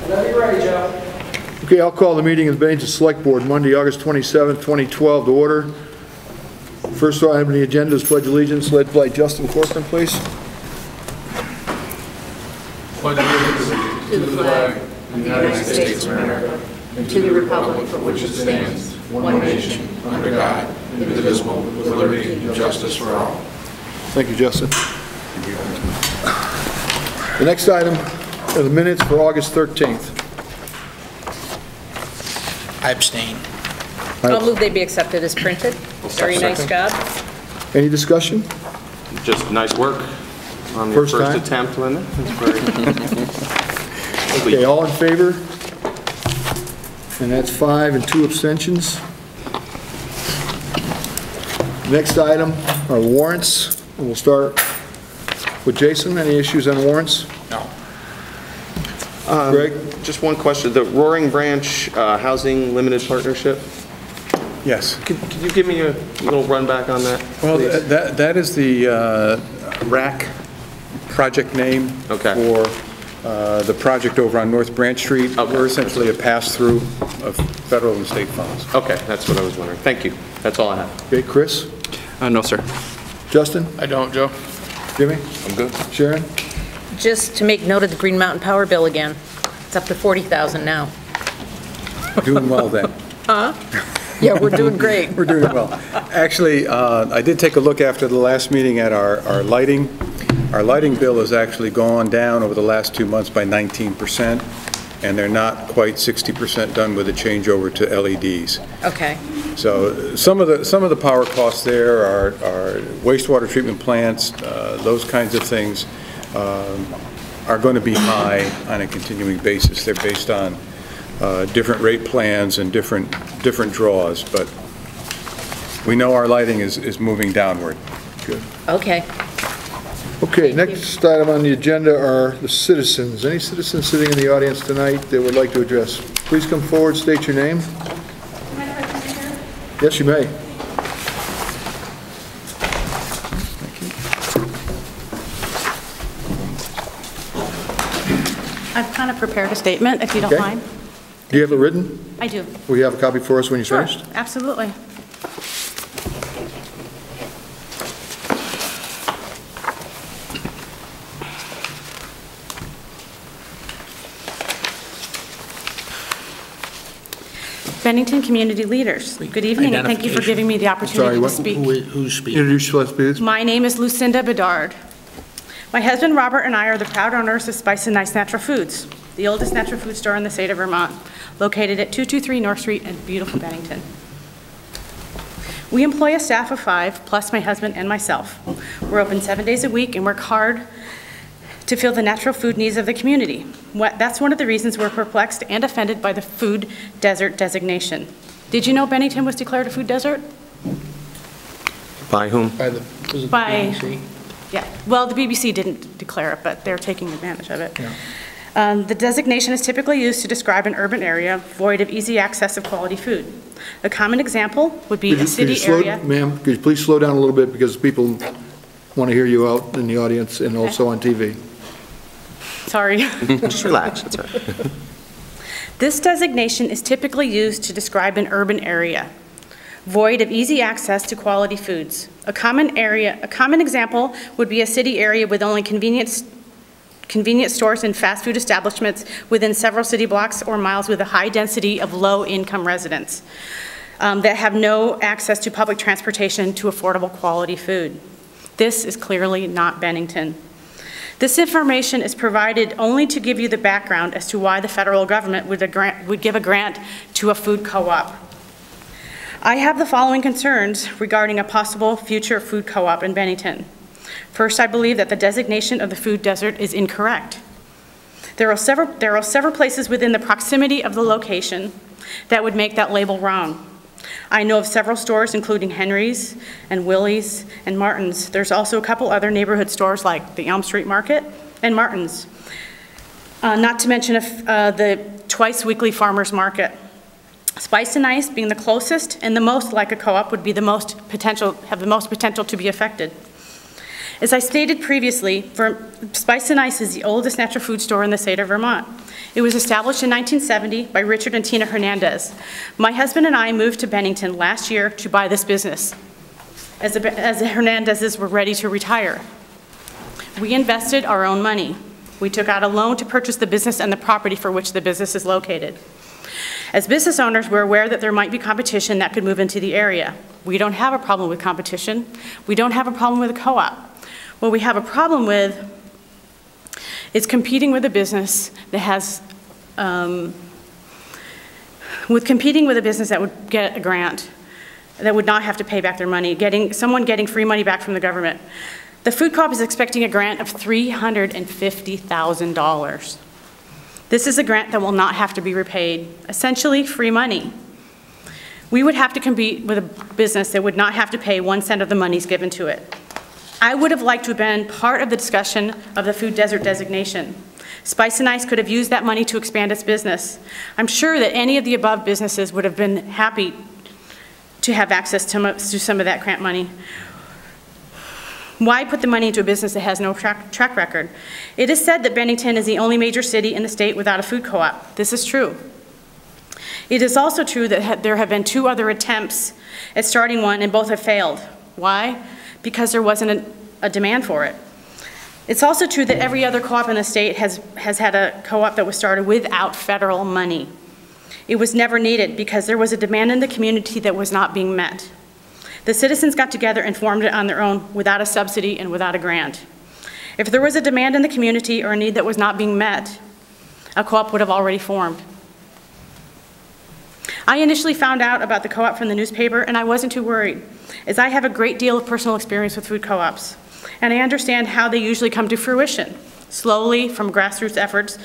Whenever you're ready, Joe. Okay, I'll call the meeting of the Bennington Select Board Monday, August 27, 2012 to order. First item on the agenda is Pledge Allegiance, led by Justin Corcoran, please. Pledge allegiance to the flag of the United States of America and to the republic for which it stands, one nation, under God, indivisible, with liberty and justice for all. Thank you, Justin. The next item are the minutes for August 13th. I abstain. I'll move they be accepted as printed. Very nice job. Any discussion? Just nice work on your first attempt, Linda. That's very Okay, all in favor? And that's 5 and 2 abstentions. Next item are warrants. We'll start with Jason. Any issues on warrants? No. Greg? Just one question. The Roaring Branch Housing Limited Partnership? Yes. Could you give me a little run back on that, Well, please? that is the RAC project name for the project over on North Branch Street. Okay. We're essentially a pass-through of federal and state funds. Okay, that's what I was wondering. Thank you. That's all I have. Okay, Chris? No, sir. Justin? I don't, Joe. Jimmy? I'm good. Sharon? Just to make note of the Green Mountain Power bill again. It's up to $40,000 now. Doing well then. Yeah, we're doing great. We're doing well. Actually, I did take a look after the last meeting at our lighting. Our lighting bill has actually gone down over the last 2 months by 19%, and they're not quite 60% done with the changeover to LEDs. Okay. So some of the power costs there are wastewater treatment plants, those kinds of things are going to be high on a continuing basis. They're based on different rate plans and different draws, but we know our lighting is moving downward. Good. Okay. Okay, next item on the agenda are the citizens. Any citizens sitting in the audience tonight that would like to address? Please come forward, state your name. Yes, you may. I've kind of prepared a statement, if you don't Okay. mind. Do you have it written? I do. Will you have a copy for us when you're Sure, finished? absolutely. Bennington community leaders, good evening, and thank you for giving me the opportunity to speak. Who's speaking? Introduce yourself, please. My name is Lucinda Bedard. My husband Robert and I are the proud owners of Spice and Nice Natural Foods, the oldest natural food store in the state of Vermont, located at 223 North Street in beautiful Bennington. We employ a staff of 5, plus my husband and myself. We're open 7 days a week and work hard to fill the natural food needs of the community. That's one of the reasons we're perplexed and offended by the food desert designation. Did you know Bennington was declared a food desert? By whom? By the BBC. Yeah, well, the BBC didn't declare it, but they're taking advantage of it. Yeah. The designation is typically used to describe an urban area void of easy access of quality food. A common example would be a city area. Ma'am, could you please slow down a little bit because people want to hear you out in the audience and also on TV. Sorry. Just relax. That's all right. This designation is typically used to describe an urban area void of easy access to quality foods. A common example would be a city area with only convenience stores and fast food establishments within several city blocks or miles with a high density of low-income residents that have no access to public transportation to affordable quality food. This is clearly not Bennington. This information is provided only to give you the background as to why the federal government would give a grant to a food co-op. I have the following concerns regarding a possible future food co-op in Bennington. First, I believe that the designation of the food desert is incorrect. There are several places within the proximity of the location that would make that label wrong. I know of several stores, including Henry's and Willie's and Martin's. There's also a couple other neighborhood stores like the Elm Street Market and Martin's. Not to mention the twice-weekly farmers market. Spice and Nice, being the closest and the most like a co-op, would be have the most potential to be affected. As I stated previously, Spice and Nice is the oldest natural food store in the state of Vermont. It was established in 1970 by Richard and Tina Hernandez. My husband and I moved to Bennington last year to buy this business, as the Hernandezes were ready to retire. We invested our own money. We took out a loan to purchase the business and the property for which the business is located. As business owners, we're aware that there might be competition that could move into the area. We don't have a problem with competition. We don't have a problem with a co-op. What we have a problem with is competing with a business that has, competing with a business that would get a grant, that would not have to pay back their money, someone getting free money back from the government. The food co-op is expecting a grant of $350,000. This is a grant that will not have to be repaid, essentially free money. We would have to compete with a business that would not have to pay 1 cent of the monies given to it. I would have liked to have been part of the discussion of the food desert designation. Spice and Ice could have used that money to expand its business. I'm sure that any of the above businesses would have been happy to have access to some of that grant money. Why put the money into a business that has no track record? It is said that Bennington is the only major city in the state without a food co-op. This is true. It is also true that there have been 2 other attempts at starting one and both have failed. Why? Because there wasn't a demand for it. It's also true that every other co-op in the state has had a co-op that was started without federal money. It was never needed because there was a demand in the community that was not being met. The citizens got together and formed it on their own without a subsidy and without a grant. If there was a demand in the community or a need that was not being met, a co-op would have already formed. I initially found out about the co-op from the newspaper and I wasn't too worried, as I have a great deal of personal experience with food co-ops, and I understand how they usually come to fruition, slowly from grassroots efforts,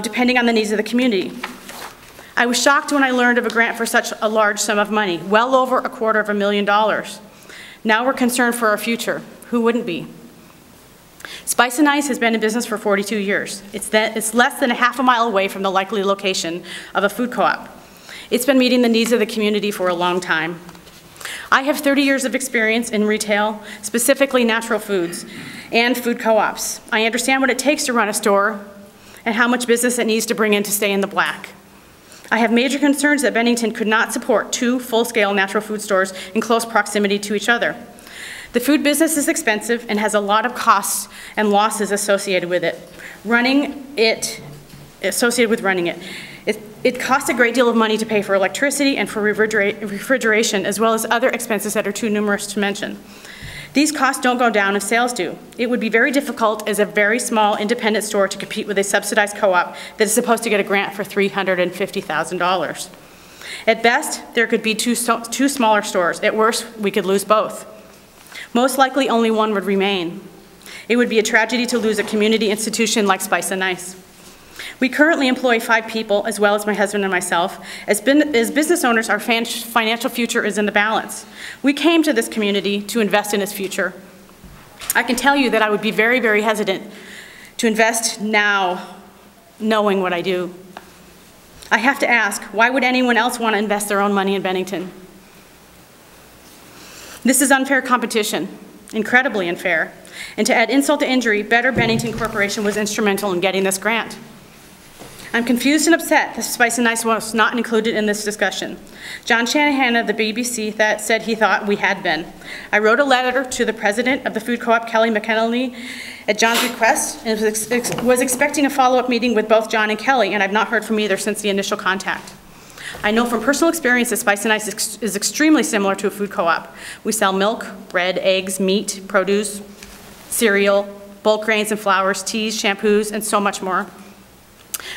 depending on the needs of the community. I was shocked when I learned of a grant for such a large sum of money, well over $250,000. Now we're concerned for our future. Who wouldn't be? Spice and Ice has been in business for 42 years. It's less than a half a mile away from the likely location of a food co-op. It's been meeting the needs of the community for a long time. I have 30 years of experience in retail, specifically natural foods and food co-ops. I understand what it takes to run a store and how much business it needs to bring in to stay in the black. I have major concerns that Bennington could not support 2 full-scale natural food stores in close proximity to each other. The food business is expensive and has a lot of costs and losses associated with it. It costs a great deal of money to pay for electricity and for refrigeration, as well as other expenses that are too numerous to mention. These costs don't go down if sales do. It would be very difficult as a very small independent store to compete with a subsidized co-op that is supposed to get a grant for $350,000. At best, there could be two smaller stores. At worst, we could lose both. Most likely, only one would remain. It would be a tragedy to lose a community institution like Spice and Ice. We currently employ 5 people, as well as my husband and myself. As business owners, our financial future is in the balance. We came to this community to invest in its future. I can tell you that I would be very, very hesitant to invest now, knowing what I do. I have to ask, why would anyone else want to invest their own money in Bennington? This is unfair competition, incredibly unfair. And to add insult to injury, Better Bennington Corporation was instrumental in getting this grant. I'm confused and upset that Spice and Ice was not included in this discussion. John Shanahan of the BBC said he thought we had been. I wrote a letter to the president of the food co-op, Kelly McKinley, at John's request, and was expecting a follow-up meeting with both John and Kelly, and I've not heard from either since the initial contact. I know from personal experience that Spice and Ice is extremely similar to a food co-op. We sell milk, bread, eggs, meat, produce, cereal, bulk grains and flours, teas, shampoos, and so much more.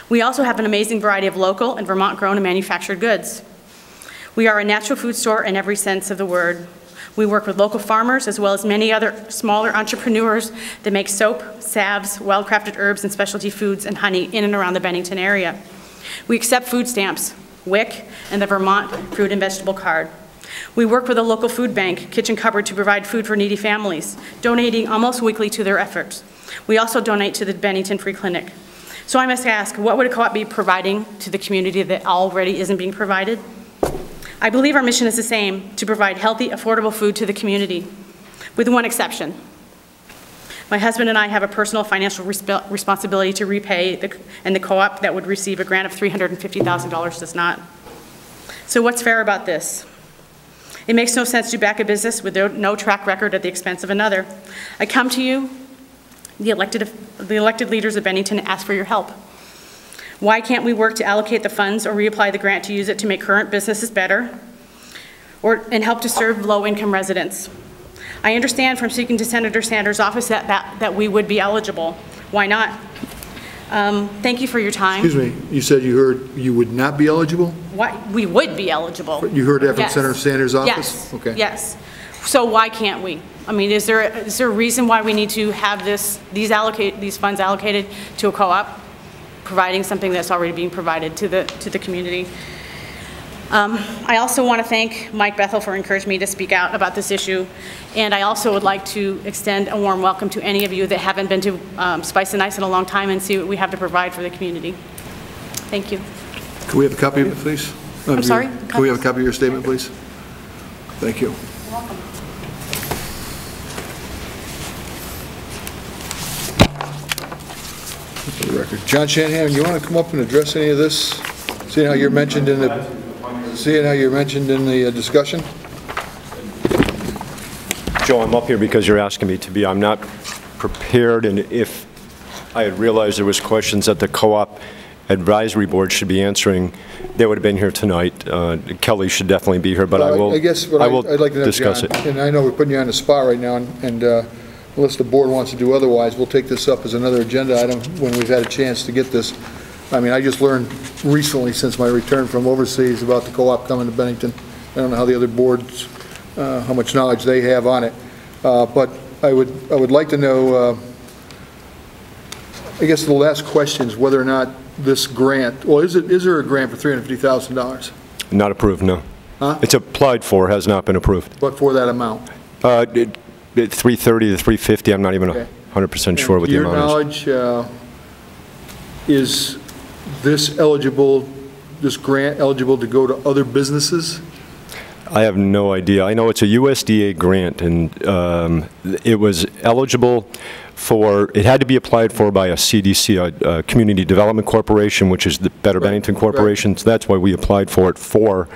We also have an amazing variety of local and Vermont-grown and manufactured goods. We are a natural food store in every sense of the word. We work with local farmers as well as many other smaller entrepreneurs that make soap, salves, well-crafted herbs, and specialty foods and honey in and around the Bennington area. We accept food stamps, WIC, and the Vermont Fruit and Vegetable Card. We work with a local food bank, Kitchen Cupboard, to provide food for needy families, donating almost weekly to their efforts. We also donate to the Bennington Free Clinic. So I must ask, what would a co-op be providing to the community that already isn't being provided? I believe our mission is the same, to provide healthy, affordable food to the community, with one exception. My husband and I have a personal financial responsibility to repay, and the co-op that would receive a grant of $350,000 does not. So what's fair about this? It makes no sense to back a business with no track record at the expense of another. I come to you, the elected leaders of Bennington, and ask for your help. Why can't we work to allocate the funds or reapply the grant to use it to make current businesses better and help to serve low-income residents? I understand from speaking to Senator Sanders' office that we would be eligible. Why not? Thank you for your time. Excuse me, you said you heard you would not be eligible? Why, we would be eligible. You heard that from Yes. Senator Sanders' office? Yes. Okay. Yes. So why can't we? I mean, is there a reason why we need to have these funds allocated to a co-op, providing something that's already being provided to the community? I also want to thank Mike Bethel for encouraging me to speak out about this issue, and I also would like to extend a warm welcome to any of you that haven't been to Spice and Ice in a long time and see what we have to provide for the community. Thank you. Can we have a copy of it, please? I'm sorry? Can we have a copy of your statement, please? Thank you. You're welcome. For the record. John Shanahan, you want to come up and address any of this? Seeing how you're mentioned in the discussion? Joe, I'm up here because you're asking me to be. I'm not prepared, and if I had realized there was questions that the co-op advisory board should be answering, they would have been here tonight. Kelly should definitely be here, but I will I'd like to know, discuss John, it. and I know we're putting you on the spot right now, and unless the board wants to do otherwise, we'll take this up as another agenda item when we've had a chance to get this. I mean, I just learned recently, since my return from overseas, about the co-op coming to Bennington. I don't know how the other boards, how much knowledge they have on it, but I would like to know. I guess the last question is whether or not this grant. Well, is there a grant for $350,000? Not approved, no. Huh? It's applied for, has not been approved. But for that amount? 330 to 350. I'm not even 100% sure what the amount is. To your knowledge, is this grant eligible to go to other businesses? I have no idea. I know it's a USDA grant, and it was eligible for, it had to be applied for by a CDC, a Community Development Corporation, which is the Better Bennington Corporation. Right. So that's why we applied for it for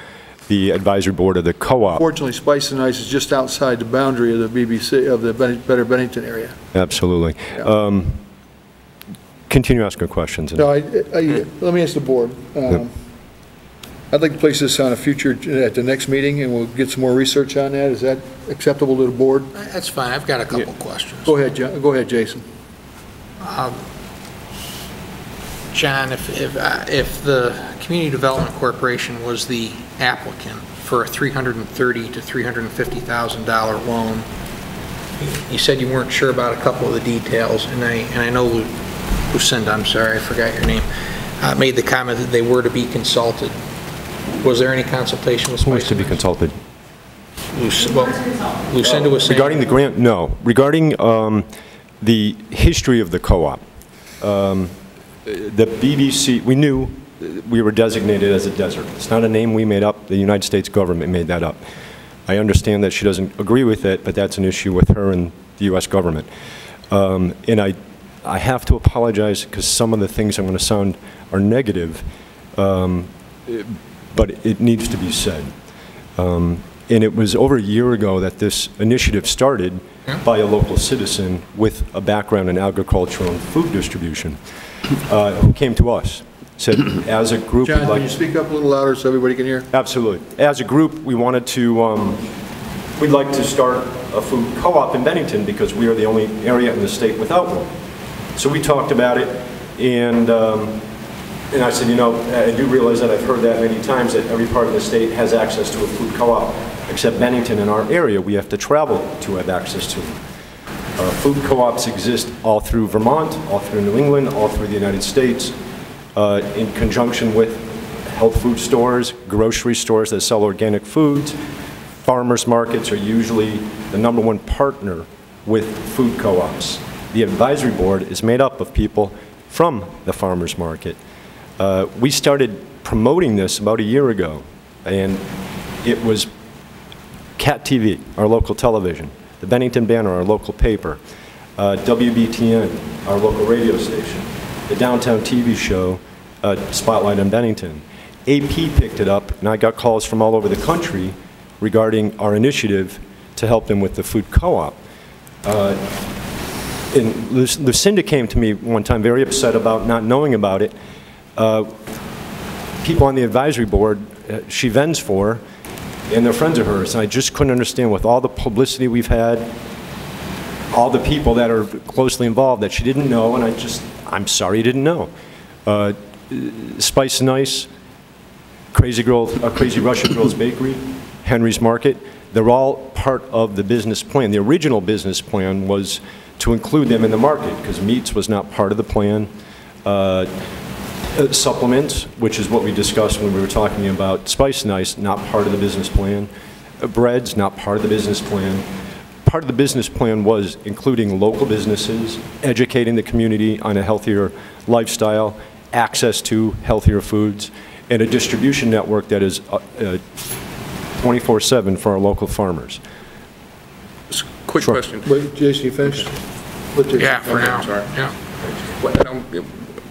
the advisory board of the co-op. Fortunately, Spice and Ice is just outside the boundary of the BBC, of the Better Bennington area. Absolutely. Yeah. Continue asking questions. No, let me ask the board. I'd like to place this on a future, at the next meeting, and we'll get some more research on that. Is that acceptable to the board? That's fine. I've got a couple questions. Go ahead, John. Go ahead, Jason. John, if the Community Development Corporation was the applicant for a $330,000 to $350,000 loan, you said you weren't sure about a couple of the details, and I know Lucinda, I'm sorry, I forgot your name, made the comment that they were to be consulted. Was there any consultation with Spice? Who was to be consulted? Lucinda was saying. Regarding the grant, no. Regarding the history of the co-op, the BBC, we knew we were designated as a desert. It's not a name we made up. The United States government made that up. I understand that she doesn't agree with it, but that's an issue with her and the U.S. government. And I have to apologize because some of the things I'm going to sound are negative, but it needs to be said. And it was over a year ago that this initiative started by a local citizen with a background in agriculture and food distribution, who came to us, said, as a group... John, can you speak up a little louder so everybody can hear? Absolutely. As a group, we wanted to, we'd like to start a food co-op in Bennington because we are the only area in the state without one. So we talked about it, and I said, you know, I do realize that I've heard that many times, that every part of the state has access to a food co-op, except Bennington. In our area, we have to travel to have access to them. Food co-ops exist all through Vermont, all through New England, all through the United States, in conjunction with health food stores, grocery stores that sell organic foods. Farmers markets are usually the #1 partner with food co-ops. The advisory board is made up of people from the farmers market. We started promoting this about a year ago, and it was Cat TV, our local television, the Bennington Banner, our local paper, WBTN, our local radio station, the downtown TV show, Spotlight on Bennington. AP picked it up, and I got calls from all over the country regarding our initiative to help them with the food co-op. And Lucinda came to me one time very upset about not knowing about it. People on the advisory board she vends for, and they're friends of hers, and I just couldn't understand with all the publicity we've had, all the people that are closely involved, that she didn't know, and I'm sorry you didn't know. Spice and Ice, Crazy Russian Girls Bakery, Henry's Market, they're all part of the business plan. The original business plan was to include them in the market, because meats was not part of the plan. Supplements, which is what we discussed when we were talking about Spice and Ice, not part of the business plan. Breads, not part of the business plan. Part of the business plan was including local businesses, educating the community on a healthier lifestyle, access to healthier foods, and a distribution network that is 24/7 for our local farmers. Quick question. Wait, Jason, you finished? Yeah, for now. Sorry. Yeah.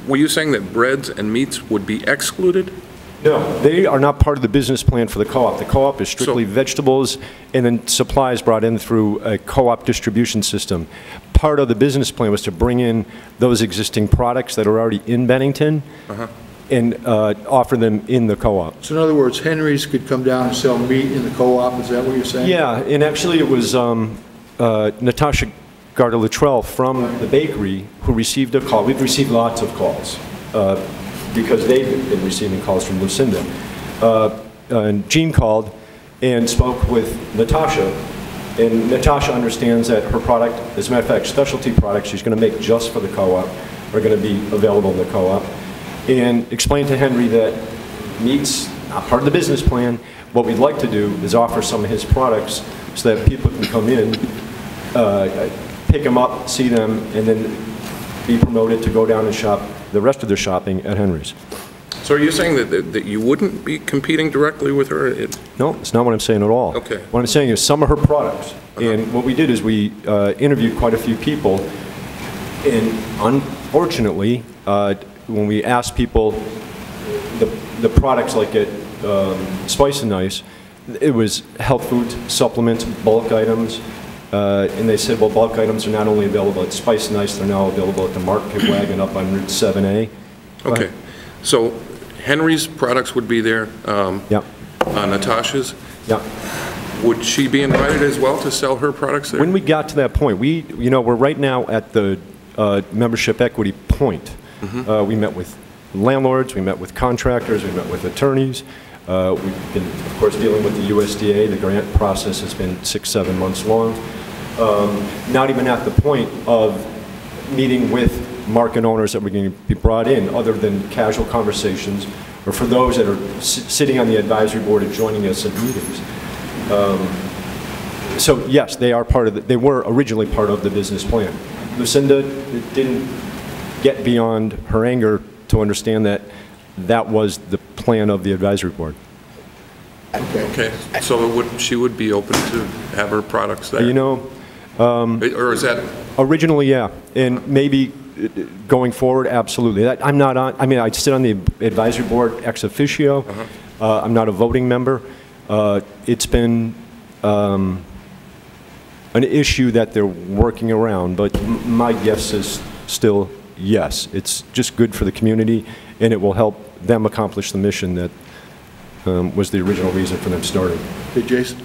Were you saying that breads and meats would be excluded? No, they are not part of the business plan for the co-op. The co-op is strictly vegetables and then supplies brought in through a co-op distribution system. Part of the business plan was to bring in those existing products that are already in Bennington and offer them in the co-op. So in other words, Henry's could come down and sell meat in the co-op, is that what you're saying? Yeah, and actually it was Natasha Garda-Luttrell from the bakery who received a call. We've received lots of calls because they've been receiving calls from Lucinda. And Jean called and spoke with Natasha, and Natasha understands that her product, as a matter of fact, specialty products she's going to make just for the co-op are going to be available in the co-op, and explained to Henry that meat's not part of the business plan. What we'd like to do is offer some of his products so that people can come in, pick them up, see them, and then be promoted to go down and shop the rest of their shopping at Henry's. So are you saying that you wouldn't be competing directly with her? No, it's not what I'm saying at all. Okay. What I'm saying is some of her products, and what we did is we interviewed quite a few people, and unfortunately, when we asked people the products like at Spice and Ice, it was health foods, supplements, bulk items, and they said, well, bulk items are not only available at Spice and Ice, they're now available at the Market Wagon up on Route 7A. Okay. So Henry's products would be there. Yeah. Natasha's? Yeah. Would she be invited as well to sell her products there? When we got to that point, we're right now at the membership equity point. We met with landlords, we met with contractors, we met with attorneys. We've been, of course, dealing with the USDA. The grant process has been 6-7 months long. Not even at the point of meeting with market owners that we're going to be brought in, other than casual conversations, or for those that are sitting on the advisory board and joining us at meetings. So yes, they are part of they were originally part of the business plan. Lucinda didn't get beyond her anger to understand that that was the plan of the advisory board. Okay. So she would be open to have her products there? You know, or is that? Originally, yeah, and maybe going forward, absolutely. I'm not on. I mean, I sit on the advisory board ex officio. I'm not a voting member. It's been an issue that they're working around, but my guess is still yes. It's just good for the community, and it will help them accomplish the mission that was the original reason for them starting. Hey, Jason?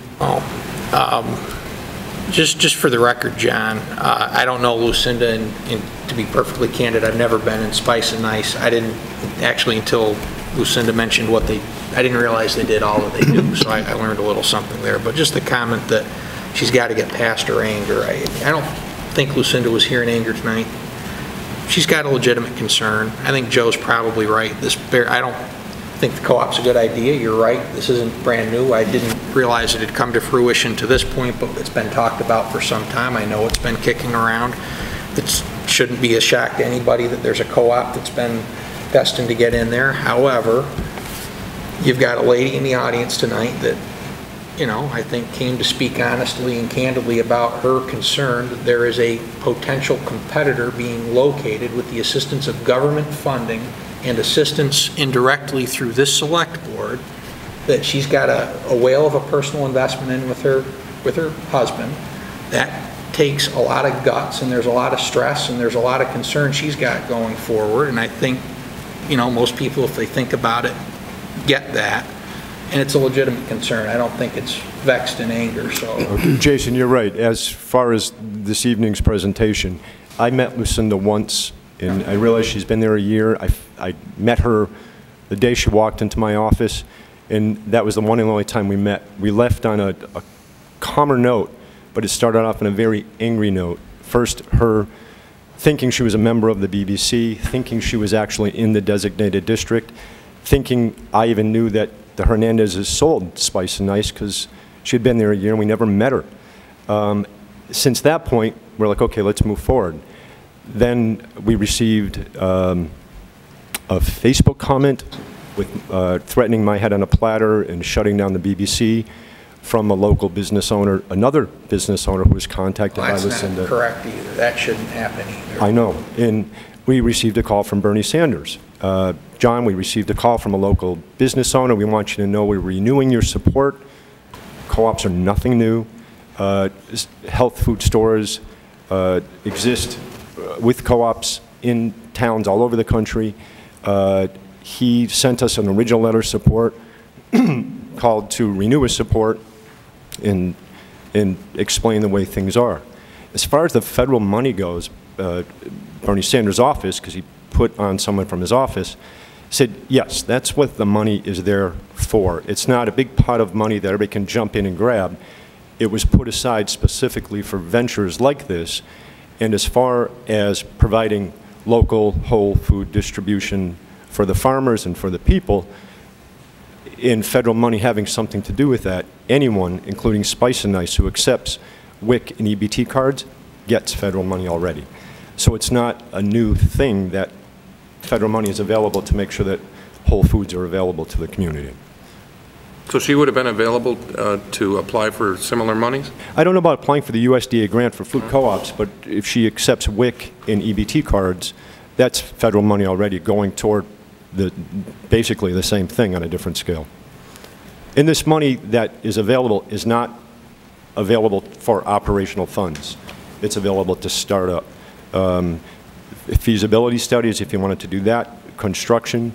Just for the record, John, I don't know Lucinda, and to be perfectly candid, I've never been in Spice and Ice. I didn't actually, until Lucinda mentioned I didn't realize they did all that they do, so I learned a little something there. But just the comment that she's got to get past her anger, I don't think Lucinda was here in anger tonight. She's got a legitimate concern. I think Joe's probably right. I don't think the co-op's a good idea. You're right. This isn't brand new. I didn't realize it had come to fruition to this point, but it's been talked about for some time. I know it's been kicking around. It shouldn't be a shock to anybody that there's a co-op that's been destined to get in there. However, you've got a lady in the audience tonight that I think came to speak honestly and candidly about her concern that there is a potential competitor being located with the assistance of government funding and assistance indirectly through this select board, that she's got a whale of a personal investment in with her husband. That takes a lot of guts, and there's a lot of stress, and there's a lot of concern she's got going forward. And I think, most people, if they think about it, get that. And it's a legitimate concern. I don't think it's vexed in anger, so. Okay, Jason, you're right. As far as this evening's presentation, I met Lucinda once, and I realized she's been there a year. I met her the day she walked into my office, and that was the one and only time we met. We left on a calmer note, but it started off on a very angry note. First, her thinking she was a member of the BBC, thinking she was actually in the designated district, thinking I even knew that the Hernandezes sold Spice and Nice because she had been there a year and we never met her. Since that point, we're like, okay, let's move forward. Then we received a Facebook comment with threatening my head on a platter and shutting down the BBC from a local business owner, another business owner who was contacted by Lucinda. That's not correct either. That shouldn't happen either. I know. And we received a call from Bernie Sanders. John, we received a call from a local business owner. We want you to know we're renewing your support. Co-ops are nothing new. Health food stores exist with co-ops in towns all over the country. He sent us an original letter of support called to renew his support and explain the way things are. As far as the federal money goes, Bernie Sanders' office, because he put on someone from his office, said, yes, that's what the money is there for. It's not a big pot of money that everybody can jump in and grab. It was put aside specifically for ventures like this, and as far as providing local whole food distribution for the farmers and for the people, in federal money having something to do with that, anyone, including Spice and Nice, who accepts WIC and EBT cards, gets federal money already. So it's not a new thing that federal money is available to make sure that whole foods are available to the community. So she would have been available to apply for similar monies? I don't know about applying for the USDA grant for food co-ops, but if she accepts WIC and EBT cards, that's federal money already going toward basically the same thing on a different scale. And this money that is available is not available for operational funds. It's available to start up. Feasibility studies, if you wanted to do that, construction,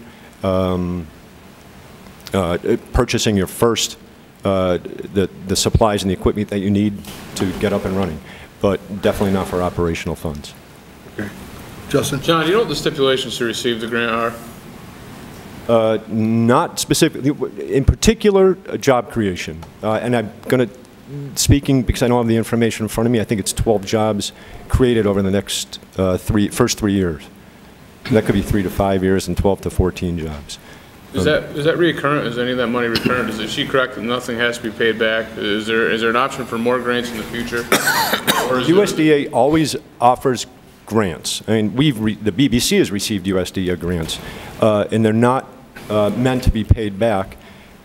purchasing your first, the supplies and the equipment that you need to get up and running, but definitely not for operational funds. Okay. Justin? John, do you know what the stipulations to receive the grant are? Not specifically. In particular, job creation. And I'm going to, speaking because I don't have the information in front of me, I think it's 12 jobs created over the next first 3 years. And that could be 3 to 5 years and 12 to 14 jobs. Is that recurrent? Is any of that money recurrent? Is she correct that nothing has to be paid back? Is there an option for more grants in the future? USDA always offers grants. I mean, the BBC has received USDA grants, and they're not meant to be paid back.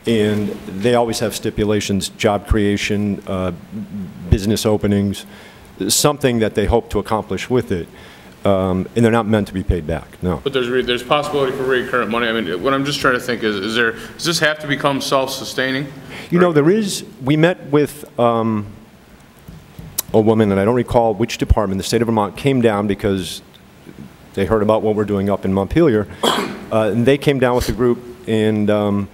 And they always have stipulations: job creation, business openings, something that they hope to accomplish with it. And they're not meant to be paid back, no. But there's possibility for recurrent money. I mean, what I'm just trying to think is does this have to become self-sustaining? You know, we met with a woman, and I don't recall which department, the state of Vermont came down because they heard about what we're doing up in Montpelier, and they came down with a group, and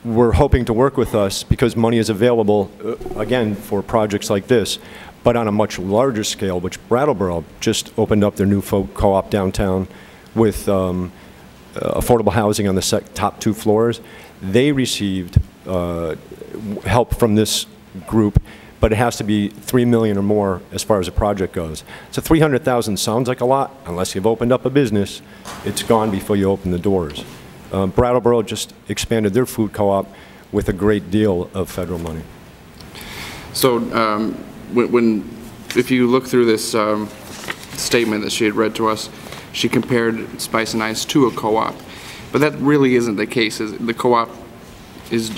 were hoping to work with us because money is available, again, for projects like this, but on a much larger scale, which Brattleboro just opened up their new co-op downtown with affordable housing on the top 2 floors. They received help from this group, but it has to be $3 million or more as far as the project goes. So $300,000 sounds like a lot. Unless you've opened up a business, it's gone before you open the doors. Brattleboro just expanded their food co-op with a great deal of federal money. So if you look through this statement that she had read to us, she compared Spice and Ice to a co-op, but that really isn't the case. The co-op is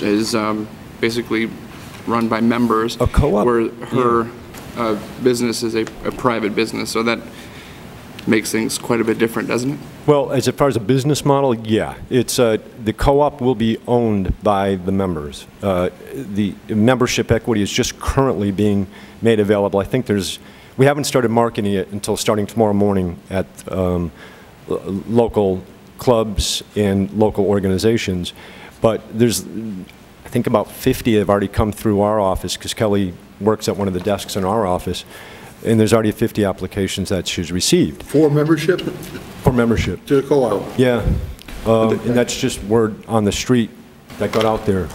basically run by members. A co-op? Where her business is a private business, so that makes things quite a bit different, doesn't it? Well, as far as a business model, yeah. It's, the co-op will be owned by the members. The membership equity is just currently being made available. I think we haven't started marketing it until starting tomorrow morning at local clubs and local organizations. But there's, I think about 50 have already come through our office, because Kelly works at one of the desks in our office, and there's already 50 applications that she's received. For membership? For membership. To the co-op? Yeah. And that's just word on the street that got out there.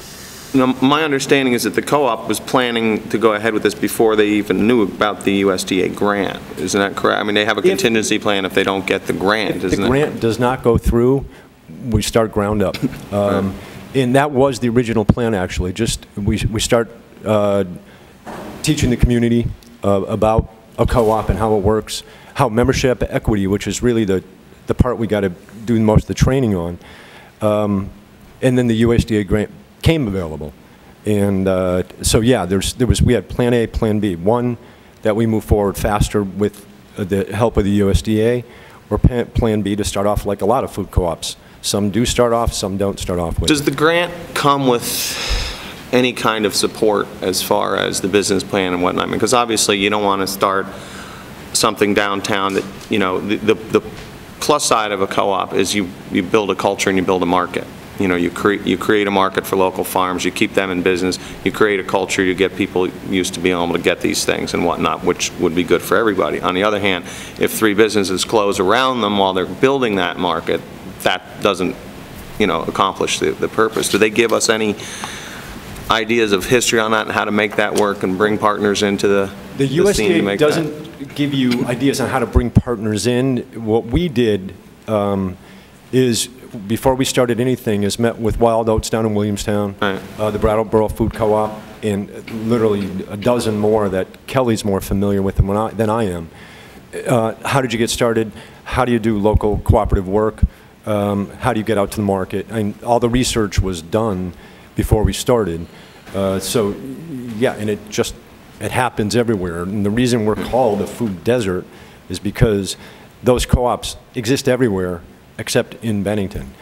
Now, my understanding is that the co-op was planning to go ahead with this before they even knew about the USDA grant. Isn't that correct? I mean, they have a contingency plan if they don't get the grant, isn't it? If the grant does not go through, we start ground up. And that was the original plan, actually. Just we start teaching the community about a co-op and how it works, how membership equity, which is really the part we got to do most of the training on. And then the USDA grant came available. And so yeah, we had plan A, plan B. One, that we move forward faster with the help of the USDA, or plan B, to start off like a lot of food co-ops. Some do start off, some don't start off with. Does the grant come with any kind of support as far as the business plan and whatnot? Because obviously you don't want to start something downtown that, you know, the plus side of a co-op is you build a culture and you build a market. You know, you create a market for local farms, you keep them in business, you create a culture, you get people used to being able to get these things and whatnot, which would be good for everybody. On the other hand, if 3 businesses close around them while they're building that market, that doesn't, you know, accomplish the purpose. Do they give us any ideas of history on that and how to make that work and bring partners into the scene to make that? The USDA doesn't give you ideas on how to bring partners in. What we did is, before we started anything, is met with Wild Oats down in Williamstown, right, the Brattleboro Food Co-op, and literally a dozen more that Kelly's more familiar with than I am. How did you get started? How do you do local cooperative work? How do you get out to the market? And all the research was done before we started. So yeah, and it happens everywhere. And the reason we're called a food desert is because those co-ops exist everywhere except in Bennington.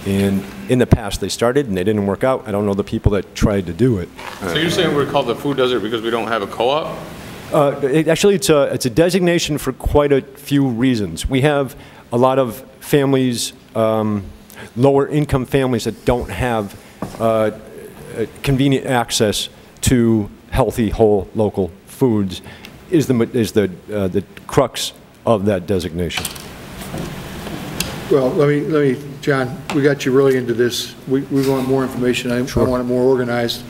And in the past they started and they didn't work out. I don't know the people that tried to do it. So you're saying we're called the food desert because we don't have a co-op? Actually, it's a designation for quite a few reasons. We have a lot of families, lower income families, that don't have convenient access to healthy, whole, local foods, is the crux of that designation. Well, let me, John, we got you really into this. We want more information. I want it more organized.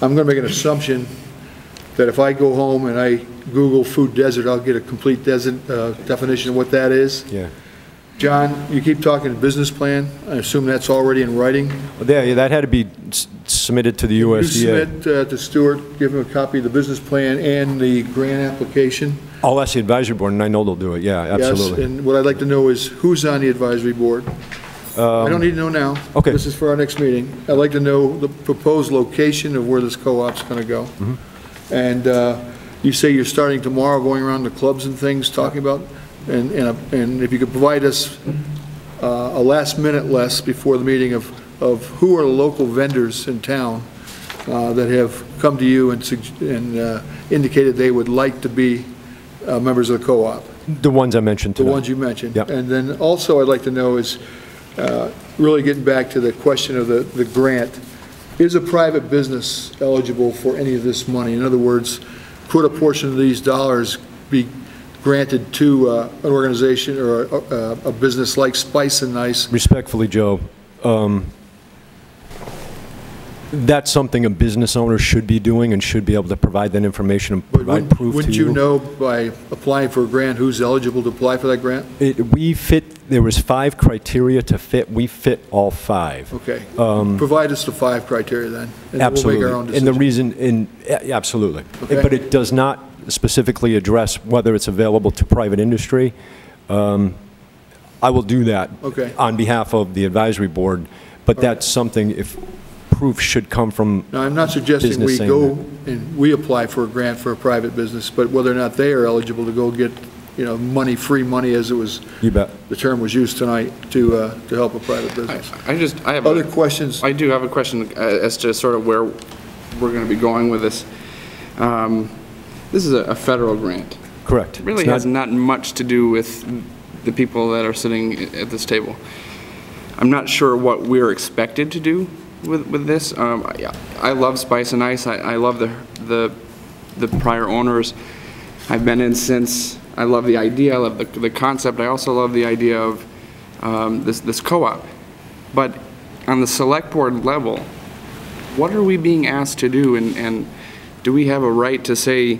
I'm going to make an assumption that if I go home and I Google food desert, I'll get a complete definition of what that is. Yeah. John, you keep talking business plan. I assume that's already in writing? Well, yeah, that had to be submitted to the USDA. You submit to Stuart, give him a copy of the business plan and the grant application. I'll ask the advisory board, and I know they'll do it. Yeah, absolutely. Yes, and what I'd like to know is who's on the advisory board. I don't need to know now. Okay. This is for our next meeting. I'd like to know the proposed location of where this co-op's going to go. Mm-hmm. And you say you're starting tomorrow, going around the clubs and things, talking about, and if you could provide us a last-minute list before the meeting of who are the local vendors in town that have come to you and indicated they would like to be members of the co-op. The ones I mentioned today. The ones you mentioned. Yep. And then also I'd like to know is, really getting back to the question of the grant, is a private business eligible for any of this money? In other words, could a portion of these dollars be granted to an organization or a business like Spice and Nice? Respectfully, Joe, that's something a business owner should be doing and should be able to provide that information and provide proof to you. Wouldn't you know by applying for a grant who's eligible to apply for that grant? There was 5 criteria to fit. We fit all 5. Okay. Provide us the 5 criteria then. And absolutely. We'll make our own decision. And the reason, absolutely. Okay. But it does not specifically address whether it's available to private industry. I will do that on behalf of the advisory board, but that's something, if proof should come from Now, I'm not suggesting business we saying go that. and we apply for a grant for a private business, but whether or not they are eligible to go get, money, free money, as it was, You bet. the term was used tonight, to help a private business. I have Other questions? I do have a question as to sort of where we're going to be going with this. This is a federal grant. Correct. It really It's has not much to do with the people that are sitting at this table. I'm not sure what we're expected to do with this. I love Spice and Ice. I love the prior owners. I've been in since. I love the idea. I love the concept. I also love the idea of this co-op. But on the select board level, what are we being asked to do, and do we have a right to say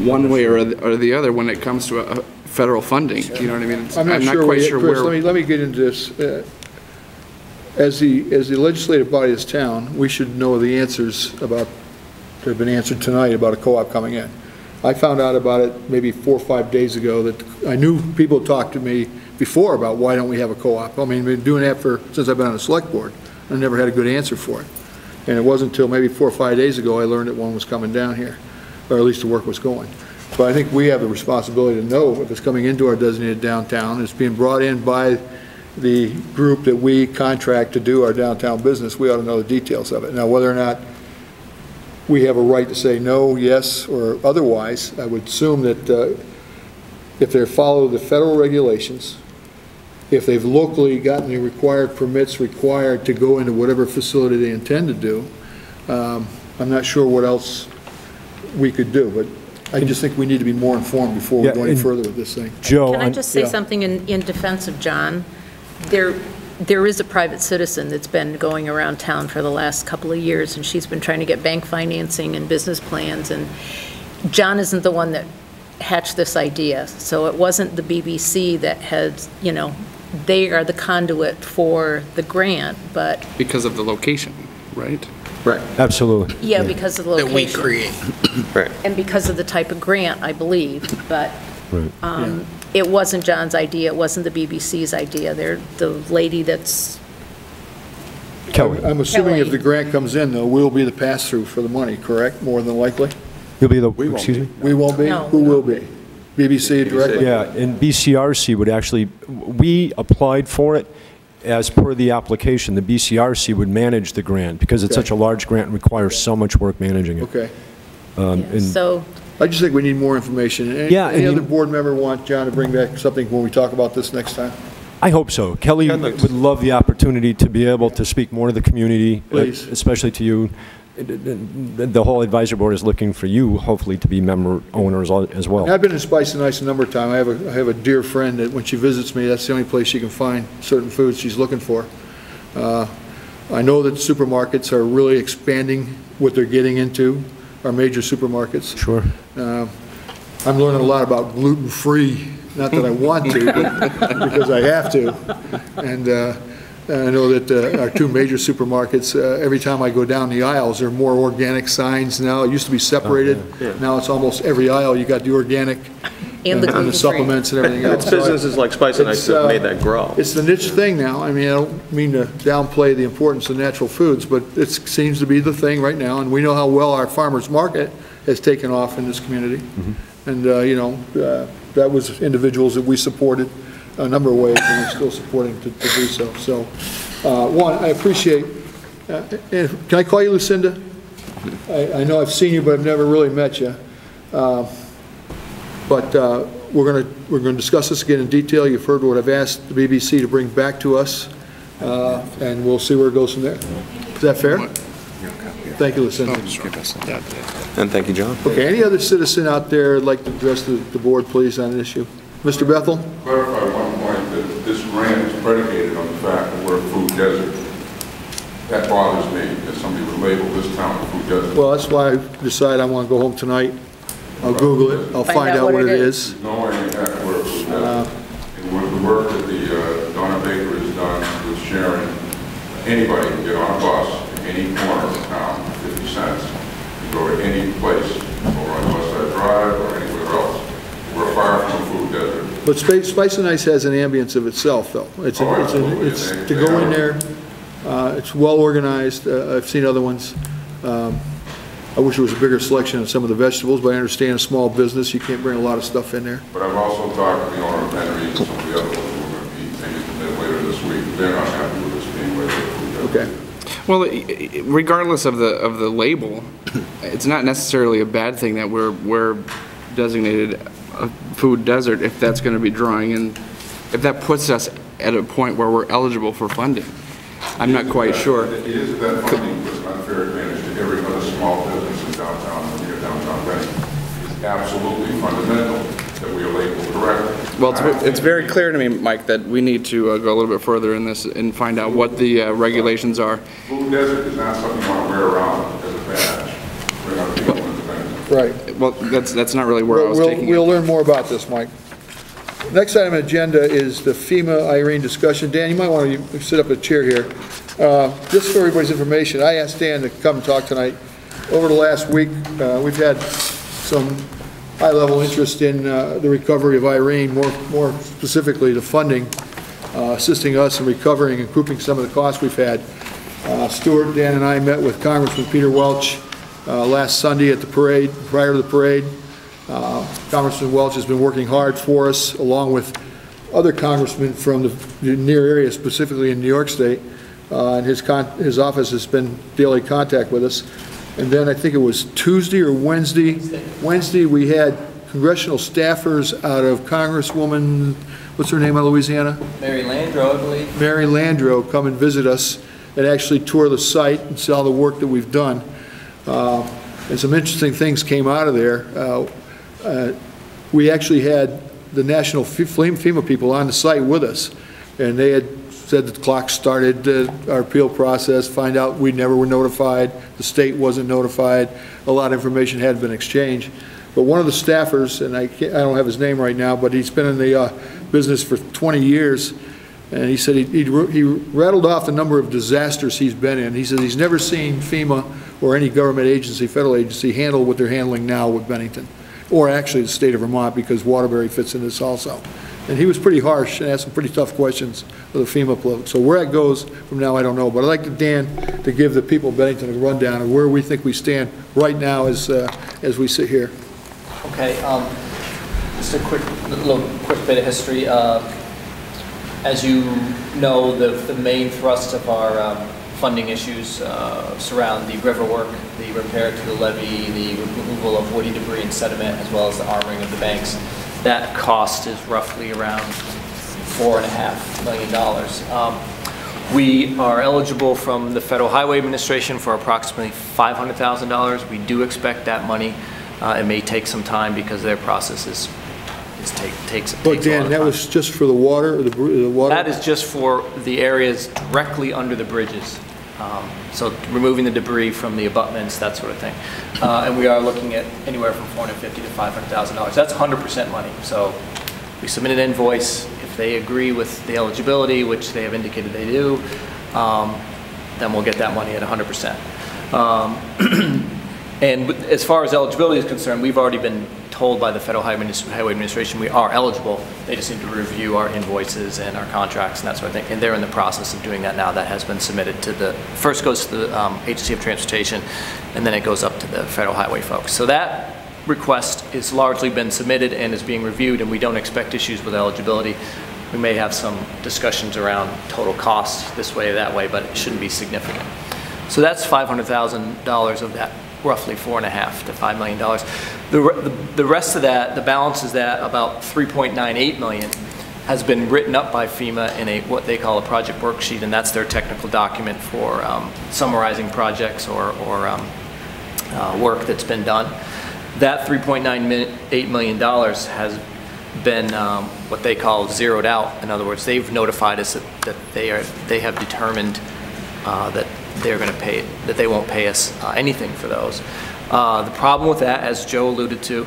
one way or the other when it comes to a federal funding? You know what I mean? I'm not quite sure Chris, where. let me get into this. As the legislative body of this town, we should know the answers that have been answered tonight about a co-op coming in. I found out about it maybe 4 or 5 days ago. That I knew people talked to me before about why don't we have a co-op. I mean, I've been doing that since I've been on the select board. I never had a good answer for it. And it wasn't until maybe 4 or 5 days ago I learned that one was coming down here, or at least the work was going. But I think we have the responsibility to know if it's coming into our designated downtown, it's being brought in by the group that we contract to do our downtown business, we ought to know the details of it. Now, whether or not we have a right to say no, yes, or otherwise, I would assume that if they follow the federal regulations, if they've locally gotten the required permits required to go into whatever facility they intend to do, I'm not sure what else we could do, but I just think we need to be more informed before we go any further with this thing. Joe, Can I just say something in defense of John? There is a private citizen that's been going around town for the last couple of years, and she's been trying to get bank financing and business plans, and John isn't the one that hatched this idea. So it wasn't the BBC that had, they are the conduit for the grant, but... Because of the location, right? Right. Absolutely. Yeah, because of the location. That we create. Right. And because of the type of grant, I believe, but Right. it wasn't John's idea, it wasn't the BBC's idea. They're the lady that's... Kelly. I'm assuming if Kelly. the grant comes in, though, we'll be the pass-through for the money, correct? More than likely? You'll be the, excuse me? We won't be? No. Who will be? BBC directly? Yeah, and BCRC would actually, we applied for it. As per the application, the BCRC would manage the grant because it's such a large grant and requires so much work managing it. Okay. And So, I just think we need more information. Any other board member want John to bring back something when we talk about this next time? I hope so. Kelly would love the opportunity to be able to speak more to the community, Please. especially to you. The whole advisory board is looking for you, hopefully, to be member owners as well. I've been in Spice and Ice a number of times. I have a dear friend that when she visits me, that's the only place she can find certain foods she's looking for. I know that supermarkets are really expanding what they're getting into, our major supermarkets. Sure. I'm learning a lot about gluten-free, not that I want to, but because I have to. And I know that our two major supermarkets, every time I go down the aisles, there are more organic signs now. It used to be separated. Now it's almost every aisle, you got the organic and the the gluten-free. supplements and everything else. It's businesses like Spice and Ice that made that grow. It's the niche thing now. I mean, I don't mean to downplay the importance of natural foods, but it seems to be the thing right now, and we know how well our farmers market has taken off in this community. And, that was individuals that we supported a number of ways, and we're still supporting to do so. So, one, I appreciate, can I call you Lucinda? I know I've seen you, but I've never really met you. But we're going to discuss this again in detail. You've heard what I've asked the BBC to bring back to us, and we'll see where it goes from there. Is that fair? Thank you, Lucinda. And thank you, John. Okay, any other citizen out there would like to address the board, please, on an issue? Mr. Bethel? Clarify one point, that this grant is predicated on the fact that we're a food desert. That bothers me, that somebody would label this town a food desert. Well, that's why I decided I want to go home tonight. I'll Google it. I'll find out what it is. There's no way in heck we're a food desert. And with the work that the Donna Baker has done with Sharon, anybody can get on a bus in any corner of town, 50 cents, and go to any place, over on West Side Drive or anywhere else. We're far from a food desert. But Spice and Ice has an ambience of itself, though. It's to go in there It's well organized. I've seen other ones. I wish there was a bigger selection of some of the vegetables, but I understand a small business, you can't bring a lot of stuff in there. But I've also talked to the owner of Henry's and some of the other ones who are going to be maybe later this week. They're not happy with this being later. Okay. Well, regardless of the label, it's not necessarily a bad thing that we're designated a food desert if that's going to be drawing in, if that puts us at a point where we're eligible for funding. I'm not quite sure. It is that funding was an unfair advantage to every other small business in downtown, near downtown Bennington. It's absolutely fundamental that we are labeled correctly. Well, it's very clear to me, Mike, that we need to go a little bit further in this and find out what the regulations are. Food desert is not something you want to wear around as a badge. We're not people in the Bennington. Right. Well, that's not really where I was taking it. We'll learn more about this, Mike. Next item on the agenda is the FEMA Irene discussion. Dan, you might want to sit up a chair here. Just for everybody's information, I asked Dan to come talk tonight. Over the last week, we've had some high-level interest in the recovery of Irene, more specifically the funding, assisting us in recovering and recouping some of the costs we've had. Stuart, Dan, and I met with Congressman Peter Welch last Sunday at the parade, prior to the parade. Congressman Welch has been working hard for us, along with other congressmen from the near area, specifically in New York State, and his office has been daily contact with us. And then I think it was Tuesday or Wednesday we had congressional staffers out of Congresswoman, what's her name out of Louisiana? Mary Landrieu, I believe. Mary Landrieu come and visit us and actually tour the site and see all the work that we've done. And some interesting things came out of there. We actually had the national FEMA people on the site with us, and they had said that the clock started our appeal process, find out we never were notified, the state wasn't notified, a lot of information had been exchanged. But one of the staffers, and I don't have his name right now, but he's been in the business for 20 years, and he said he rattled off the number of disasters he's been in. He said he's never seen FEMA or any government agency, federal agency, handle what they're handling now with Bennington, or actually the state of Vermont, because Waterbury fits in this also. And he was pretty harsh and asked some pretty tough questions of the FEMA float. So where that goes from now, I don't know. But I'd like Dan to give the people of Bennington a rundown of where we think we stand right now as we sit here. Okay, just a quick bit of history. As you know, the main thrust of our funding issues surround the river work, the repair to the levee, the removal of woody debris and sediment, as well as the armoring of the banks. That cost is roughly around $4.5 million. We are eligible from the Federal Highway Administration for approximately $500,000. We do expect that money. It may take some time because their process takes But Dan, that was just for the water, or the water? That is just for the areas directly under the bridges. So removing the debris from the abutments, that sort of thing. And we are looking at anywhere from $450,000 to $500,000. That's 100% money. So we submit an invoice. If they agree with the eligibility, which they have indicated they do, then we'll get that money at 100%. And as far as eligibility is concerned, we've already been told by the Federal Highway Administration we are eligible. They just need to review our invoices and our contracts and that sort of thing. And they're in the process of doing that now. That has been submitted to the, first goes to the Agency of Transportation, and then it goes up to the Federal Highway folks. So that request has largely been submitted and is being reviewed, and we don't expect issues with eligibility. We may have some discussions around total costs this way or that way, but it shouldn't be significant. So that's $500,000 of that roughly $4.5 to $5 million. The rest of that, the balance is that about $3.98 million has been written up by FEMA in what they call a project worksheet, and that's their technical document for summarizing projects or work that's been done. That $3.98 million has been what they call zeroed out. In other words, they've notified us that they have determined that they're going to pay, that they won't pay us anything for those. The problem with that, as Joe alluded to,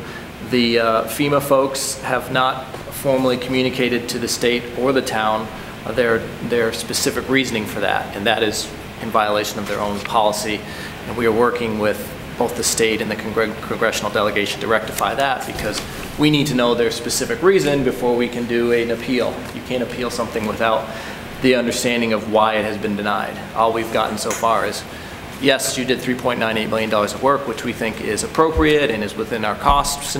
the FEMA folks have not formally communicated to the state or the town their specific reasoning for that, and that is in violation of their own policy. And we are working with both the state and the congressional delegation to rectify that, because we need to know their specific reason before we can do an appeal. You can't appeal something without the understanding of why it has been denied. All we've gotten so far is, yes, you did $3.98 million of work, which we think is appropriate and is within our cost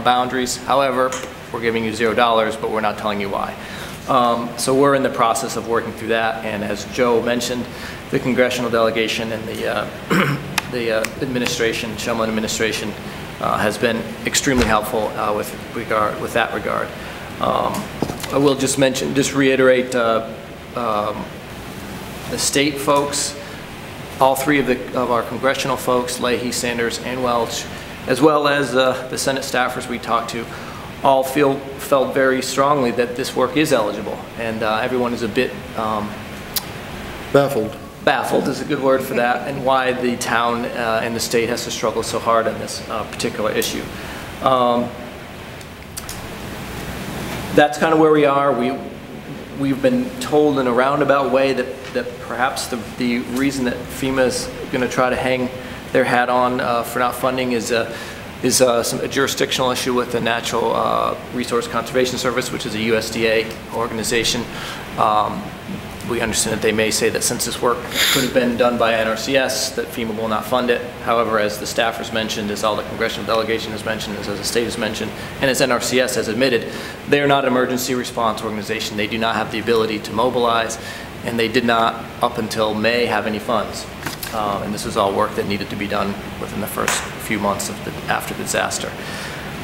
boundaries. However, we're giving you $0, but we're not telling you why. So we're in the process of working through that, and as Joe mentioned, the congressional delegation and the administration, Shumlin administration, has been extremely helpful with that regard. I will just reiterate the state folks, all three of our congressional folks, Leahy, Sanders, and Welch, as well as the Senate staffers we talked to, all felt very strongly that this work is eligible, and everyone is a bit baffled. Baffled is a good word for that, and why the town and the state has to struggle so hard on this particular issue. That's kind of where we are. We've been told in a roundabout way that perhaps the reason that FEMA is going to try to hang their hat on for not funding is a jurisdictional issue with the Natural Resource Conservation Service, which is a USDA organization. We understand that they may say that since this work could have been done by NRCS, that FEMA will not fund it. However, as the staffers mentioned, as all the congressional delegation has mentioned, as the state has mentioned, and as NRCS has admitted, they are not an emergency response organization. They do not have the ability to mobilize, and they did not, up until May, have any funds. And this was all work that needed to be done within the first few months after the disaster.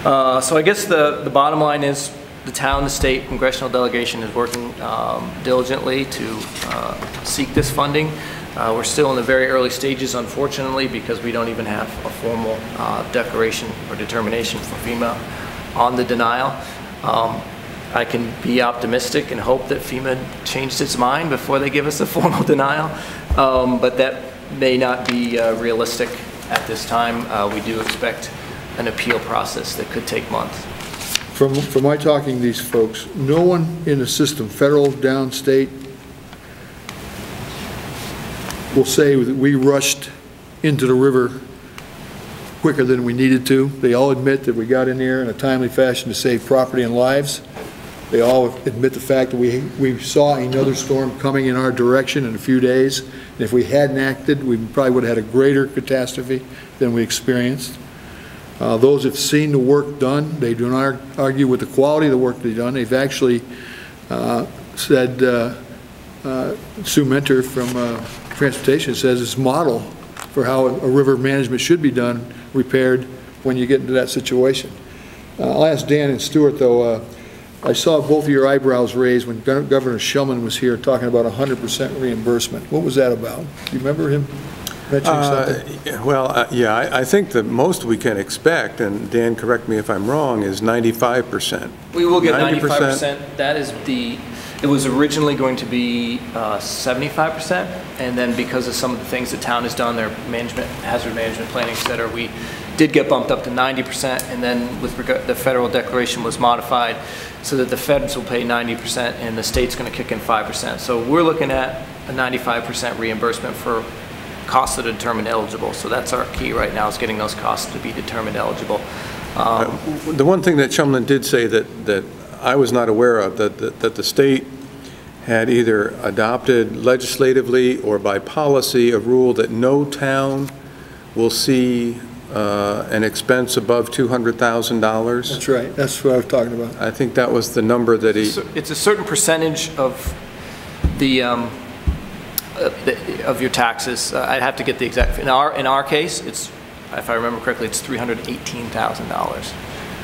So I guess the bottom line is the town, the state, congressional delegation is working diligently to seek this funding. We're still in the very early stages, unfortunately, because we don't even have a formal declaration or determination from FEMA on the denial. I can be optimistic and hope that FEMA changed its mind before they give us a formal denial, but that may not be realistic at this time. We do expect an appeal process that could take months. From my talking to these folks, no one in the system, federal, downstate, will say that we rushed into the river quicker than we needed to. They all admit that we got in there in a timely fashion to save property and lives. They all admit the fact that we saw another storm coming in our direction in a few days. And if we hadn't acted, we probably would have had a greater catastrophe than we experienced. Those who have seen the work done, they do not argue with the quality of the work they've done. They've actually said, Sue Mentor from Transportation says it's model for how a river management should be done, repaired when you get into that situation. I'll ask Dan and Stuart, though. I saw both of your eyebrows raised when Governor Shumlin was here talking about 100% reimbursement. What was that about? Do you remember him mentioning something? Well, yeah, I think the most we can expect, and Dan, correct me if I'm wrong, is 95%. We will get 95%. That is it was originally going to be 75%, and then because of some of the things the town has done, their hazard management planning, et cetera, we did get bumped up to 90%, and then with regard, the federal declaration was modified so that the feds will pay 90% and the state's going to kick in 5%. So we're looking at a 95% reimbursement for costs that are determined eligible. So that's our key right now, is getting those costs to be determined eligible. The one thing that Shumlin did say that I was not aware of, that the state had either adopted legislatively or by policy a rule that no town will see an expense above $200,000. That's right. That's what I was talking about. I think that was the number that he... It's a certain percentage of of your taxes. I'd have to get the exact... In our case, it's, if I remember correctly, it's $318,000.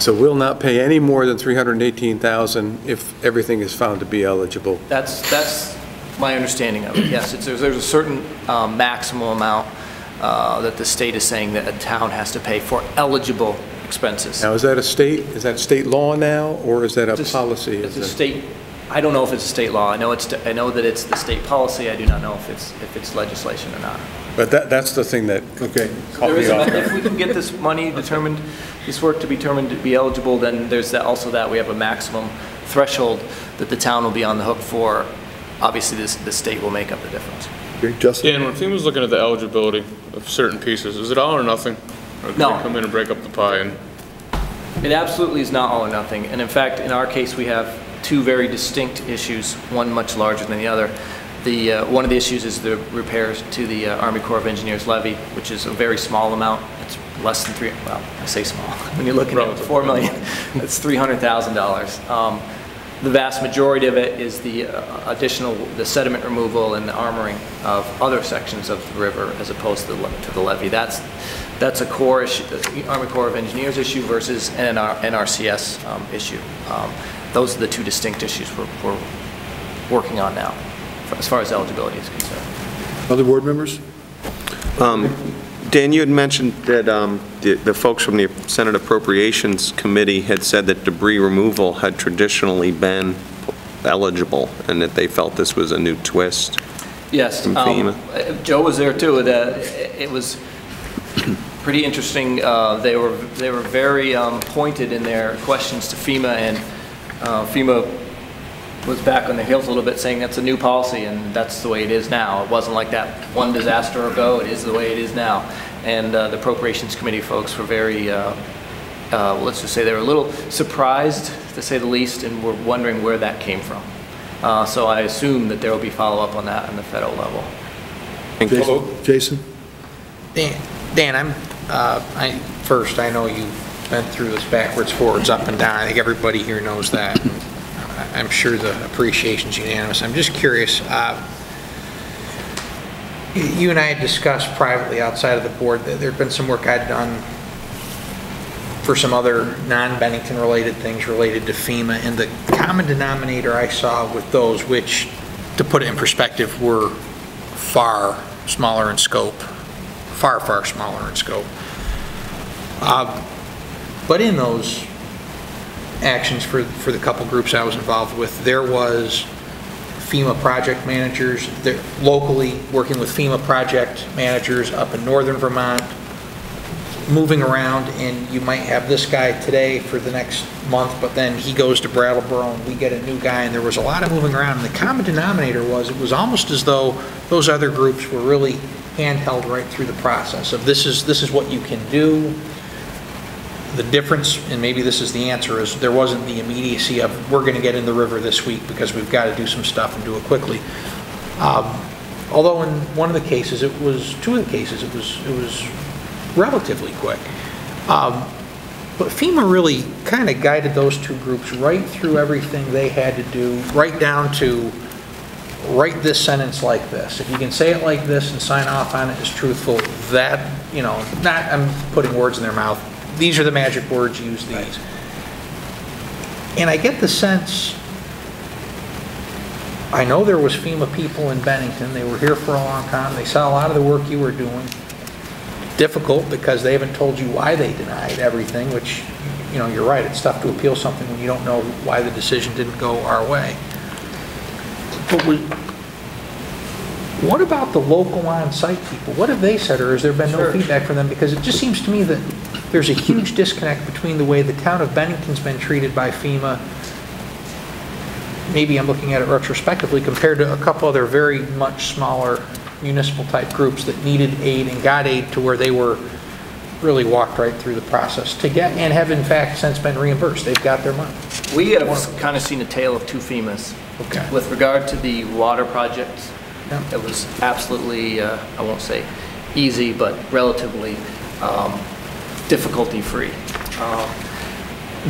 So we'll not pay any more than $318,000 if everything is found to be eligible. That's my understanding of it. Yes, there's a certain maximum amount that the state is saying that a town has to pay for eligible expenses. Now, is that state law now, or is that a policy? It's a state. I don't know if it's a state law. I know that it's the state policy. I do not know if it's legislation or not. But that's the thing that caught me off. If we can get this money determined, this work to be determined to be eligible, then there's also that we have a maximum threshold that the town will be on the hook for. Obviously, the state will make up the difference. Justin? Yeah, and when FEMA's looking at the eligibility of certain pieces, is it all or nothing? Or can No. they come in and break up the pie? And It absolutely is not all or nothing. And in fact, in our case, we have two very distinct issues, one much larger than the other. One of the issues is the repairs to the Army Corps of Engineers levy, which is a very small amount. It's less than well, I say small. When you're looking at $4 million, it's $300,000. The vast majority of it is the the sediment removal and the armoring of other sections of the river as opposed to the levee. That's a core issue, the Army Corps of Engineers issue versus an NRCS issue. Those are the two distinct issues we're working on now, as far as eligibility is concerned. Other board members? Dan, you had mentioned that the folks from the Senate Appropriations Committee had said that debris removal had traditionally been eligible and that they felt this was a new twist. Yes, from FEMA. Joe was there too. It was pretty interesting. They were very pointed in their questions to FEMA, and FEMA was back on their heels a little bit, saying that's a new policy and that's the way it is now. It wasn't like that one disaster ago. It is the way it is now. And the Appropriations Committee folks were very, let's just say they were a little surprised, to say the least, and were wondering where that came from. So I assume that there will be follow-up on that on the federal level. Jason? Dan, first, I know you've been through this backwards, forwards, up and down. I think everybody here knows that. I'm sure the appreciation's unanimous. I'm just curious, you and I had discussed privately outside of the board that there had been some work I'd done for some other non-Bennington related things related to FEMA, and the common denominator I saw with those, which, to put it in perspective, were far smaller in scope, far smaller in scope. But in those actions for the couple groups I was involved with, there was FEMA project managers locally working with FEMA project managers up in northern Vermont, moving around, and you might have this guy today for the next month, but then he goes to Brattleboro and we get a new guy, and there was a lot of moving around, and the common denominator was it was almost as though those other groups were really handheld right through the process of this is what you can do. The difference, and maybe this is the answer, is there wasn't the immediacy of we're going to get in the river this week because we've got to do some stuff and do it quickly. Although in one of the cases, two of the cases, it was relatively quick. But FEMA really kind of guided those two groups right through everything they had to do, right down to write this sentence like this. If you can say it like this and sign off on it as truthful, that, I'm putting words in their mouth. These are the magic words, use these. And I get the sense, I know there was FEMA people in Bennington, they were here for a long time, they saw a lot of the work you were doing. Difficult because they haven't told you why they denied everything, which, you're right, it's tough to appeal something when you don't know why the decision didn't go our way. But what about the local on-site people? What have they said, or has there been no feedback from them? Because it just seems to me that there's a huge disconnect between the way the town of Bennington's been treated by FEMA, maybe I'm looking at it retrospectively, compared to a couple other very much smaller municipal type groups that needed aid and got aid to where they were really walked right through the process to get, and have in fact since been reimbursed. They've got their money. We have kind of seen a tale of two FEMAs. Okay. With regard to the water projects, it was absolutely, I won't say easy, but relatively difficulty-free.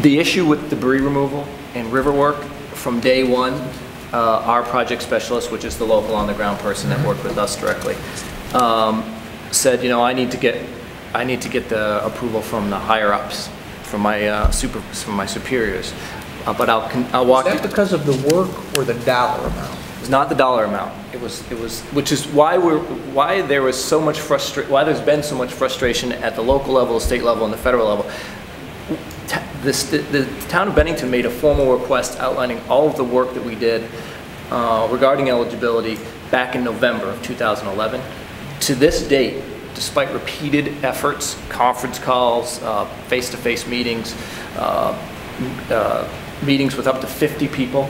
The issue with debris removal and river work, from day one, our project specialist, which is the local on-the-ground person that worked with us directly, said, I need to get the approval from the higher-ups, from my superiors. But I'll walk. Is that because of the work or the dollar amount? It's not the dollar amount. It was, which is why there was so much why there's been so much frustration at the local level, the state level, and the federal level. The town of Bennington made a formal request outlining all of the work that we did regarding eligibility back in November of 2011. To this date, despite repeated efforts, conference calls, face-to-face meetings, meetings with up to 50 people,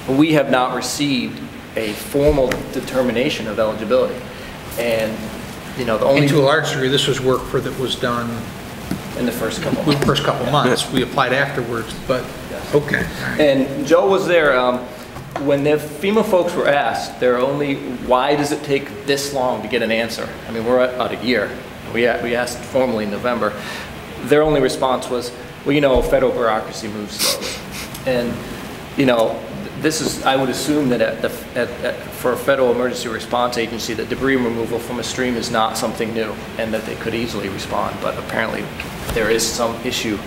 we have not received a formal determination of eligibility. And the only... And to a large degree, this was work that was done in the first couple months. We applied afterwards, but yes. Okay. And Joe was there, when the FEMA folks were asked, why does it take this long to get an answer? I mean, we're at about a year. We asked formally in November. Their only response was, well, federal bureaucracy moves slowly. And, I would assume that for a federal emergency response agency, that debris removal from a stream is not something new and that they could easily respond. But apparently there is some issue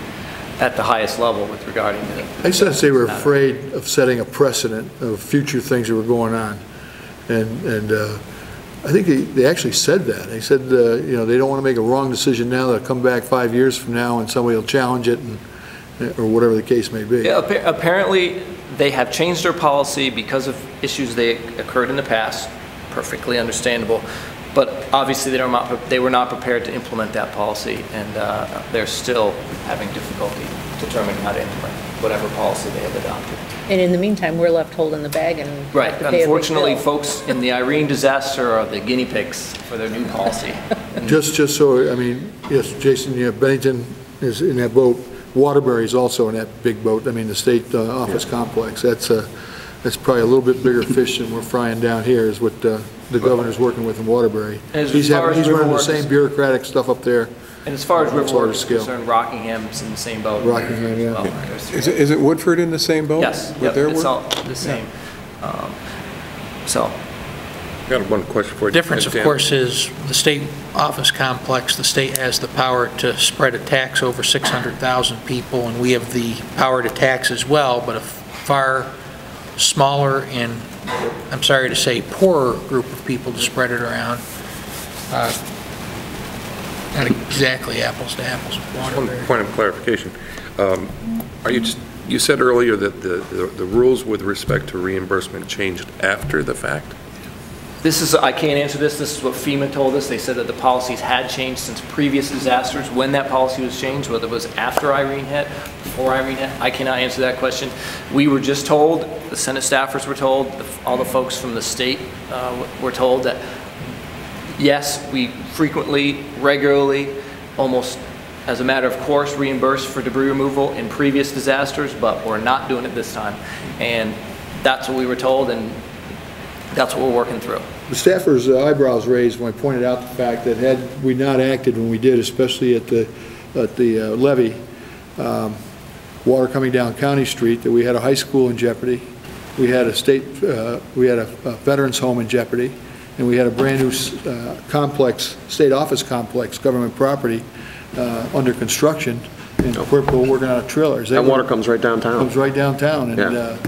at the highest level with regarding to I sense they were afraid of setting a precedent of future things that were going on. And I think they actually said that. They said, they don't want to make a wrong decision now. They'll come back 5 years from now and somebody will challenge it, or whatever the case may be. Yeah, apparently they have changed their policy because of issues that occurred in the past. Perfectly understandable. But obviously they were not prepared to implement that policy, and they're still having difficulty determining how to implement whatever policy they have adopted. And in the meantime, we're left holding the bag and right. have to pay Unfortunately, a big bill. folks in the Irene disaster are the guinea pigs for their new policy. Just so, yes, Jason, Bennington is in that boat. Waterbury is also in that big boat. The state office complex. That's probably a little bit bigger fish than we're frying down here, is what the governor's working with in Waterbury. He's running the same bureaucratic stuff up there. And as far as Riverworks is concerned, Rockingham's in the same boat. Rockingham, yeah. Well, Is it Woodford in the same boat? Yes, yep, it's all the same. I got one question for you. The difference, of course, is the state office complex, the state has the power to spread a tax over 600,000 people, and we have the power to tax as well, but a far smaller and, I'm sorry to say, poorer group of people to spread it around. Not exactly apples to apples with Waterbury. One point of clarification. You said earlier that the rules with respect to reimbursement changed after the fact? I can't answer this. This is what FEMA told us. They said that the policies had changed since previous disasters. When that policy was changed, whether it was after Irene hit, before Irene hit, I cannot answer that question. We were just told, the Senate staffers were told, all the folks from the state were told that, yes, we frequently, regularly, almost as a matter of course, reimburse for debris removal in previous disasters, but we're not doing it this time. And that's what we were told, and that's what we're working through. The staffers' eyebrows raised when I pointed out the fact that had we not acted when we did, especially at the levee, water coming down County Street, that we had a high school in jeopardy, we had a veterans home in jeopardy, and we had a brand new complex, state office complex, government property under construction, and we're working on trailers. That water comes right downtown. Comes right downtown, and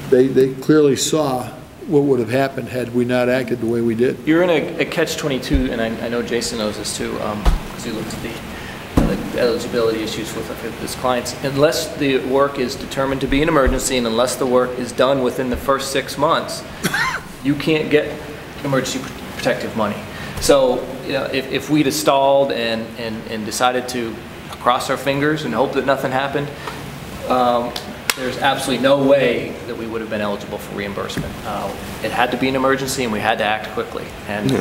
they clearly saw what would have happened had we not acted the way we did. You're in a catch-22, and I know Jason knows this too, because he looked at the eligibility issues with his clients. Unless the work is determined to be an emergency, and unless the work is done within the first 6 months, you can't get emergency protective money. So if we'd have stalled and decided to cross our fingers and hope that nothing happened, there's absolutely no way that we would have been eligible for reimbursement. It had to be an emergency, and we had to act quickly. And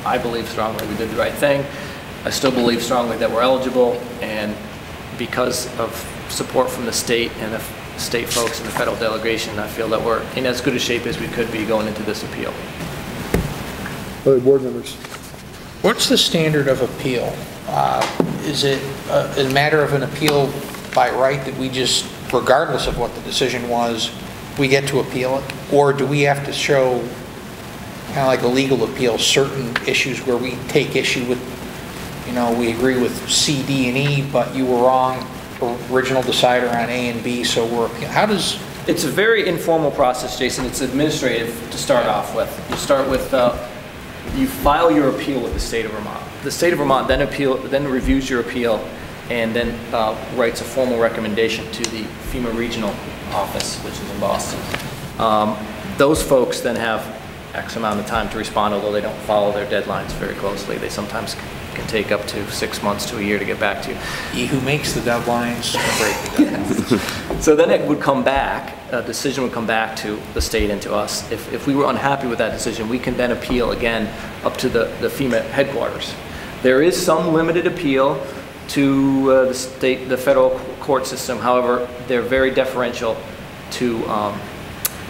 I believe strongly we did the right thing. I still believe strongly that we're eligible, and because of support from the state and the state folks and the federal delegation, I feel that we're in as good a shape as we could be going into this appeal. Other board members? What's the standard of appeal? Is it a matter of an appeal by right that we just, regardless of what the decision was, we get to appeal it? Or do we have to show, kind of like a legal appeal, certain issues where we take issue with, we agree with C, D, and E, but you were wrong, original decider on A and B, so we're appealing? How does... It's a very informal process, Jason. It's administrative to start off with. You start with, you file your appeal with the state of Vermont. The state of Vermont then reviews your appeal, and then writes a formal recommendation to the FEMA regional office, which is in Boston. Those folks then have X amount of time to respond, although they don't follow their deadlines very closely. They sometimes can take up to 6 months to a year to get back to you. He who makes the deadlines can break the deadlines. So then it would come back, a decision would come back to the state and to us. If we were unhappy with that decision, we can then appeal again up to the FEMA headquarters. There is some limited appeal to the federal court system. However, they're very deferential to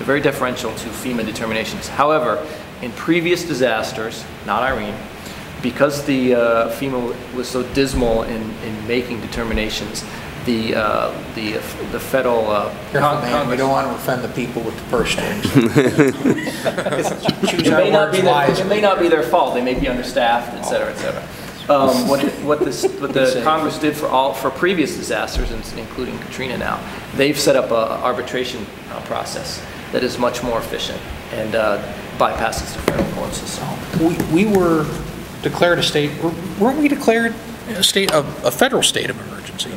FEMA determinations. However, in previous disasters, not Irene, because the FEMA was so dismal in making determinations, the federal Congress. We don't want to offend the people with the purse strings. It may not be their fault. They may be understaffed, et cetera, et cetera. What the Congress did for previous disasters, including Katrina now, they've set up an arbitration process that is much more efficient and bypasses the federal court system. We were declared a state, weren't we declared a federal state of emergency?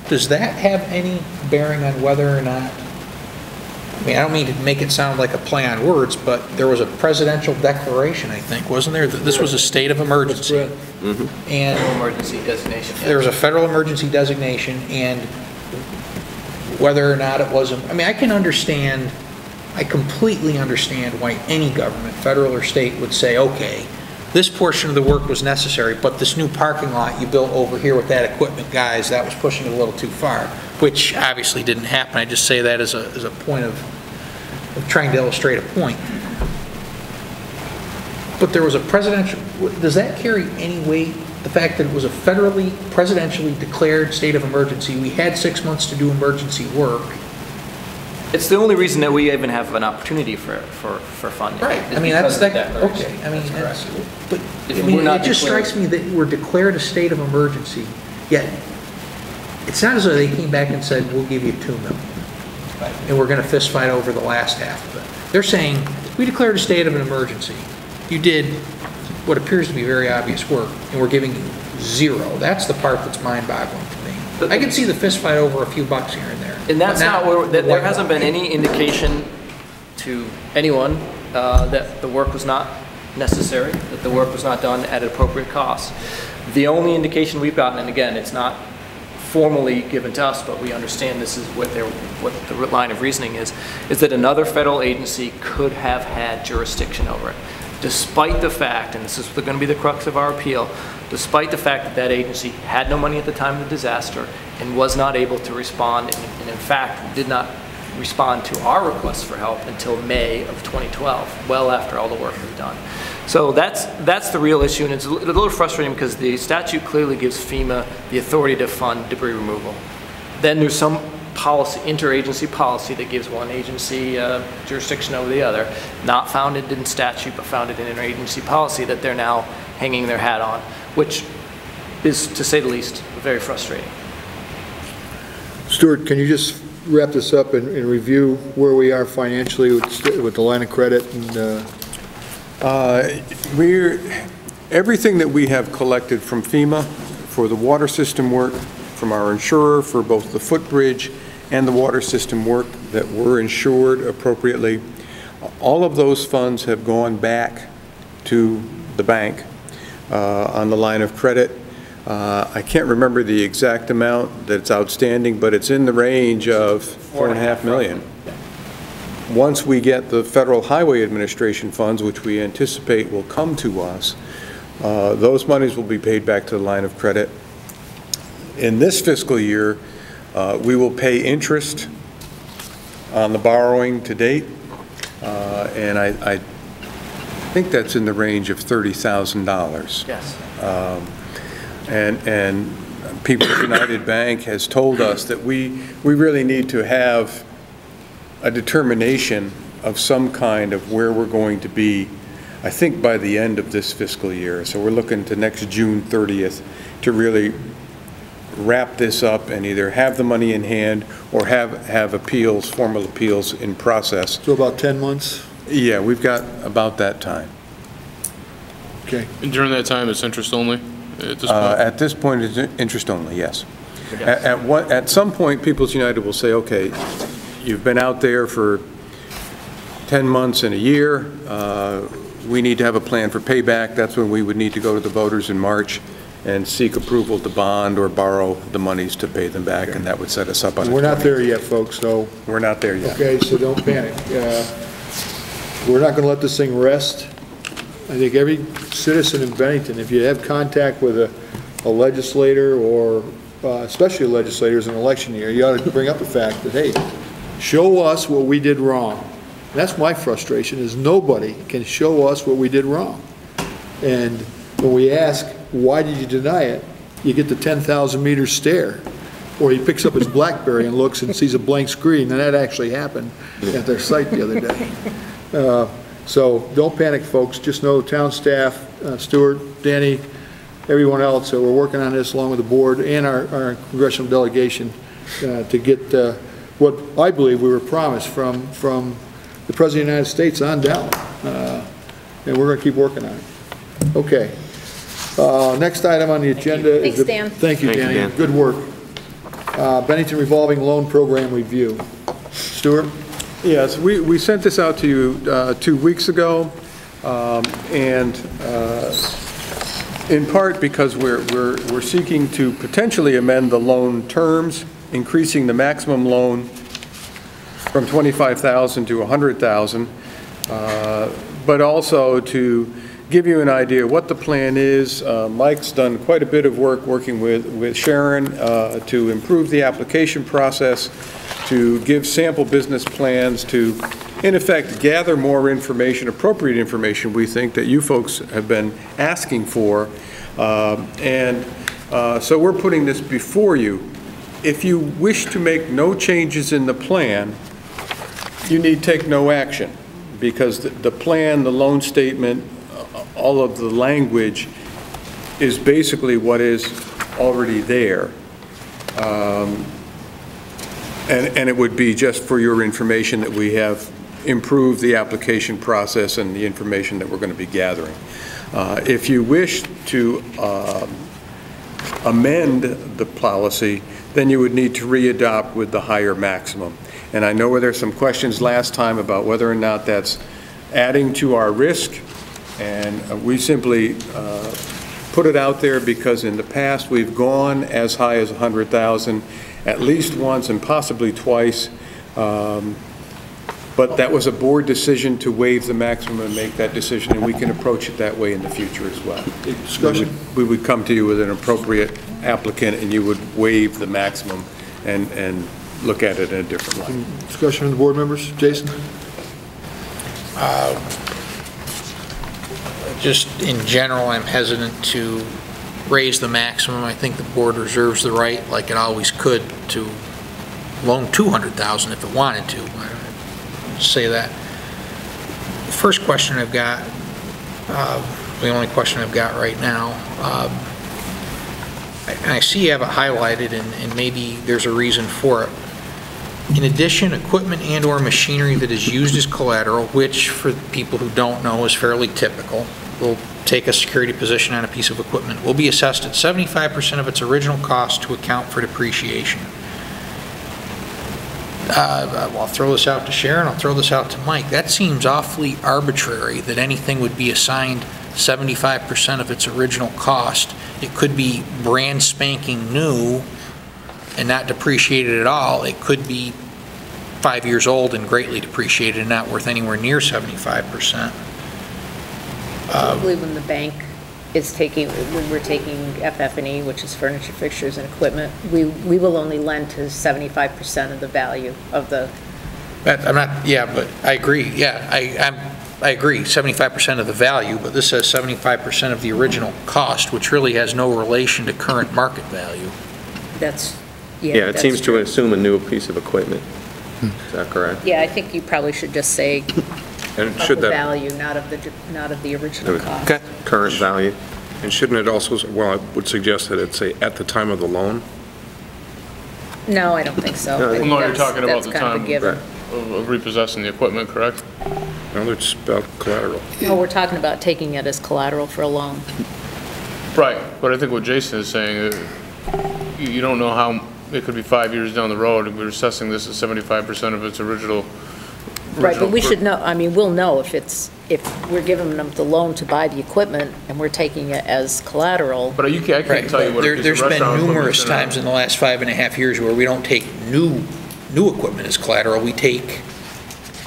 Does that have any bearing on whether or not, I mean, I don't mean to make it sound like a play on words, but there was a presidential declaration, I think, wasn't there? That this was a state of emergency. And federal emergency designation. There was a federal emergency designation, and whether or not it was, I mean, I completely understand why any government, federal or state, would say, okay, this portion of the work was necessary, but this new parking lot you built over here with that equipment, guys, that was pushing it a little too far, which obviously didn't happen. I just say that as a point of trying to illustrate a point. But there was a presidential, does that carry any weight? The fact that it was a federally, presidentially declared state of emergency, we had 6 months to do emergency work. It's the only reason that we even have an opportunity for funding. Right. I mean, that's okay. I mean, but I mean, it just strikes me that we're declared a state of emergency, yet it's not as though they came back and said, we'll give you $2 million, and we're going to fist fight over the last half of it. They're saying, we declared a state of an emergency. You did what appears to be very obvious work, and we're giving you $0. That's the part that's mind-boggling to me. I can see the fist fight over a few bucks here and there. And that's not where, there hasn't been any indication to anyone that the work was not necessary, that the work was not done at appropriate cost. The only indication we've gotten, and again, it's not formally given to us, but we understand this is what the line of reasoning is that another federal agency could have had jurisdiction over it, despite the fact, and this is going to be the crux of our appeal, despite the fact that that agency had no money at the time of the disaster and was not able to respond, and in fact did not respond to our requests for help until May of 2012, well after all the work was done. So that's the real issue, and it's a little frustrating because the statute clearly gives FEMA the authority to fund debris removal. Then there's some policy, interagency policy, that gives one agency jurisdiction over the other, not founded in statute but founded in interagency policy that they're now hanging their hat on, which is, to say the least, very frustrating. Stuart, can you just wrap this up and review where we are financially with the line of credit? And everything that we have collected from FEMA for the water system work, from our insurer for both the footbridge and the water system work that were insured appropriately, all of those funds have gone back to the bank on the line of credit. I can't remember the exact amount that's outstanding, but it's in the range of $4.5 million. Once we get the Federal Highway Administration funds, which we anticipate will come to us, those monies will be paid back to the line of credit. In this fiscal year, we will pay interest on the borrowing to date, and I think that's in the range of $30,000. Yes. And People's United Bank has told us that we really need to have a determination of some kind of where we're going to be, I think, by the end of this fiscal year. So we're looking to next June 30th to really wrap this up and either have the money in hand or have appeals, formal appeals in process. So about 10 months? Yeah, we've got about that time. Okay. And during that time, it's interest only? At this point, it's interest only, yes. At some point, People's United will say, okay, you've been out there for 10 months and a year. We need to have a plan for payback. That's when we would need to go to the voters in March and seek approval to bond or borrow the monies to pay them back, and that would set us up on. We're not there yet, folks, so. We're not there yet. Okay, so don't panic. We're not going to let this thing rest. I think every citizen in Bennington, if you have contact with a legislator or especially legislators in election year, you ought to bring up the fact that, hey, show us what we did wrong. And that's my frustration, is nobody can show us what we did wrong. And when we ask, why did you deny it, you get the 10,000 meter stare. Or he picks up his BlackBerry and looks and sees a blank screen, and that actually happened at their site the other day. So don't panic, folks. Just know town staff, Stuart, Danny, everyone else, we're working on this along with the board and our congressional delegation to get what I believe we were promised from the President of the United States on down. And we're going to keep working on it. Okay. Next item on the agenda is... Thanks, Dan. Thank you, Danny. Dan. Good work. Bennington Revolving Loan Program Review. Stuart? Yes, we sent this out to you 2 weeks ago, and in part because we're seeking to potentially amend the loan terms, increasing the maximum loan from $25,000 to $100,000, but also to give you an idea what the plan is. Mike's done quite a bit of work working with Sharon to improve the application process, to give sample business plans, to, in effect, gather more information, appropriate information, we think, that you folks have been asking for. So we're putting this before you. If you wish to make no changes in the plan, you need take no action, because the plan, the loan statement, all of the language is basically what is already there. And it would be just for your information that we have improved the application process and the information that we're going to be gathering. If you wish to amend the policy, then you would need to re-adopt with the higher maximum. And I know there's some questions last time about whether or not that's adding to our risk. And we simply put it out there because in the past we've gone as high as 100,000 at least once and possibly twice. But that was a board decision to waive the maximum and make that decision, and we can approach it that way in the future as well. Discussion? We would come to you with an appropriate applicant, and you would waive the maximum and look at it in a different light. Discussion from the board members? Jason? Just in general, I'm hesitant to raise the maximum. I think the board reserves the right, like it always could, to loan $200,000 if it wanted to. Say that. The first question I've got, the only question I've got right now, and I see you have it highlighted, and maybe there's a reason for it. In addition, equipment and or machinery that is used as collateral, which for people who don't know is fairly typical, will take a security position on a piece of equipment, will be assessed at 75% of its original cost to account for depreciation. I'll throw this out to Sharon, I'll throw this out to Mike. That seems awfully arbitrary that anything would be assigned 75% of its original cost. It could be brand spanking new and not depreciated at all. It could be 5 years old and greatly depreciated and not worth anywhere near 75%. Typically when the bank is when we're taking FF&E, which is furniture, fixtures, and equipment, we will only lend to 75% of the value of the... But I agree, yeah, I agree, 75% of the value, but this says 75% of the original cost, which really has no relation to current market value. That's, Yeah, it seems true. to assume a new piece of equipment. Is that correct? Yeah, I think you probably should just say And of should the that, value, not of the original cost. Okay. Current value. and shouldn't it also, well, I would suggest that it say at the time of the loan? No, I don't think so. No, I think Well, no, you're that's- talking about the that's kind of a time given. of repossessing the equipment, correct? No, it's about collateral. No, we're talking about taking it as collateral for a loan. Right, but I think what Jason is saying, you don't know how, it could be 5 years down the road, and we're assessing this at 75% of its original. Right, but we should know, I mean, we'll know if we're giving them the loan to buy the equipment and we're taking it as collateral. But I can't tell you what a piece of There's been restaurant numerous equipment's times in the last 5.5 years where we don't take new equipment as collateral. We take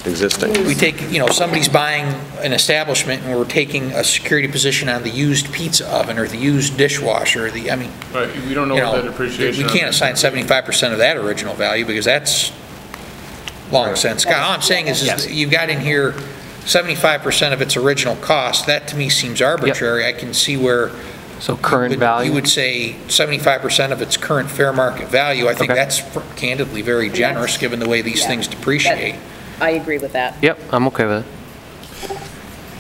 existing. We take, somebody's buying an establishment and we're taking a security position on the used pizza oven or the used dishwasher, Right, we don't know what that appreciation. We can't assign 75% of that original value because that's long since. All I'm saying is you've got in here 75% of its original cost. That to me seems arbitrary. I can see where So current value? You would say 75% of its current fair market value. I think that's candidly very generous given the way these things depreciate. I agree with that. Yep, I'm okay with it.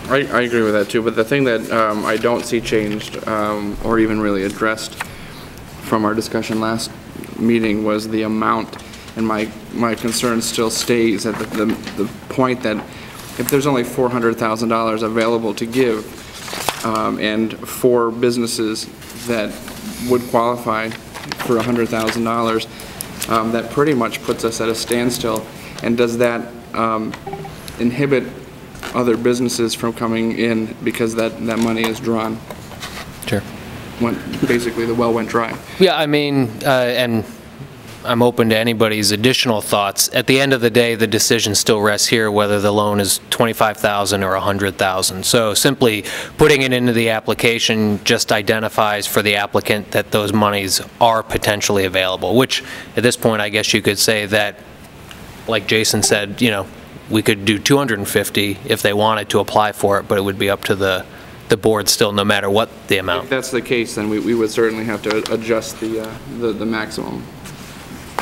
I agree with that too, but the thing that I don't see changed or even really addressed from our discussion last meeting was the amount, and my concern still stays at the point that if there's only $400,000 available to give, and 4 businesses that would qualify for $100,000, that pretty much puts us at a standstill. And does that inhibit other businesses from coming in because that money is drawn? Sure. Basically, the well went dry. Yeah, I mean, and I'm open to anybody's additional thoughts. At the end of the day, the decision still rests here whether the loan is $25,000 or $100,000. So simply putting it into the application just identifies for the applicant that those monies are potentially available, which at this point, I guess you could say that, like Jason said, we could do 250 if they wanted to apply for it, but it would be up to the board still, no matter what the amount. If that's the case, then we would certainly have to adjust the maximum,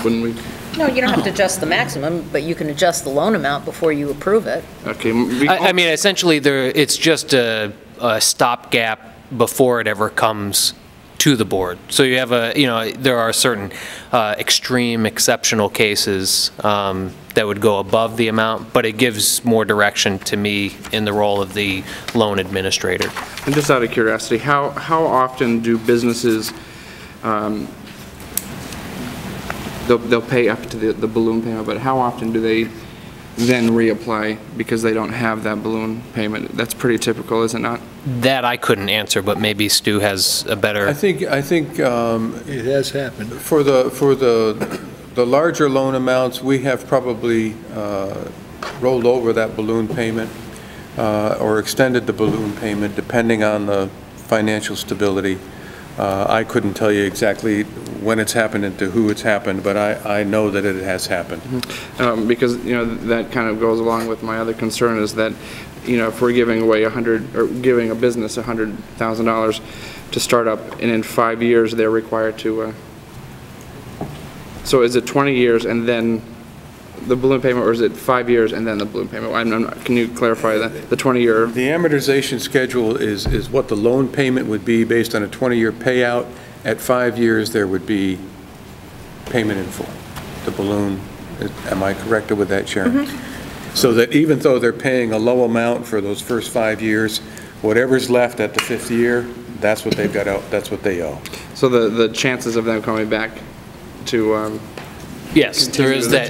wouldn't we? No, you don't have to adjust the maximum, but you can adjust the loan amount before you approve it. Okay. I mean, essentially, it's just a stopgap before it ever comes to the board. So you have there are certain extreme, exceptional cases that would go above the amount, but it gives more direction to me in the role of the loan administrator. And just out of curiosity, how often do businesses, they'll pay up to the balloon payment, but how often do they then reapply because they don't have that balloon payment? That's pretty typical, is it not? That I couldn't answer, but maybe Stu has a better. I think it has happened. For the larger loan amounts, we have probably rolled over that balloon payment or extended the balloon payment depending on the financial stability. I couldn't tell you exactly when it's happened and to who it's happened, but I know that it has happened. Because, that kind of goes along with my other concern is that, if we're giving away giving a business $100,000 to start up, and in 5 years they're required to, so is it 20 years and then the balloon payment, or is it 5 years and then the balloon payment? Can you clarify that? The 20-year? The amortization schedule is what the loan payment would be based on a 20-year payout. At 5 years, there would be payment in full. The balloon, am I correct with that, Sharon? Mm-hmm. So that even though they're paying a low amount for those first 5 years, whatever's left at the 5th year, that's what they've got out, that's what they owe. So the chances of them coming back to yes, there is that.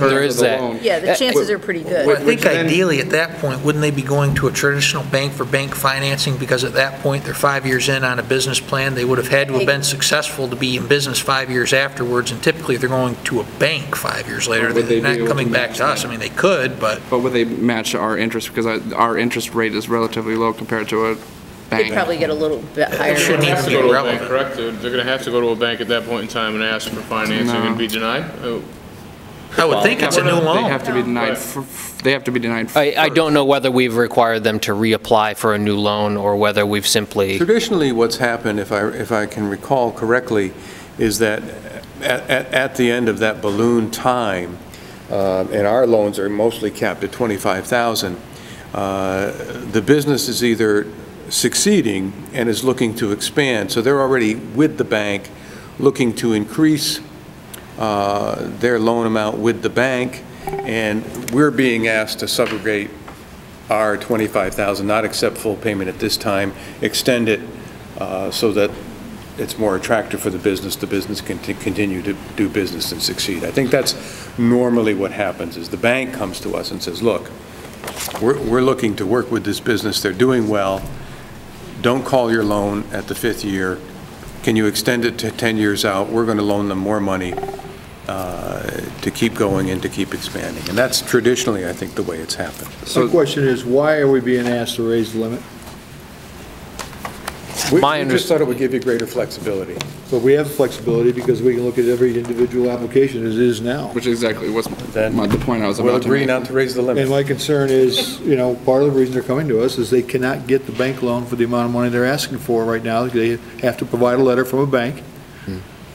Yeah, the chances are pretty good. Well, I think ideally at that point, wouldn't they be going to a traditional bank for bank financing? Because at that point, they're 5 years in on a business plan. They would have had to have been successful to be in business 5 years afterwards. And typically, they're going to a bank 5 years later. They're not coming back to us. I mean, they could, but. But would they match our interest? Because our interest rate is relatively low compared to a bank. They'd probably get a little bit higher. Shouldn't have to go to a bank, correct? They're going to have to go to a bank at that point in time and ask for financing and be denied? I would think it's a new loan. They have to be denied. They have to be denied first. I don't know whether we've required them to reapply for a new loan or whether we've simply. Traditionally, what's happened, if I can recall correctly, is that at the end of that balloon time, and our loans are mostly capped at $25,000, the business is either succeeding and is looking to expand, so they're already with the bank looking to increase their loan amount with the bank, and we're being asked to subrogate our $25,000, not accept full payment at this time, extend it so that it's more attractive for the business can continue to do business and succeed. I think that's normally what happens, is the bank comes to us and says, look, we're looking to work with this business, they're doing well, don't call your loan at the 5th year, can you extend it to 10 years out, we're going to loan them more money, to keep going and to keep expanding. And that's traditionally, I think, the way it's happened. So the question is, why are we being asked to raise the limit? We just thought it would give you greater flexibility. But we have flexibility because we can look at every individual application as it is now. Which exactly was the point I was about to make. We'll agree not to raise the limit. And my concern is, you know, part of the reason they're coming to us is they cannot get the bank loan for the amount of money they're asking for right now. They have to provide a letter from a bank.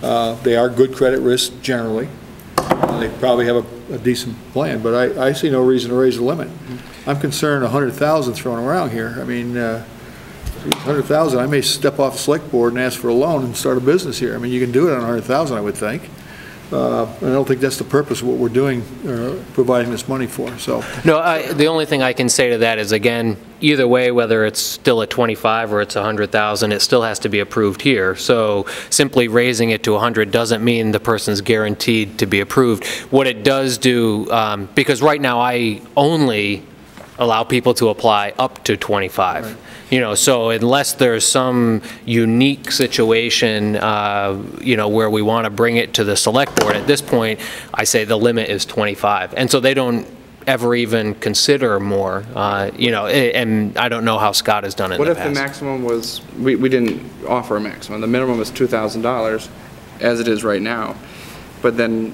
They are good credit risk generally. They probably have a decent plan, but I see no reason to raise the limit. I'm concerned 100,000 thrown around here. I mean, 100,000, I may step off the select board and ask for a loan and start a business here. I mean, you can do it on 100,000, I would think. I don't think that's the purpose of what we're doing, providing this money for, so. No, the only thing I can say to that is, again, either way, whether it's still at 25 or it's 100,000, it still has to be approved here. So simply raising it to 100 doesn't mean the person's guaranteed to be approved. What it does do, because right now I only allow people to apply up to 25. Right. You know, so unless there's some unique situation, you know, where we want to bring it to the select board, at this point, I say the limit is 25. And so they don't ever even consider more, you know, and I don't know how Scott has done it in the past. What if the maximum was, we didn't offer a maximum, the minimum is $2,000 as it is right now, but then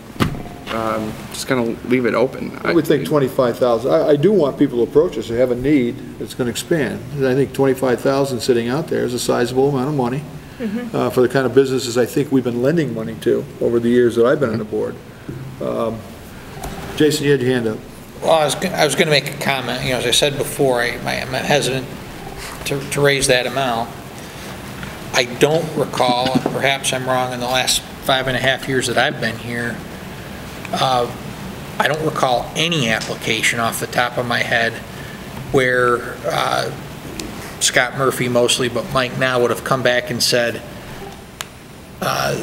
just kind of leave it open. I would think 25,000. I do want people to approach us who have a need that's going to expand. I think 25,000 sitting out there is a sizable amount of money for the kind of businesses I think we've been lending money to over the years that I've been on the board. Jason, you had your hand up. Well, I was going to make a comment. You know, as I said before, I'm hesitant to raise that amount. I don't recall, and perhaps I'm wrong, in the last 5.5 years that I've been here, I don't recall any application off the top of my head where Scott Murphy mostly, but Mike now would have come back and said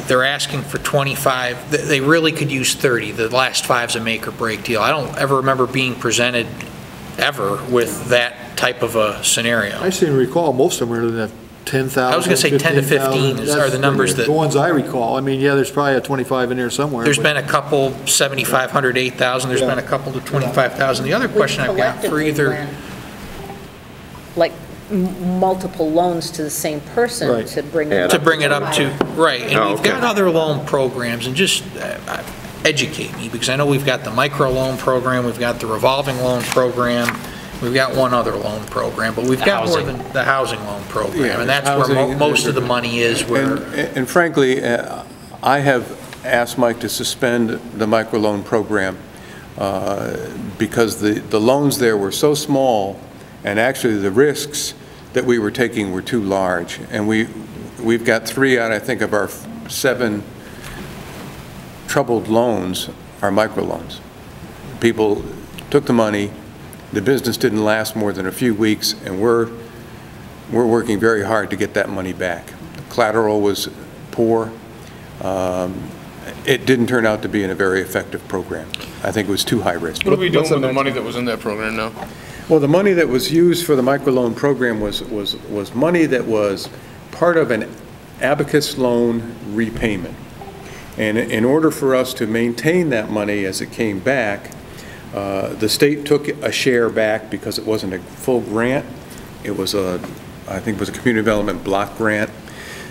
they're asking for 25. They really could use 30. The last five's a make or break deal. I don't ever remember being presented ever with that type of a scenario. I seem to recall most of them are in that 10,000. I was going to say 10 to 15 are the numbers that... The ones I recall. I mean, yeah, there's probably a 25 in there somewhere. There's been a couple 7,500, 8,000. There's been a couple to 25,000. The other question I've got for either... Like multiple loans to the same person to bring it up. To bring it up to, right. And we've got other loan programs, and just educate me, because I know we've got the micro loan program, we've got the revolving loan program, we've got one other loan program, but we've got more than the housing loan program, and that's where most of the money is. And frankly, I have asked Mike to suspend the microloan program because the loans there were so small, and actually the risks that we were taking were too large. And we've got 3 out, I think, of our 7 troubled loans are microloans. People took the money. The business didn't last more than a few weeks, and we're working very hard to get that money back. The collateral was poor. It didn't turn out to be in a very effective program. I think it was too high risk. What are we doing with the money that was in that program now? Well, the money that was used for the microloan program was money that was part of an abacus loan repayment. And in order for us to maintain that money as it came back, the state took a share back because it wasn't a full grant. It was I think it was a community development block grant.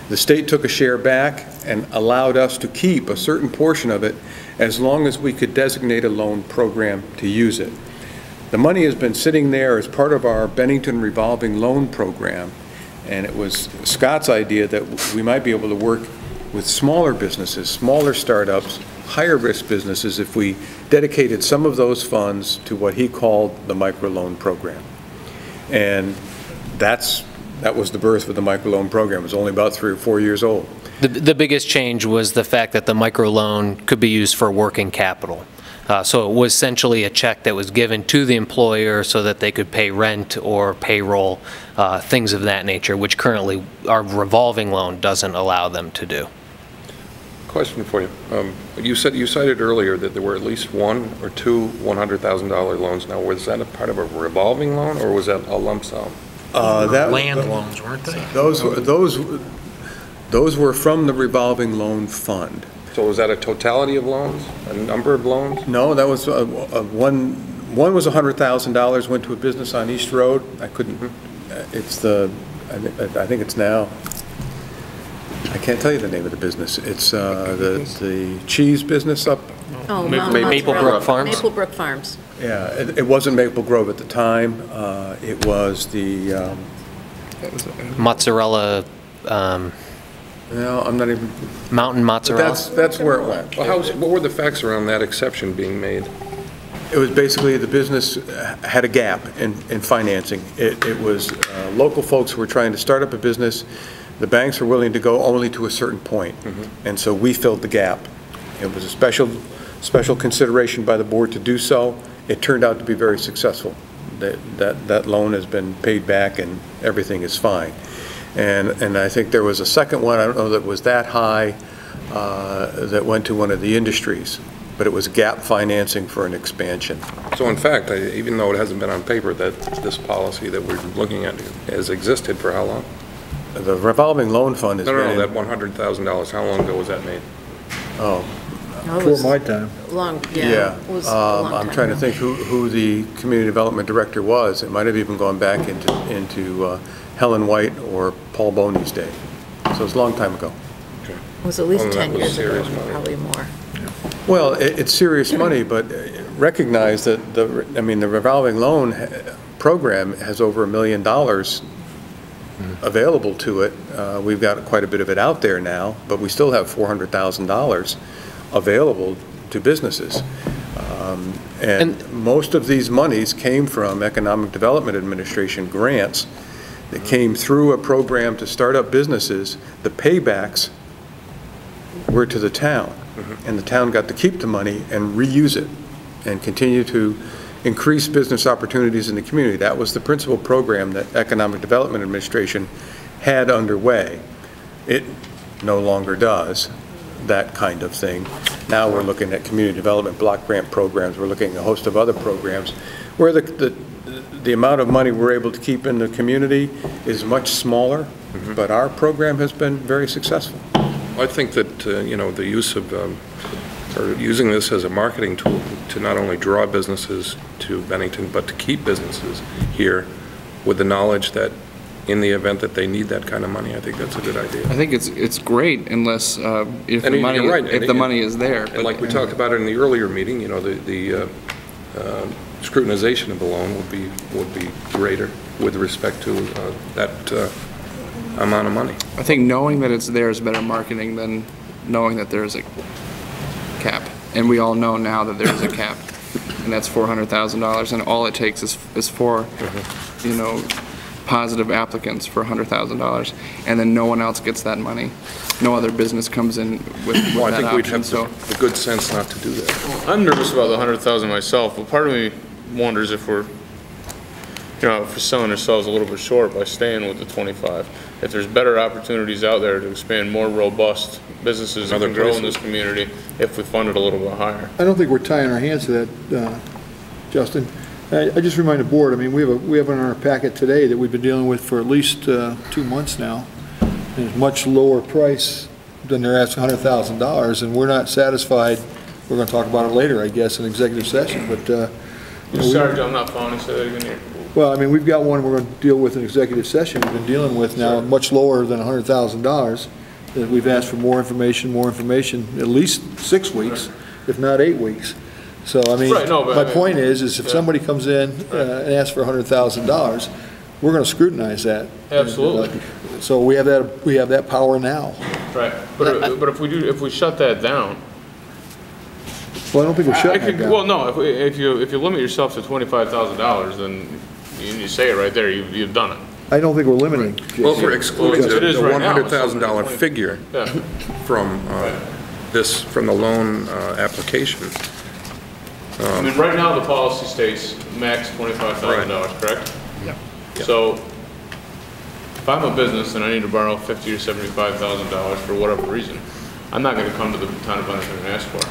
The state took a share back and allowed us to keep a certain portion of it as long as we could designate a loan program to use it. The money has been sitting there as part of our Bennington revolving loan program, and it was Scott's idea that we might be able to work with smaller businesses, smaller startups, higher risk businesses if we dedicated some of those funds to what he called the microloan program. And that was the birth of the microloan program. It was only about 3 or 4 years old. The biggest change was the fact that the microloan could be used for working capital. So it was essentially a check that was given to the employer so that they could pay rent or payroll, things of that nature, which currently our revolving loan doesn't allow them to do. Question for you. You cited earlier that there were at least 1 or 2 $100,000 loans. Now, was that a part of a revolving loan, or was that a lump sum? Land loans, weren't they? Those were from the revolving loan fund. So was that a totality of loans, a number of loans? No, that was, one was $100,000, went to a business on East Road. I couldn't, it's I think it's now, I can't tell you the name of the business. It's the cheese business up. Oh, Maplebrook Farms? Maplebrook Farms. Yeah, it wasn't Maple Grove at the time. It was the... Mozzarella, no, I'm not even... Mountain Mozzarella? That's where it went. Well, what were the facts around that exception being made? It was basically the business had a gap in financing. It was local folks who were trying to start up a business. The banks were willing to go only to a certain point, and so we filled the gap. It was a special consideration by the board to do so. It turned out to be very successful. That loan has been paid back and everything is fine. And I think there was a second one, I don't know that was that high, that went to one of the industries, but it was gap financing for an expansion. So in fact, even though it hasn't been on paper, that this policy that we're looking at has existed for how long? The revolving loan fund is... No, that $100,000, how long ago was that made? Oh, before my time. Long, yeah. It was a long I'm time trying to ago. think who the community development director was. It might have even gone back into Helen White or Paul Boney's day. So it's a long time ago. Okay. It was at least 10 years ago, probably more. Well, it's serious money, but recognize that the revolving loan program has over $1 million available to it. We've got quite a bit of it out there now, but we still have $400,000 available to businesses. And most of these monies came from Economic Development Administration grants that came through a program to start up businesses. The paybacks were to the town, and the town got to keep the money and reuse it and continue to increase business opportunities in the community. That was the principal program that Economic Development Administration had underway. It no longer does that kind of thing. Now we're looking at community development block grant programs. We're looking at a host of other programs where the amount of money we're able to keep in the community is much smaller, but our program has been very successful. I think that, the use of, or using this as a marketing tool to not only draw businesses to Bennington, but to keep businesses here with the knowledge that in the event that they need that kind of money, I think that's a good idea. I think it's great unless if the money is there. And like we talked about in the earlier meeting, the scrutinization of the loan would be greater with respect to that amount of money. I think knowing that it's there is better marketing than knowing that there's a cap. And we all know now that there's a cap, and that's $400,000, and all it takes is four, positive applicants for $100,000, and then no one else gets that money. No other business comes in with that I think option, we'd have so. the good sense not to do that. Well, I'm nervous about the 100,000 myself, but part of me wonders if we're, if we're selling ourselves a little bit short by staying with the 25. If there's better opportunities out there to expand more robust businesses that can grow in this community, if we fund it a little bit higher. I don't think we're tying our hands to that, Justin. I just remind the board, we have in our packet today that we've been dealing with for at least 2 months now. And it's much lower price than they're asking $100,000, and we're not satisfied. We're going to talk about it later, I guess, in executive session, but... Sorry, I'm not following. Say that again here. Well, we've got one we're going to deal with in executive session. We've been dealing with now much lower than $100,000. That we've asked for more information, at least 6 weeks, if not 8 weeks. So, my point is if somebody comes in and asks for $100,000, we're going to scrutinize that. Absolutely. So we have that power now. Right, but if we shut that down. Well, I don't think we're shutting it down. Well, no, if you limit yourself to $25,000, then you say it right there. You've done it. I don't think we're limiting. Well, if we're excluding the $100,000 figure from from the loan application. Right now the policy states max $25,000, correct? Yeah. So if I'm a business and I need to borrow $50,000 or $75,000 for whatever reason, I'm not going to come to the town of Bennington and ask for it.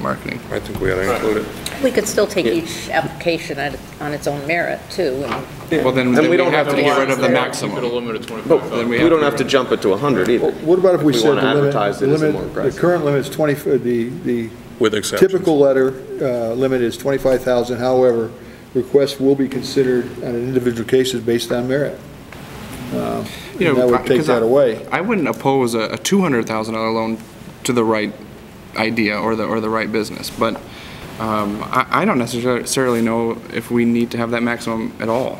marketing. I think we ought to include it. We could still take each application on its own merit, too. Well, then And we have to get rid of the maximum. Keep it a limit of 25,000. But we don't have to jump it to 100 either. What about if we said wanna advertise it as a more the aggressive. current limit is 20, the With exceptions. typical letter limit is 25,000, however, requests will be considered on an individual cases based on merit. And that would take 'cause that away. I wouldn't oppose a $200,000 loan to the right idea or the right business, but I don't necessarily know if we need to have that maximum at all.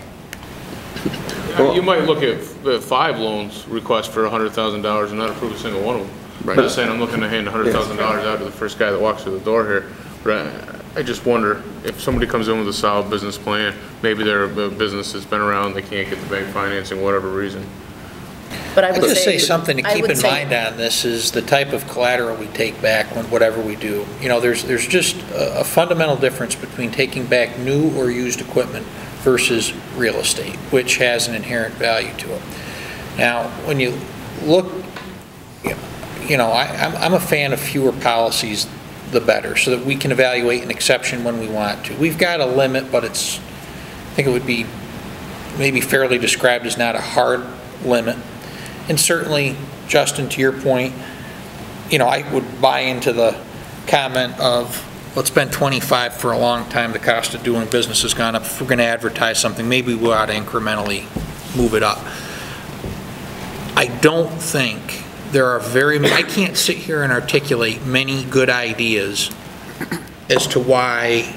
You might look at 5 loans requests for $100,000 and not approve a single one of them. Right. I'm not saying I'm looking to hand $100,000 out to the first guy that walks through the door here, but I just wonder if somebody comes in with a solid business plan, maybe they're a business that's been around, they can't get the bank financing, whatever reason. But I I'd would just say something to I keep would in say- mind on this is the type of collateral we take back when whatever we do. You know, there's just a fundamental difference between taking back new or used equipment versus real estate, which has an inherent value to it. Now, when you look, you know, I'm a fan of fewer policies, the better, so that we can evaluate an exception when we want to. We've got a limit, but I think it would be maybe fairly described as not a hard limit. And certainly, Justin, to your point, you know, I would buy into the comment of, let's spend 25 for a long time, the cost of doing business has gone up. If we're going to advertise something, maybe we ought to incrementally move it up. I don't think there are I can't sit here and articulate many good ideas as to why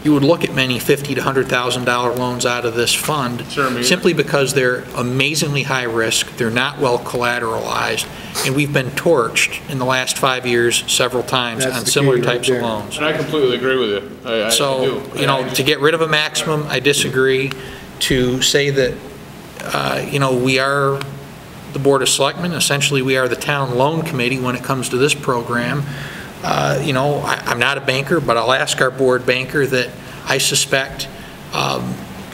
you would look at many $50,000 to $100,000 loans out of this fund, simply because they're amazingly high risk, they're not well collateralized, and we've been torched in the last 5 years several times on similar types of loans. And I completely agree with you. I So, do. you know, to get rid of a maximum, I disagree. To say that, you know, we are the Board of Selectmen, essentially we are the town loan committee when it comes to this program. You know, I'm not a banker, but I'll ask our board banker that I suspect,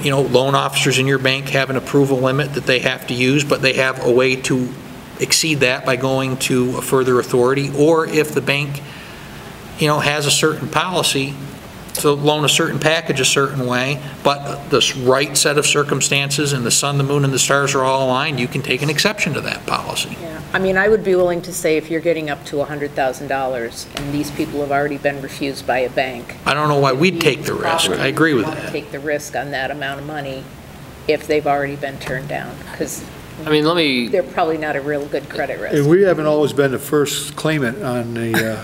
you know, loan officers in your bank have an approval limit that they have to use, but they have a way to exceed that by going to a further authority, or if the bank, you know, has a certain policy to loan a certain package a certain way, but the right set of circumstances and the sun, the moon, and the stars are all aligned, you can take an exception to that policy. Yeah, I mean, I would be willing to say if you're getting up to $100,000 and these people have already been refused by a bank. I don't know why we'd take the risk. I agree with that. Take the risk on that amount of money if they've already been turned down, because I mean, they're probably not a real good credit risk. And we haven't always been the first claimant on the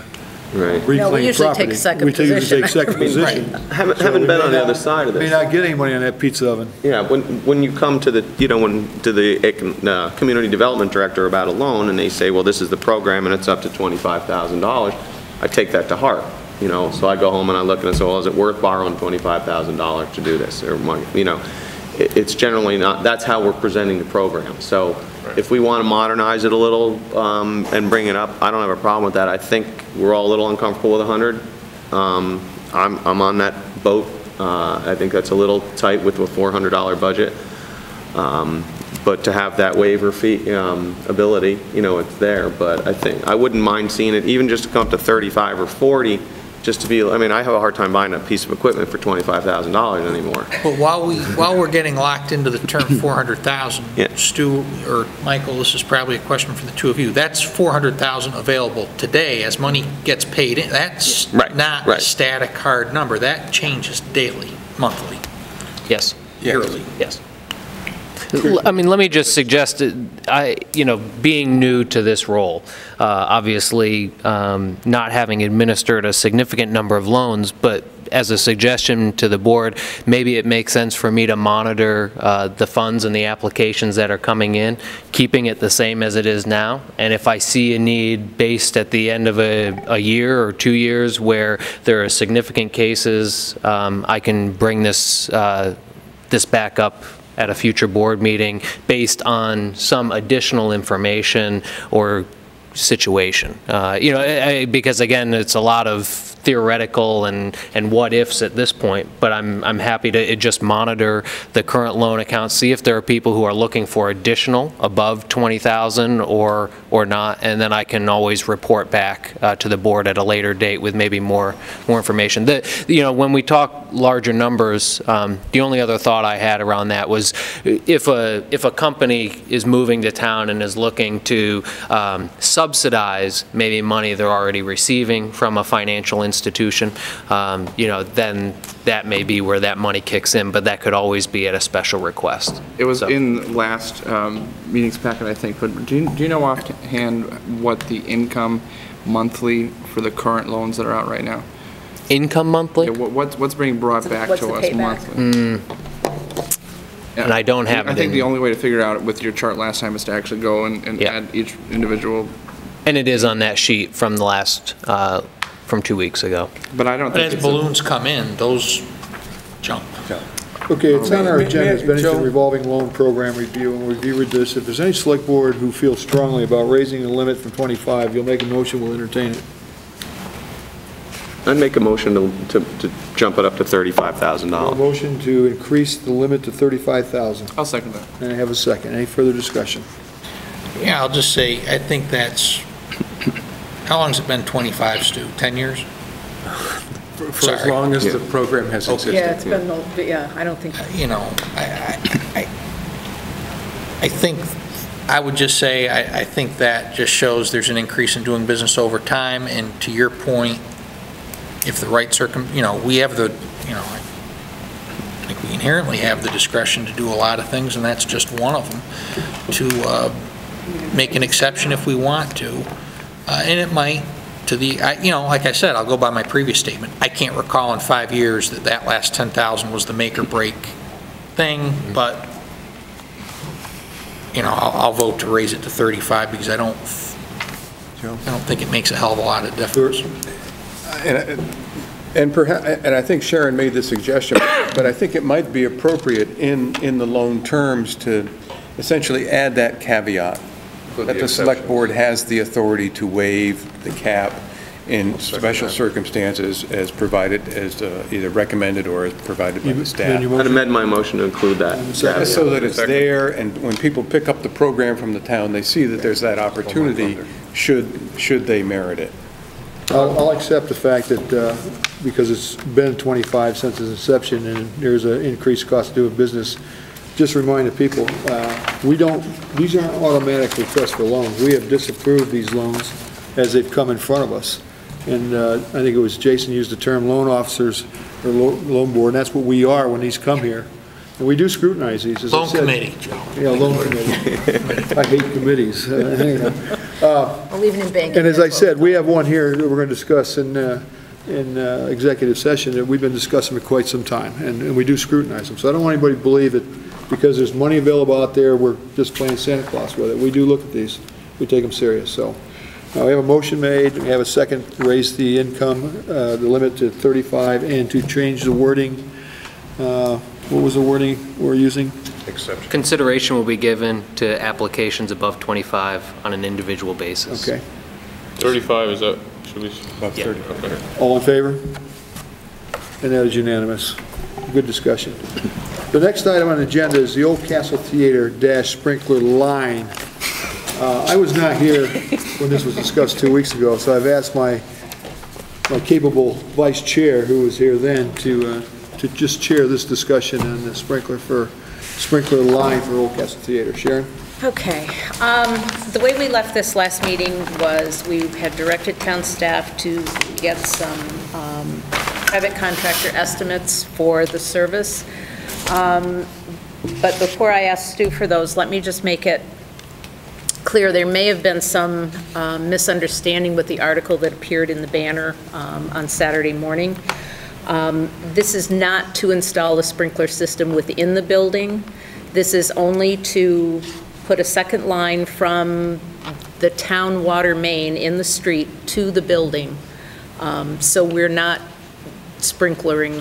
Right. reclaimed No, we usually property. take second We usually position. take second position. Haven't So we been may on the not- other side of May this. not get any money on that pizza oven. Yeah, when you come to the, you know, to the community development director about a loan, and they say, well, this is the program, and it's up to $25,000, I take that to heart, you know, so I go home and I look and I say, well, is it worth borrowing $25,000 to do this, or money, you know? It's generally not, that's how we're presenting the program. So if we want to modernize it a little and bring it up, I don't have a problem with that. I think we're all a little uncomfortable with 100. I'm on that boat. I think that's a little tight with a $400 budget. But to have that waiver fee ability, you know, it's there. But I think I wouldn't mind seeing it even just to come up to 35 or 40, just to be. I mean, I have a hard time buying a piece of equipment for $25,000 anymore. But while we're getting locked into the term 400,000, Yeah. Stu or Michael, this is probably a question for the two of you. That's 400,000 available today as money gets paid in. That's not a static hard number. That changes daily, monthly, Yes. yearly. Yes. I mean, let me just suggest, you know, being new to this role, obviously not having administered a significant number of loans, but as a suggestion to the board, maybe it makes sense for me to monitor the funds and the applications that are coming in, keeping it the same as it is now. And if I see a need based at the end of a year or 2 years where there are significant cases, I can bring this back up at a future board meeting based on some additional information or situation. You know, because again, it's a lot of theoretical and what-ifs at this point, but I'm happy to just monitor the current loan accounts, see if there are people who are looking for additional above 20,000 or not, and then I can always report back to the board at a later date with maybe more information. When we talk larger numbers, the only other thought I had around that was if a company is moving to town and is looking to subsidize maybe money they're already receiving from a financial institution, then that may be where that money kicks in, but that could always be at a special request. It was in last meeting's packet, I think, but do you know offhand what the income monthly for the current loans that are out right now? Income monthly? Yeah, what's being brought back to us monthly? And I don't have it. I think the only way to figure it out with your chart last time is to actually go and add each individual. And it is on that sheet from the last, from 2 weeks ago. But I don't think as balloons come in, those jump. Okay, it's on our agenda, it's Bennington Revolving Loan Program Review, and we'll review this. If there's any select board who feels strongly about raising the limit from 25, you'll make a motion, we'll entertain it. I'd make a motion to jump it up to $35,000. A motion to increase the limit to 35,000. I'll second that. And I have a second. Any further discussion? Yeah, I'll just say, I think that's, how long has it been 25, Stu? 10 years? For as long as the program has existed. Yeah, it's been, I don't think. I think, I would just say, I think that just shows there's an increase in doing business over time, and to your point, if the right we have the, I think we inherently have the discretion to do a lot of things, and that's just one of them, to make an exception if we want to, and it might, like I said, I'll go by my previous statement. I can't recall in 5 years that last 10,000 was the make or break thing, but, I'll vote to raise it to 35 because I don't think it makes a hell of a lot of difference. And I think Sharon made the suggestion, but I think it might be appropriate in the loan terms to essentially add that caveat that the select board has the authority to waive the cap in special circumstances as provided, as either recommended or as provided by the staff. I'd amend my motion to include that. Just so that it's there, and when people pick up the program from the town, they see that there's that opportunity should they merit it. I'll accept the fact that because it's been 25 since its inception and there's an increased cost of doing business, just remind the people, these aren't automatic requests for loans. We have disapproved these loans as they've come in front of us. And I think it was Jason used the term loan officers or loan board, and that's what we are when these come here. And we do scrutinize these, as I said. Loan committee, Joe. Yeah, loan committee. I hate committees. I'll leave it in banking. And as I said, we have one here that we're going to discuss in executive session that we've been discussing for quite some time, and we do scrutinize them. So I don't want anybody to believe that because there's money available out there, we're just playing Santa Claus with it. We do look at these. We take them serious. So we have a motion made. We have a second to raise the income, the limit to 35, and to change the wording. What was the wording we're using? Exception. Consideration will be given to applications above 25 on an individual basis. Okay. 35, is that, should we? About 30. Okay. All in favor? And that is unanimous. Good discussion. The next item on the agenda is the Old Castle Theater sprinkler line. I was not here when this was discussed 2 weeks ago, so I've asked my capable vice chair, who was here then, to just chair this discussion on the sprinkler line for Old Castle Theater. Sharon? Okay. The way we left this last meeting was we had directed town staff to get some private contractor estimates for the service. But before I ask Stu for those, let me just make it clear there may have been some misunderstanding with the article that appeared in the banner on Saturday morning. This is not to install a sprinkler system within the building. This is only to put a second line from the town water main in the street to the building. So we're not sprinklering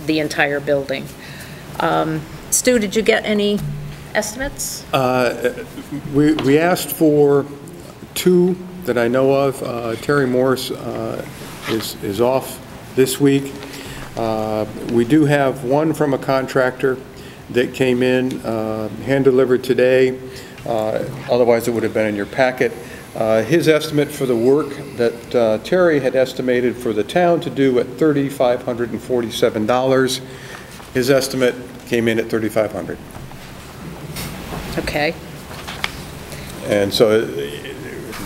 the entire building. Stu, did you get any estimates? We asked for two that I know of. Terry Morse is off this week. We do have one from a contractor that came in, hand-delivered today. Otherwise, it would have been in your packet. His estimate for the work that Terry had estimated for the town to do at $3,547. His estimate came in at $3,500. Okay. And so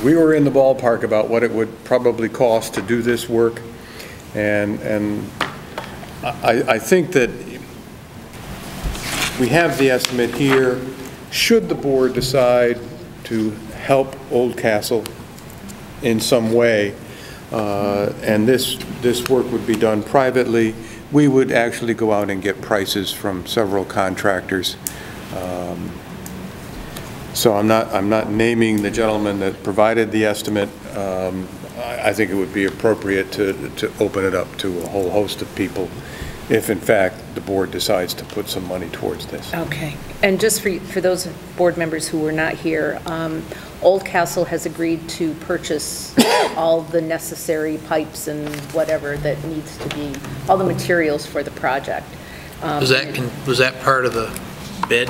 we were in the ballpark about what it would probably cost to do this work. And I think that we have the estimate here. Should the board decide to help Oldcastle in some way, and this work would be done privately, we would actually go out and get prices from several contractors. So I'm not naming the gentleman that provided the estimate. I think it would be appropriate to open it up to a whole host of people if, in fact, the board decides to put some money towards this. Okay. And just for those board members who were not here, Oldcastle has agreed to purchase all the necessary pipes and whatever that needs to be, all the materials for the project. Was that part of the bid?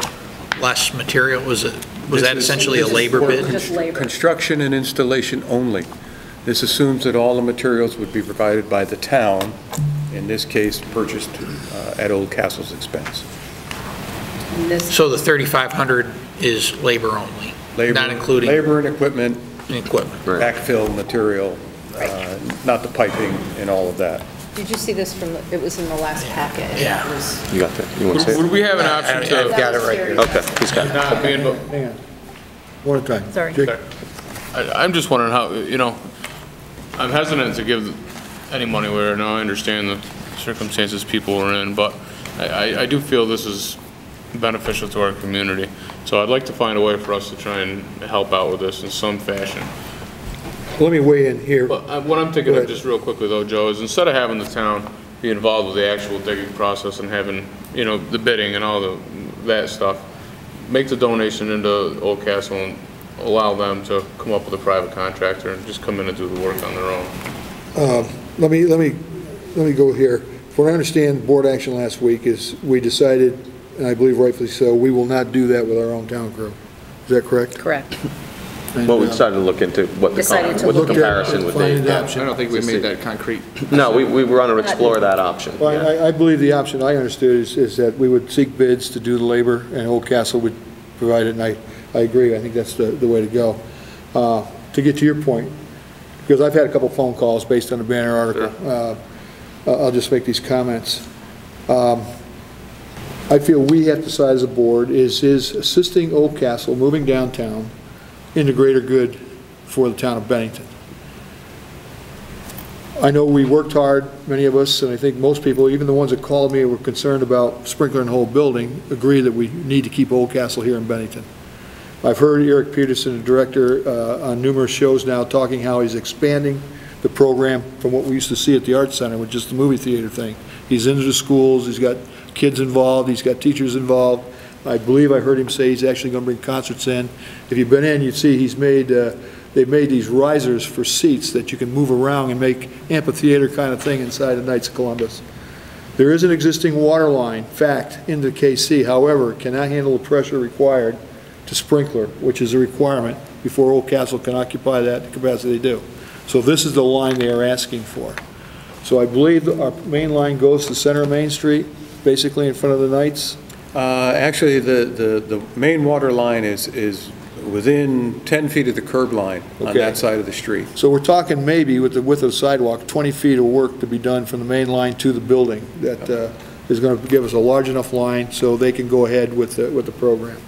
Less material? Was that essentially a labor bid? Just labor. Construction and installation only. This assumes that all the materials would be provided by the town, in this case purchased at Oldcastle's expense. So the $3,500 is labor only, not including labor and equipment, Backfill material, not the piping and all of that. Did you see this from, it was in the last packet? and Yeah. it was- You got that? You want to say it? Would we have an option to? I've got it right here. Okay, he's got it. Not being, but Hang on. One at a time. Sorry. Jake? I'm just wondering how, I'm hesitant to give any money away. Now I understand the circumstances people are in, but I do feel this is beneficial to our community. So I'd like to find a way for us to try and help out with this in some fashion. Let me weigh in here. But what I'm thinking of just real quickly though, Joe, is instead of having the town be involved with the actual digging process and having, the bidding and all that stuff, make the donation into Oldcastle and allow them to come up with a private contractor and just come in and do the work on their own. Let me go here. From what I understand, board action last week is we decided, and I believe rightfully so, we will not do that with our own town crew. Is that correct? Correct. Well, we decided to look into what the comparison would be. I don't think we made that concrete. No, we were going to explore that option. Well, I believe the option I understood is that we would seek bids to do the labor, and Oldcastle would provide it, and I agree. I think that's the way to go. To get to your point, because I've had a couple phone calls based on the Banner article, sure. I'll just make these comments. I feel we have to decide as a board is assisting Oldcastle moving downtown into greater good for the town of Bennington. I know we worked hard, many of us, and I think most people, even the ones that called me and were concerned about sprinkling the whole building, agree that we need to keep Oldcastle here in Bennington. I've heard Eric Peterson, the director, on numerous shows now, talking how he's expanding the program from what we used to see at the Arts Center with just the movie theater thing. He's into the schools, he's got kids involved, he's got teachers involved. I believe I heard him say he's actually going to bring concerts in. If you've been in, you'd see they've made these risers for seats that you can move around and make amphitheater kind of thing inside the Knights of Columbus. There is an existing water line, fact, into KC. However, it cannot handle the pressure required to sprinkler, which is a requirement before Oldcastle can occupy that capacity they do. So this is the line they are asking for. So I believe our main line goes to the center of Main Street, basically in front of the Knights. Actually, the main water line is within 10 feet of the curb line on that side of the street. So we're talking maybe, with the width of the sidewalk, 20 feet of work to be done from the main line to the building that is going to give us a large enough line so they can go ahead with the program.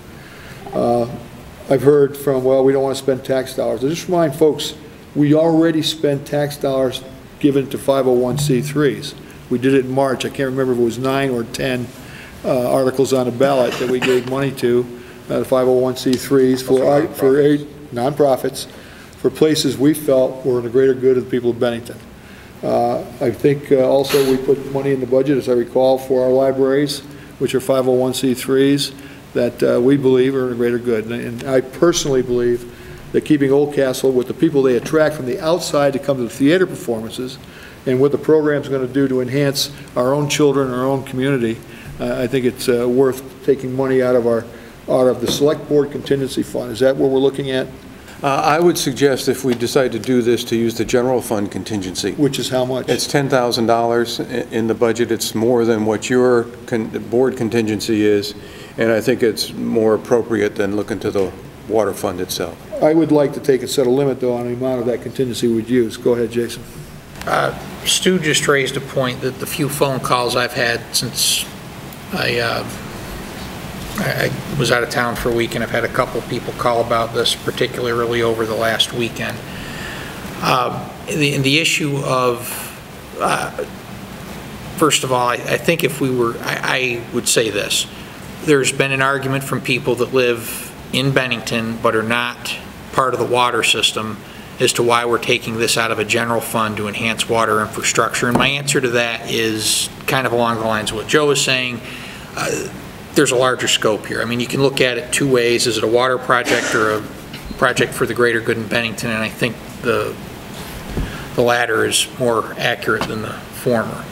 I've heard from, well, we don't want to spend tax dollars. I just remind folks, we already spent tax dollars given to 501c3s. We did it in March. I can't remember if it was 9 or 10 articles on the ballot that we gave money to, the 501c3s for nonprofits, for places we felt were in the greater good of the people of Bennington. I think also we put money in the budget, as I recall, for our libraries, which are 501c3s, that we believe are in a greater good. And I personally believe that keeping Oldcastle with the people they attract from the outside to come to the theater performances and what the program's going to do to enhance our own children, our own community, I think it's worth taking money out of the Select Board contingency fund. Is that what we're looking at? I would suggest if we decide to do this, to use the general fund contingency. Which is how much? It's $10,000 in the budget. It's more than what your board contingency is, and I think it's more appropriate than looking to the water fund itself. I would like to take and set a limit, though, on the amount of that contingency we'd use. Go ahead, Jason. Stu just raised a point that the few phone calls I've had since I was out of town for a week, and I've had a couple people call about this, particularly over the last weekend. The issue of, first of all, I think if we were, I would say this. There's been an argument from people that live in Bennington but are not part of the water system as to why we're taking this out of a general fund to enhance water infrastructure. And my answer to that is kind of along the lines of what Joe was saying. There's a larger scope here. I mean, you can look at it two ways. Is it a water project or a project for the greater good in Bennington? And I think the latter is more accurate than the former.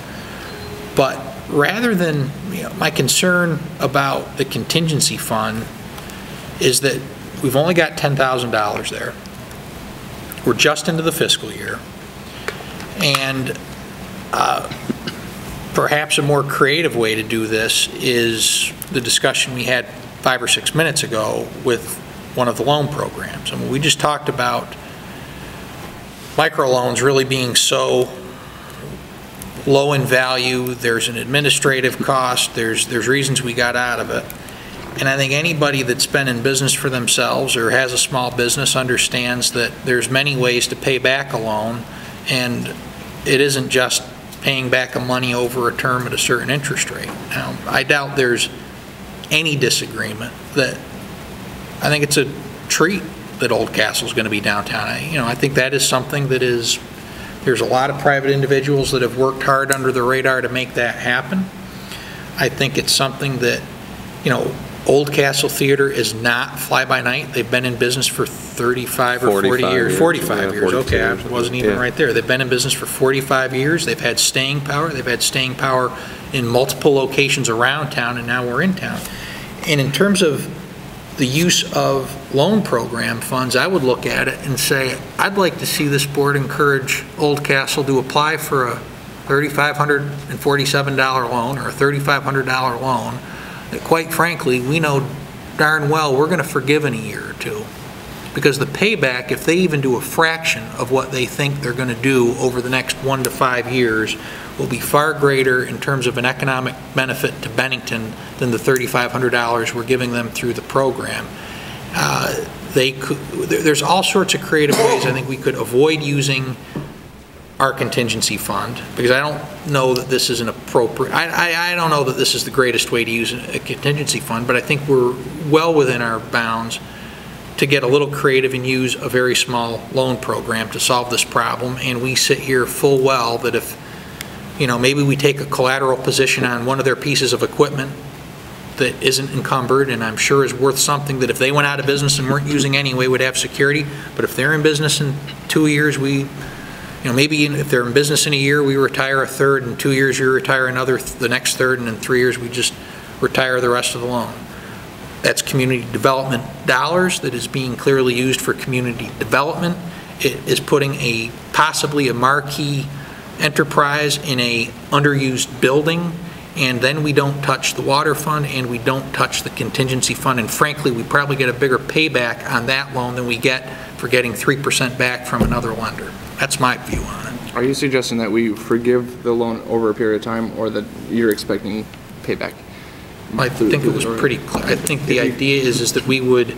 But rather than, my concern about the contingency fund is that we've only got $10,000 there. We're just into the fiscal year. And perhaps a more creative way to do this is the discussion we had 5 or 6 minutes ago with one of the loan programs. I mean, we just talked about microloans really being so low in value. There's an administrative cost. There's reasons we got out of it. And I think anybody that's been in business for themselves or has a small business understands that there's many ways to pay back a loan, and it isn't just paying back a money over a term at a certain interest rate. Now, I doubt there's any disagreement that I think it's a treat that Oldcastle's going to be downtown. I think that is something that is, there's a lot of private individuals that have worked hard under the radar to make that happen. I think it's something that, Oldcastle Theater is not fly-by-night. They've been in business for 35 or 40 years. 45 years, okay, I wasn't even right there. They've been in business for 45 years. They've had staying power. They've had staying power in multiple locations around town, and now we're in town. And in terms of the use of loan program funds, I would look at it and say, I'd like to see this board encourage Oldcastle to apply for a $3,547 loan or a $3,500 loan that, quite frankly, we know darn well we're going to forgive in a year or two. Because the payback, if they even do a fraction of what they think they're going to do over the next 1 to 5 years, will be far greater in terms of an economic benefit to Bennington than the $3,500 we're giving them through the program. There's all sorts of creative ways I think we could avoid using our contingency fund, because I don't know that this is an appropriate, I don't know that this is the greatest way to use a contingency fund, but I think we're well within our bounds to get a little creative and use a very small loan program to solve this problem. And we sit here full well that if, maybe we take a collateral position on one of their pieces of equipment that isn't encumbered, and I'm sure is worth something, that if they went out of business and weren't using anyway would have security. But if they're in business in 2 years, maybe if they're in business in a year, we retire a third, in 2 years you retire the next third, and in 3 years we just retire the rest of the loan. That's community development dollars that is being clearly used for community development. It is putting possibly a marquee enterprise in a underused building, and then we don't touch the water fund and we don't touch the contingency fund, and frankly we probably get a bigger payback on that loan than we get for getting 3% back from another lender. That's my view on it. Are you suggesting that we forgive the loan over a period of time, or that you're expecting payback? I think it was pretty clear. I think the idea is that we would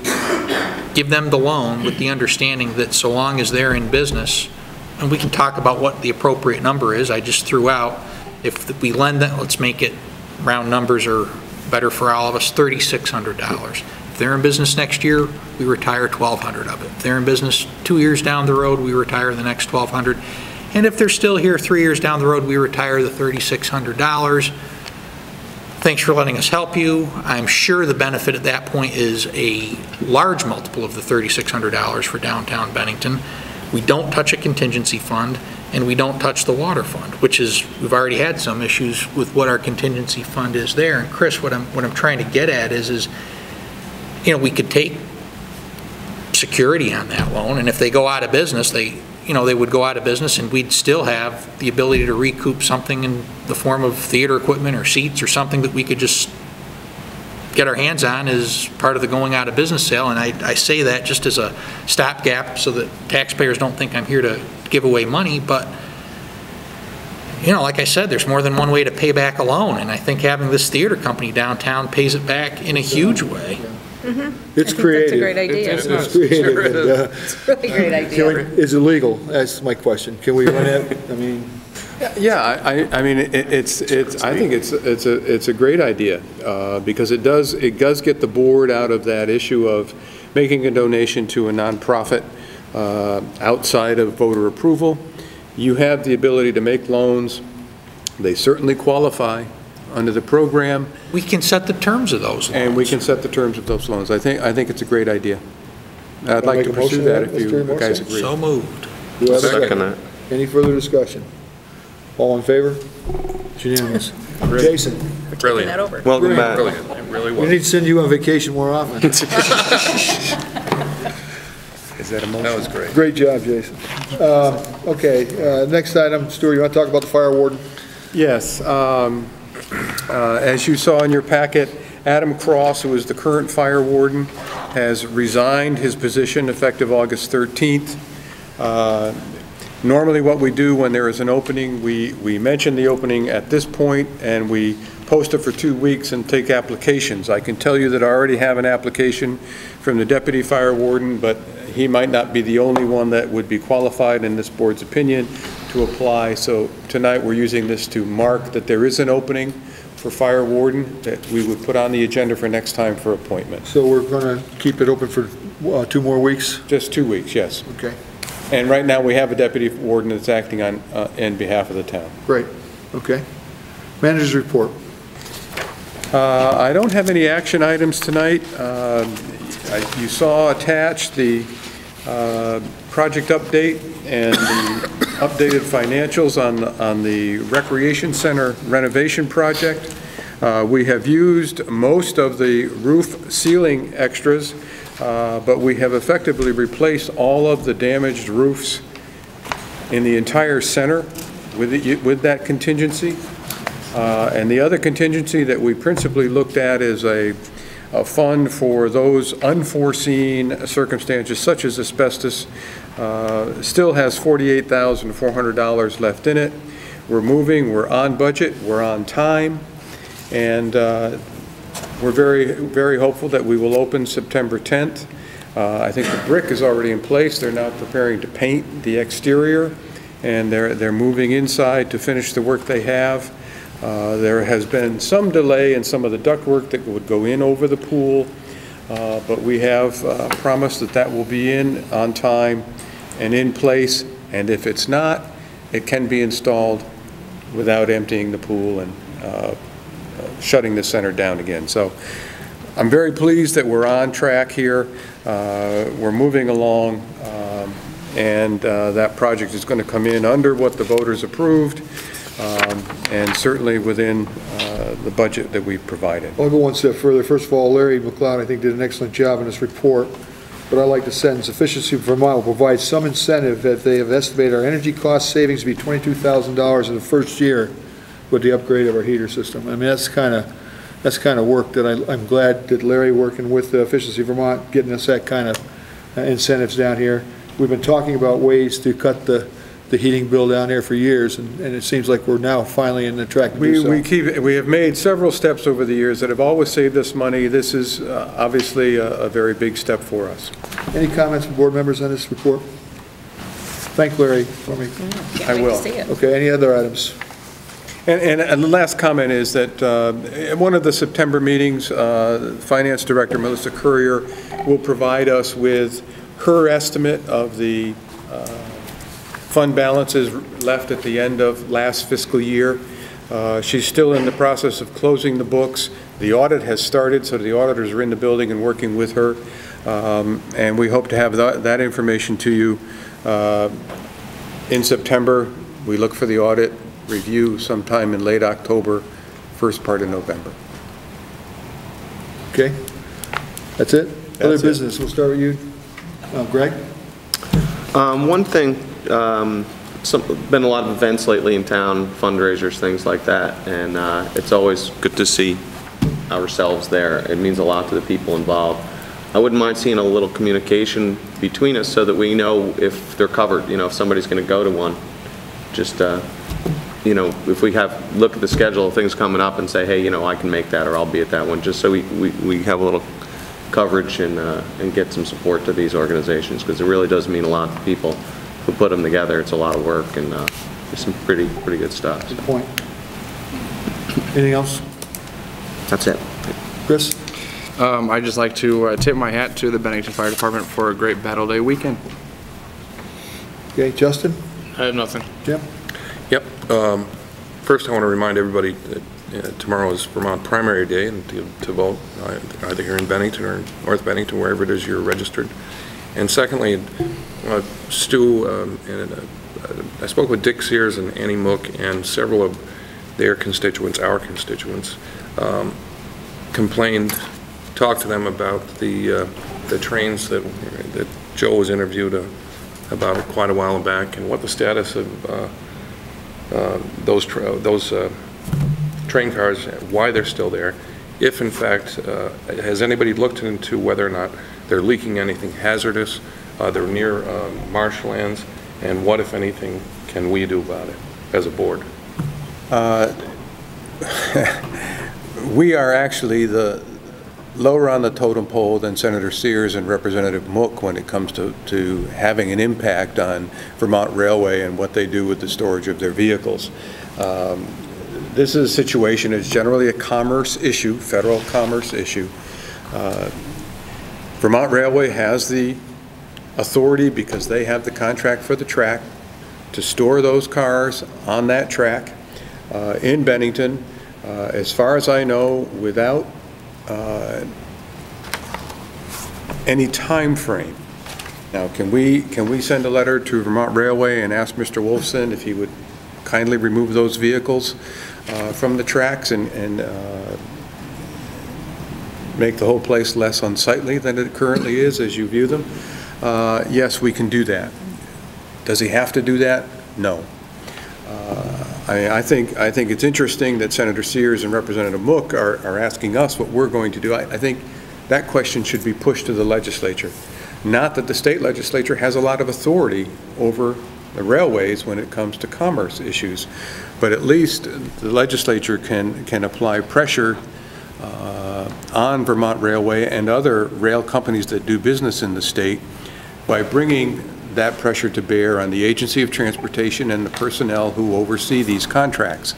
give them the loan with the understanding that so long as they're in business, and we can talk about what the appropriate number is. I just threw out, if we lend that, let's make it, round numbers are better for all of us, $3,600. If they're in business next year, we retire $1,200 of it. If they're in business 2 years down the road, we retire the next $1,200. And if they're still here 3 years down the road, we retire the $3,600. Thanks for letting us help you. I'm sure the benefit at that point is a large multiple of the $3,600 for downtown Bennington. We don't touch a contingency fund, and we don't touch the water fund, which is, we've already had some issues with what our contingency fund is there. And Chris, what I'm trying to get at is, you know, we could take security on that loan, and if they go out of business, they would go out of business, and we'd still have the ability to recoup something in the form of theater equipment or seats or something that we could just get our hands on as part of the going out of business sale. And I say that just as a stopgap so that taxpayers don't think I'm here to give away money, but you know, like I said, there's more than one way to pay back a loan, and I think having this theater company downtown pays it back in a huge way. It's creative. That's a great idea. It's creative. Sure, it's a really great idea. Is it legal? That's my question. Can we run it? I mean, Yeah, I mean, I think it's a great idea, because it does get the board out of that issue of making a donation to a nonprofit outside of voter approval. You have the ability to make loans. They certainly qualify under the program. We can set the terms of those loans. And we can set the terms of those loans. I think it's a great idea. I'd like to pursue that if you guys agree. So moved. Do I have a Second that. Any further discussion? All in favor? It's unanimous. Jason, Brilliant. That over. Welcome back. Brilliant. It really we was. need to send you on vacation more often. Is that a motion? That was great. Great job, Jason. Okay, next item, Stuart, you want to talk about the fire warden? Yes. As you saw in your packet, Adam Cross, who is the current fire warden, has resigned his position effective August 13th. Normally what we do when there is an opening, we mention the opening at this point, and we post it for 2 weeks and take applications. I can tell you that I already have an application from the deputy fire warden, but he might not be the only one that would be qualified in this board's opinion to apply. So tonight we're using this to mark that there is an opening for fire warden that we would put on the agenda for next time for appointment. So we're going to keep it open for 2 more weeks? Just 2 weeks, yes. Okay. And right now we have a deputy warden that's acting on in behalf of the town. Great. Okay. Manager's report. I don't have any action items tonight. You saw attached the project update and the updated financials on the recreation center renovation project. We have used most of the roof ceiling extras, but we have effectively replaced all of the damaged roofs in the entire center with that contingency. And the other contingency that we principally looked at is a fund for those unforeseen circumstances such as asbestos. Still has $48,400 left in it. We're moving, we're on budget, we're on time, and we're very, very hopeful that we will open September 10th. I think the brick is already in place. They're now preparing to paint the exterior, and they're moving inside to finish the work they have. There has been some delay in some of the ductwork that would go in over the pool, but we have promised that will be in on time and in place, and if it's not, it can be installed without emptying the pool and shutting the center down again. So I'm very pleased that we're on track here. We're moving along, and that project is going to come in under what the voters approved, and certainly within the budget that we've provided. I'll go one step further. First of all, Larry McLeod, I think, did an excellent job in this report, but I like the sentence, efficiency of Vermont will provide some incentive that they have estimated our energy cost savings to be $22,000 in the first year with the upgrade of our heater system. I mean, that's kind of work that I'm glad that Larry, working with Efficiency Vermont, getting us that kind of incentives down here. We've been talking about ways to cut the heating bill down there for years, and it seems like we're now finally in the track to do so. We have made several steps over the years that have always saved us money. This is obviously a very big step for us. Any comments from board members on this report? Thank Larry for me. I will. Okay, any other items? And the last comment is that at one of the September meetings, Finance Director Melissa Courier will provide us with her estimate of the fund balances left at the end of last fiscal year. She's still in the process of closing the books. The audit has started, so the auditors are in the building and working with her. And we hope to have that information to you in September, We look for the audit review sometime in late October, first part of November. Okay? That's it? Other business, we'll start with you. Greg? One thing, been a lot of events lately in town, fundraisers, things like that, and it's always good to see ourselves there. It means a lot to the people involved. I wouldn't mind seeing a little communication between us so that we know if they're covered, you know, if somebody's going to go to one. Just, you know, if we look at the schedule of things coming up and say, hey, you know, I can make that or I'll be at that one, just so we have a little coverage and get some support to these organizations, because it really does mean a lot to people who put them together. It's a lot of work, and there's some pretty good stuff. Good point. Anything else? That's it. Chris? I'd just like to tip my hat to the Bennington Fire Department for a great Battle Day weekend. Okay, Justin? I have nothing. Jim? Yep. First, I want to remind everybody that tomorrow is Vermont Primary Day, and to vote either here in Bennington or North Bennington, wherever it is you're registered. And secondly, Stu, I spoke with Dick Sears and Annie Mook and several of their constituents, our constituents, talked to them about the trains that Joe was interviewed about quite a while back, and what the status of those train cars, why they're still there, if in fact, has anybody looked into whether or not they're leaking anything hazardous, they're near marshlands, and what, if anything, can we do about it as a board? We are actually the lower on the totem pole than Senator Sears and Representative Mook when it comes to having an impact on Vermont Railway and what they do with the storage of their vehicles. This is a situation, it's generally a commerce issue, federal commerce issue. Vermont Railway has the authority, because they have the contract for the track, to store those cars on that track in Bennington, as far as I know, without any time frame. Now, can we send a letter to Vermont Railway and ask Mr. Wolfson if he would kindly remove those vehicles from the tracks and make the whole place less unsightly than it currently is as you view them? Yes, we can do that. Does he have to do that? No. I think it's interesting that Senator Sears and Representative Mook are asking us what we're going to do. I think that question should be pushed to the legislature. Not that the state legislature has a lot of authority over the railways when it comes to commerce issues, but at least the legislature can apply pressure on Vermont Railway and other rail companies that do business in the state by bringing that pressure to bear on the Agency of Transportation and the personnel who oversee these contracts.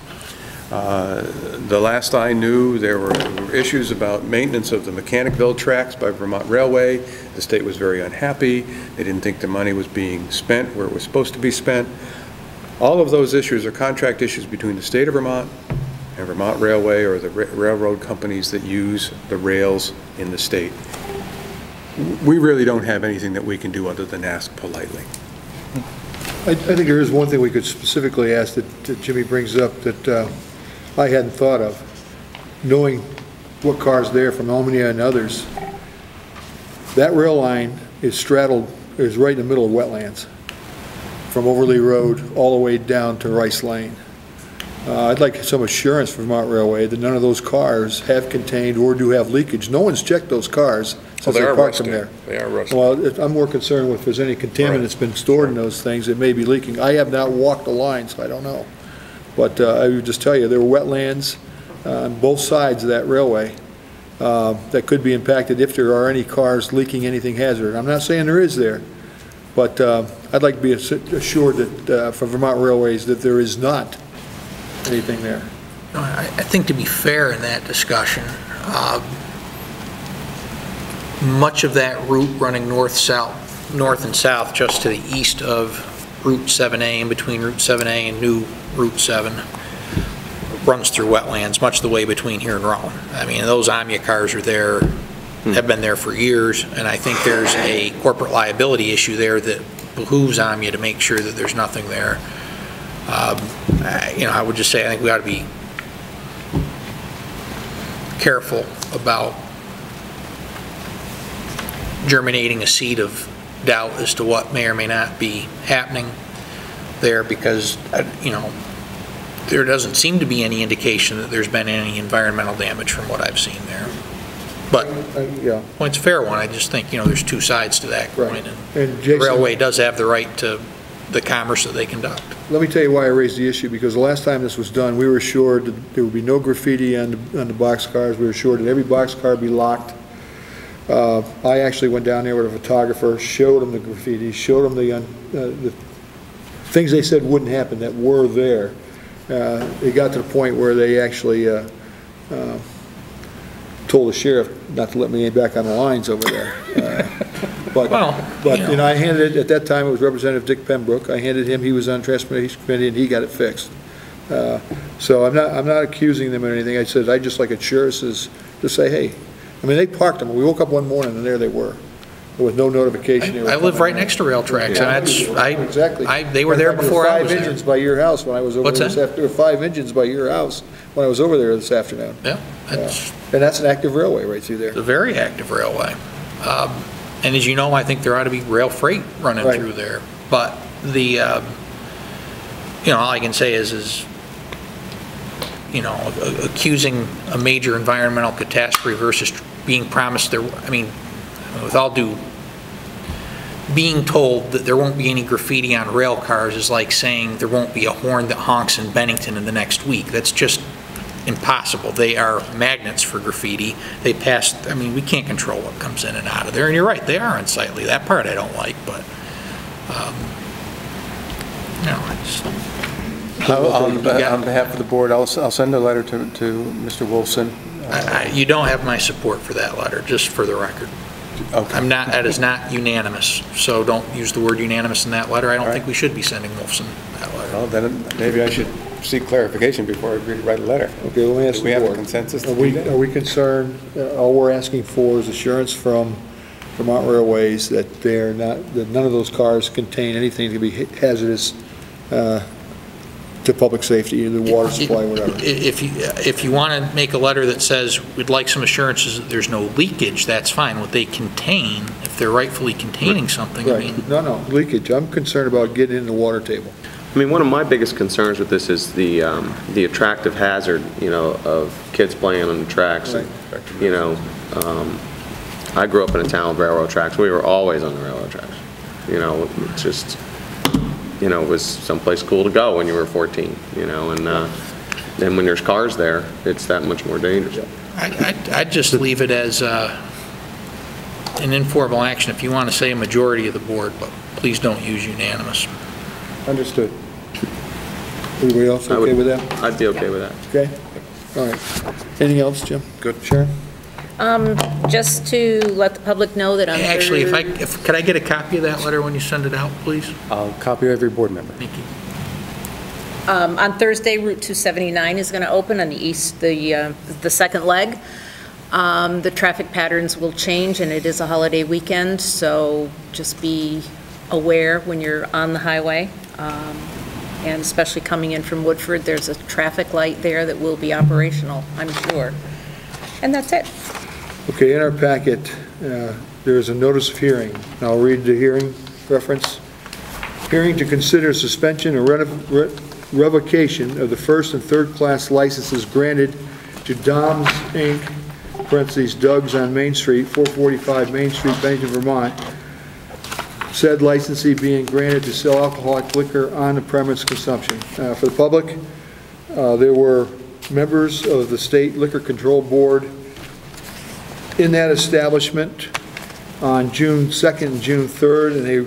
The last I knew, there were issues about maintenance of the Mechanicville tracks by Vermont Railway. The state was very unhappy. They didn't think the money was being spent where it was supposed to be spent. All of those issues are contract issues between the state of Vermont and Vermont Railway, or the railroad companies that use the rails in the state. We really don't have anything that we can do other than ask politely. I think there is one thing we could specifically ask that Jimmy brings up that I hadn't thought of. Knowing what cars there from Omnia and others, that rail line is right in the middle of wetlands, from Overley Road all the way down to Rice Lane. I'd like some assurance from Vermont Railway that none of those cars have contained or do have leakage. No one's checked those cars since they parked them there. They are rusty. Well, I'm more concerned with if there's any contaminant that's been stored in those things that may be leaking. I have not walked the line, so I don't know. But I would just tell you, there were wetlands on both sides of that railway that could be impacted if there are any cars leaking anything hazardous. I'm not saying there is there, but I'd like to be assured that from Vermont Railways that there is not anything there. I think, to be fair in that discussion, much of that route running north and south just to the east of Route 7A and between Route 7A and new Route 7 runs through wetlands much the way between here and Rowan. I mean, those Omnia cars are there, have been there for years, and I think there's a corporate liability issue there that behooves Omnia to make sure that there's nothing there. I would just say I think we ought to be careful about germinating a seed of doubt as to what may or may not be happening there, because, there doesn't seem to be any indication that there's been any environmental damage from what I've seen there. But, point's a fair one. I just think, there's two sides to that coin. Right. And Jason, the railway does have the right to the commerce that they conduct. Let me tell you why I raised the issue, because the last time this was done, we were assured that there would be no graffiti on the boxcars. We were assured that every boxcar be locked. I actually went down there with a photographer, showed them the graffiti, showed them the things they said wouldn't happen that were there. It got to the point where they actually told the sheriff not to let me back on the lines over there. I handed it, at that time it was Representative Dick Pembroke. I handed him, he was on Transportation Committee, and he got it fixed. So I'm not accusing them of anything. I said I'd just like assurances to say, hey, they parked them. We woke up one morning and there they were. There was no notification. I live right next to rail tracks, and exactly. They were there before I was there. There were 5 engines by your house when I was over there. What's that? There were 5 engines by your house when I was over there this afternoon. Yeah. And that's an active railway right through there. It's a very active railway. And as you know, I think there ought to be rail freight running through there. But the, all I can say is accusing a major environmental catastrophe versus being promised there, with all due, being told that there won't be any graffiti on rail cars is like saying there won't be a horn that honks in Bennington in the next week. That's just impossible. They are magnets for graffiti. They pass, we can't control what comes in and out of there. And you're right, they are unsightly. That part I don't like, but, on behalf of the board, I'll send a letter to Mr. Wolfson. You don't have my support for that letter, just for the record. Okay. That is not unanimous, so don't use the word unanimous in that letter. I don't think we should be sending Wolfson that letter. Well, then maybe I should seek clarification before I write a letter. Okay, let me ask do we have a consensus? Are we concerned, all we're asking for is assurance from Vermont Railways that none of those cars contain anything that could be hazardous to public safety, the water supply, whatever. If you want to make a letter that says we'd like some assurances that there's no leakage, that's fine. What they contain, if they're rightfully containing something, right. No, leakage. I'm concerned about getting in the water table. One of my biggest concerns with this is the attractive hazard, of kids playing on the tracks. Right. I grew up in a town with railroad tracks. We were always on the railroad tracks. It's just, it was someplace cool to go when you were 14, and then when there's cars there, it's that much more dangerous. I'd just leave it as an informal action if you want to say a majority of the board, but please don't use unanimous. Understood. Everybody else okay with that? I'd be okay with that. Okay. All right. Anything else, Jim? Good. Sharon? Just to let the public know that I'm Actually, could I get a copy of that letter when you send it out, please? I'll copy every board member. Thank you. on Thursday, Route 279 is going to open on the east, the second leg. The traffic patterns will change, and it is a holiday weekend, so just be aware when you're on the highway. And especially coming in from Woodford, there's a traffic light there that will be operational, I'm sure. And that's it. Okay, in our packet, there is a notice of hearing. I'll read the hearing reference. Hearing to consider suspension or revocation of the first and third class licenses granted to Dom's Inc., parentheses, Doug's on Main Street, 445 Main Street, Bennington, Vermont. Said licensee being granted to sell alcoholic liquor on the premise consumption. For the public, there were members of the State Liquor Control Board in that establishment on June 2nd and June 3rd, and they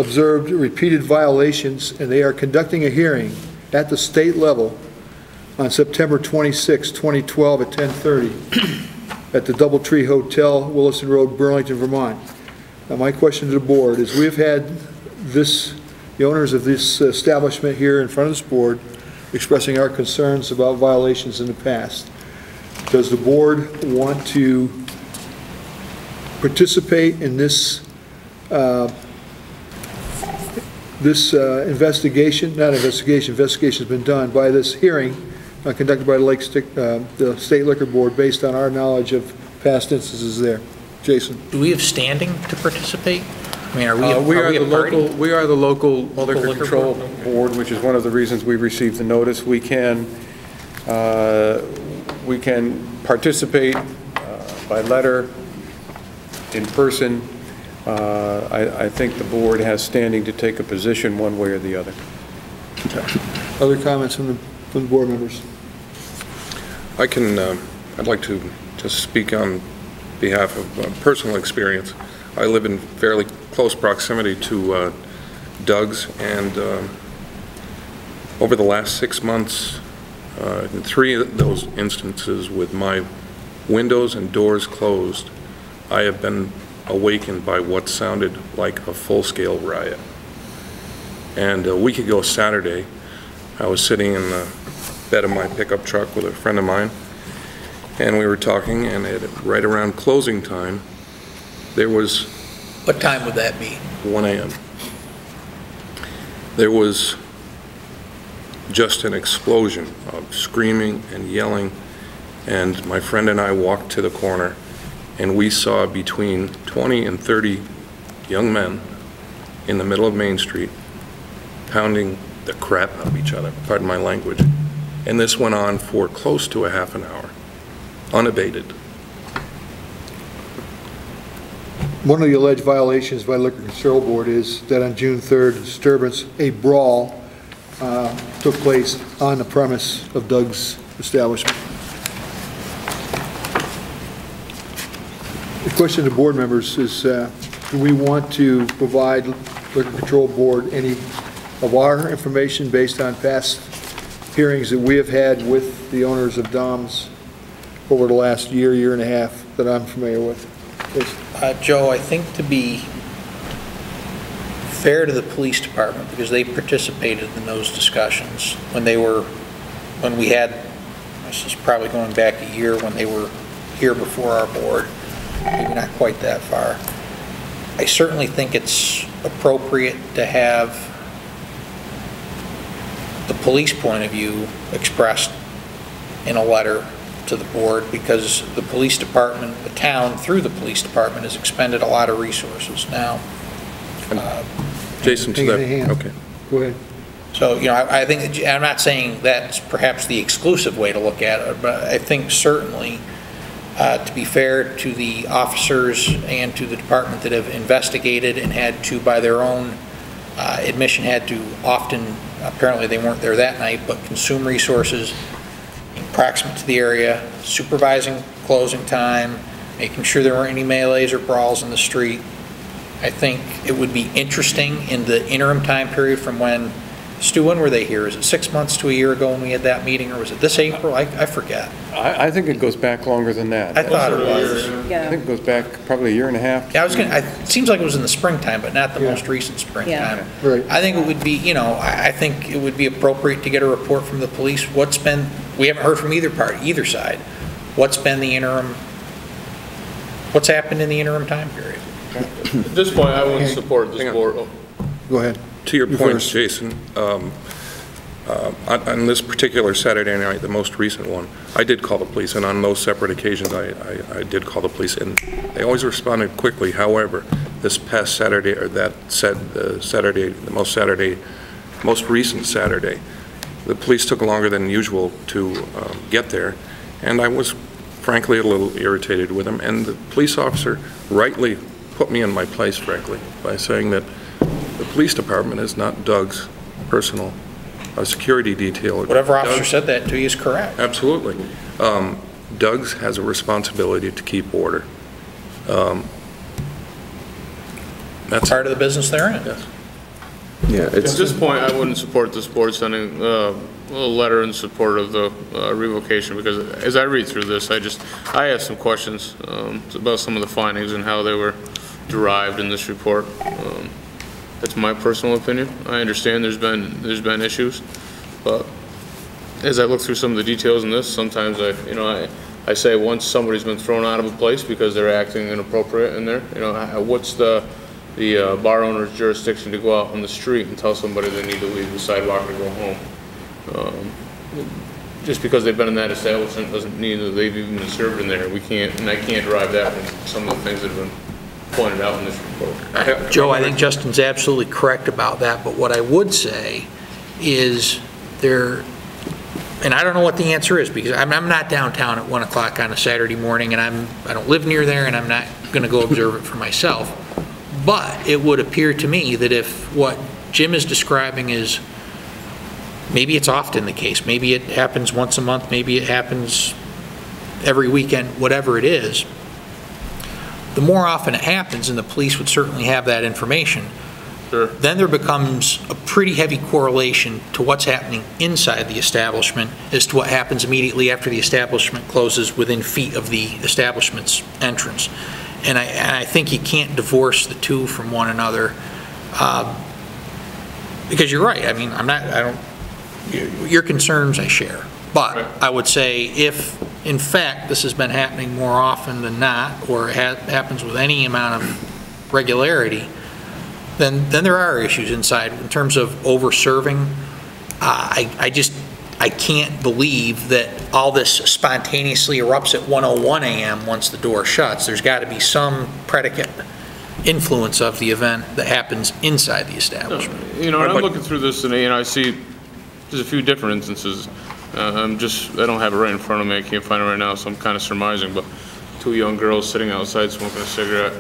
observed repeated violations, and they are conducting a hearing at the state level on September 26, 2012 at 10:30 at the Doubletree Hotel, Williston Road, Burlington, Vermont. Now, my question to the board is, we've had the owners of this establishment here in front of this board expressing our concerns about violations in the past. Does the board want to participate in this This investigation's been done by this hearing conducted by the State Liquor Board based on our knowledge of past instances there. Jason? Do we have standing to participate? I mean, We are the local Local liquor liquor control board? board, which is one of the reasons we received the notice. We can participate by letter, in person. I think the board has standing to take a position one way or the other. Other comments from the board members? I'd like to just speak on behalf of personal experience. I live in fairly close proximity to Doug's, and over the last 6 months, in 3 of those instances with my windows and doors closed, I have been awakened by what sounded like a full-scale riot. And a week ago Saturday, I was sitting in the bed of my pickup truck with a friend of mine, and we were talking, and right around closing time, there was... What time would that be? 1 a.m. There was just an explosion of screaming and yelling, and my friend and I walked to the corner, and we saw between 20 and 30 young men in the middle of Main Street pounding the crap out of each other, pardon my language. And this went on for close to a half an hour, unabated. One of the alleged violations by Liquor Control Board is that on June 3rd, disturbance, a brawl took place on the premise of Doug's establishment. The question to board members is, do we want to provide Liquor Control Board any of our information based on past hearings that we have had with the owners of DOMS over the last year and a half that I'm familiar with? Joe, I think to be fair to the police department, because they participated in those discussions when we had, this is probably going back a year, when they were here before our board, maybe not quite that far. I certainly think it's appropriate to have the police point of view expressed in a letter to the board, because the police department, the town, through the police department, has expended a lot of resources now. Jason, to that, okay. Go ahead. So, I think, I'm not saying that's perhaps the exclusive way to look at it, but I think certainly, to be fair to the officers and to the department that have investigated and had to, by their own admission, had to often, apparently they weren't there that night, but consume resources proximate to the area, supervising closing time, making sure there weren't any melees or brawls in the street. I think it would be interesting in the interim time period from when, Stu, when were they here? Is it 6 months to a year ago when we had that meeting, or was it this April? I forget. I think it goes back longer than that. I thought it was. I think it goes back probably a year and a half. Yeah, it seems like it was in the springtime, but not the most recent springtime. Yeah. Right. I think it would be, I think it would be appropriate to get a report from the police. We haven't heard from either side. What's been the interim, what's happened in the interim time period? At this point, I wouldn't support this board. Go ahead. To your point, Jason, on this particular Saturday night, the most recent one, I did call the police, and on those separate occasions, I did call the police, and they always responded quickly. However, this past Saturday, or the most recent Saturday, the police took longer than usual to get there, and I was frankly a little irritated with them, and the police officer rightly put me in my place, frankly, by saying that the police department is not Doug's personal security detail. Whatever officer said that to you is correct. Absolutely. Doug's has a responsibility to keep order. That's part of the business they're in. Yes. Yeah, At this point, I wouldn't support this board sending a letter in support of the revocation, because as I read through this, I have some questions about some of the findings and how they were derived in this report. That's my personal opinion. I understand there's been issues, but as I look through some of the details in this, sometimes I say once somebody's been thrown out of a place because they're acting inappropriate in there, what's the the bar owner's jurisdiction to go out on the street and tell somebody they need to leave the sidewalk to go home. Just because they've been in that establishment doesn't mean that they've even been served in there. We can't, and I can't derive that from some of the things that have been pointed out in this report. Joe, I think Justin's absolutely correct about that, but what I would say is there, and I don't know what the answer is, because I'm not downtown at 1 o'clock on a Saturday morning, and I don't live near there, and I'm not going to go observe it for myself. But it would appear to me that if what Jim is describing is, maybe it's often the case, maybe it happens once a month, maybe it happens every weekend, whatever it is, the more often it happens, and the police would certainly have that information, sure, then there becomes a pretty heavy correlation to what's happening inside the establishment as to what happens immediately after the establishment closes within feet of the establishment's entrance. And I think you can't divorce the two from one another, because you're right. I mean, your concerns I share, but I would say if, in fact, this has been happening more often than not, or it happens with any amount of regularity, then there are issues inside in terms of over-serving. I can't believe that all this spontaneously erupts at 1:01 a.m. once the door shuts. There's got to be some predicate influence of the event that happens inside the establishment. You know, and I'm looking through this, and I see there's a few different instances. I don't have it right in front of me. I can't find it right now, so I'm kind of surmising. But 2 young girls sitting outside smoking a cigarette,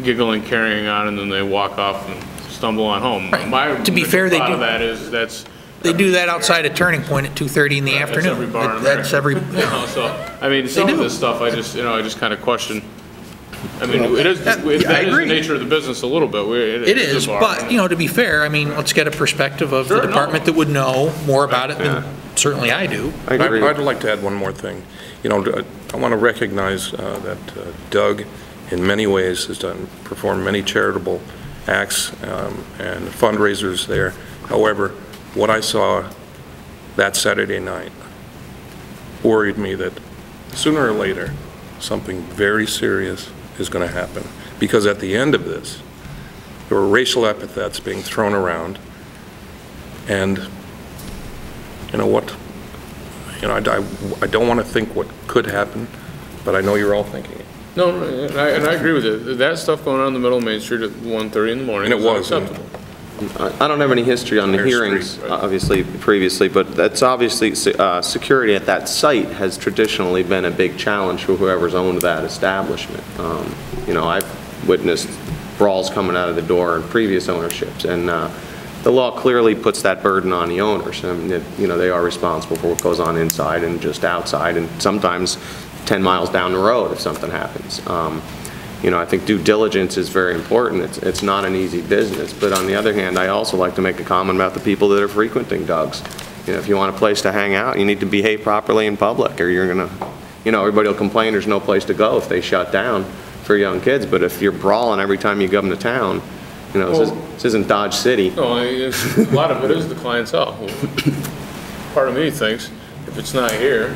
giggling, carrying on, and then they walk off and stumble on home. Right. To be fair, they do. They do that outside a Turning Point at 2:30 in the afternoon. That's every bar in That's every. So I mean, some of this stuff, I just kind of question. I mean, that is the nature of the business a little bit. It is, but to be fair, I mean, let's get a perspective of the department that would know more about it than certainly I do. I'd like to add one more thing. I want to recognize that Doug, in many ways, has performed many charitable acts and fundraisers there. However, what I saw that Saturday night worried me that sooner or later something very serious is going to happen, because at the end of this there were racial epithets being thrown around, and I don't want to think what could happen, but I know you're all thinking it. No, and I agree with you. That stuff going on in the middle of Main Street at 1:30 in the morning and it was unacceptable. I don't have any history on the hearings, obviously, previously, but that's obviously, security at that site has traditionally been a big challenge for whoever's owned that establishment. I've witnessed brawls coming out of the door in previous ownerships, and the law clearly puts that burden on the owners. I mean, they are responsible for what goes on inside and just outside, and sometimes 10 miles down the road if something happens. I think due diligence is very important. It's not an easy business, but on the other hand, I also like to make a comment about the people that are frequenting Doug's. If you want a place to hang out, you need to behave properly in public, or you're gonna, everybody will complain there's no place to go if they shut down for young kids. But if you're brawling every time you come to town, this isn't Dodge City. No, a lot of it is the clientele. Part of me thinks if it's not here,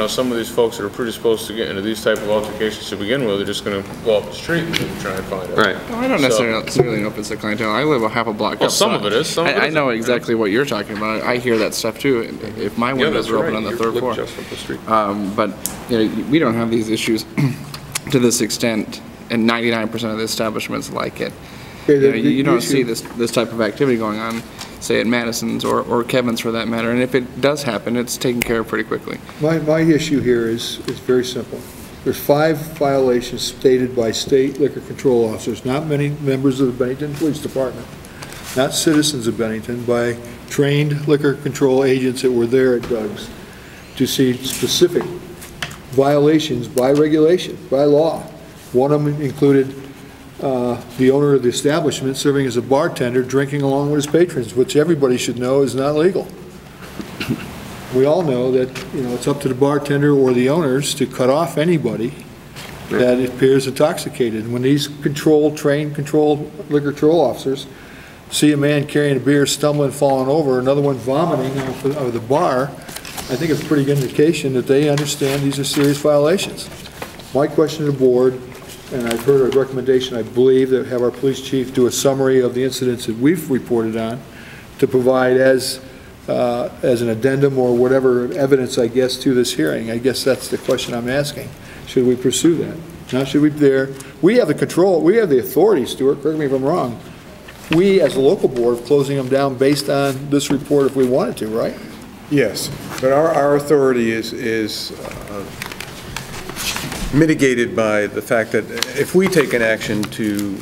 some of these folks that are predisposed to get into these type of altercations to begin with are just going to go up the street and try and find it. Right. Well, I don't necessarily know if it's the clientele. I live a half a block up. Some of it is. I know exactly what you're talking about. I hear that stuff too. If my windows are open on the third floor. Just up the street. But we don't have these issues to this extent, and 99% of the establishments like it. You don't see this type of activity going on, say at Madison's or Kevin's for that matter, and if it does happen, it's taken care of pretty quickly. My issue here is very simple. There's 5 violations stated by state liquor control officers, not many members of the Bennington Police Department, not citizens of Bennington, by trained liquor control agents that were there at Doug's to see specific violations by regulation, by law. One of them included the owner of the establishment serving as a bartender, drinking along with his patrons, which everybody should know is not legal. We all know that it's up to the bartender or the owners to cut off anybody that appears intoxicated. When these trained liquor control officers see a man carrying a beer, stumbling, falling over, another one vomiting out of the bar, I think it's a pretty good indication that they understand these are serious violations. My question to the board and I've heard a recommendation, I believe, that have our police chief do a summary of the incidents that we've reported on to provide as an addendum or whatever evidence, I guess, to this hearing. I guess that's the question I'm asking. Should we pursue that? Now, should we we have the control, we have the authority, Stuart, correct me if I'm wrong. We, as a local board, of closing them down based on this report if we wanted to, right? Yes, but our authority is mitigated by the fact that if we take an action to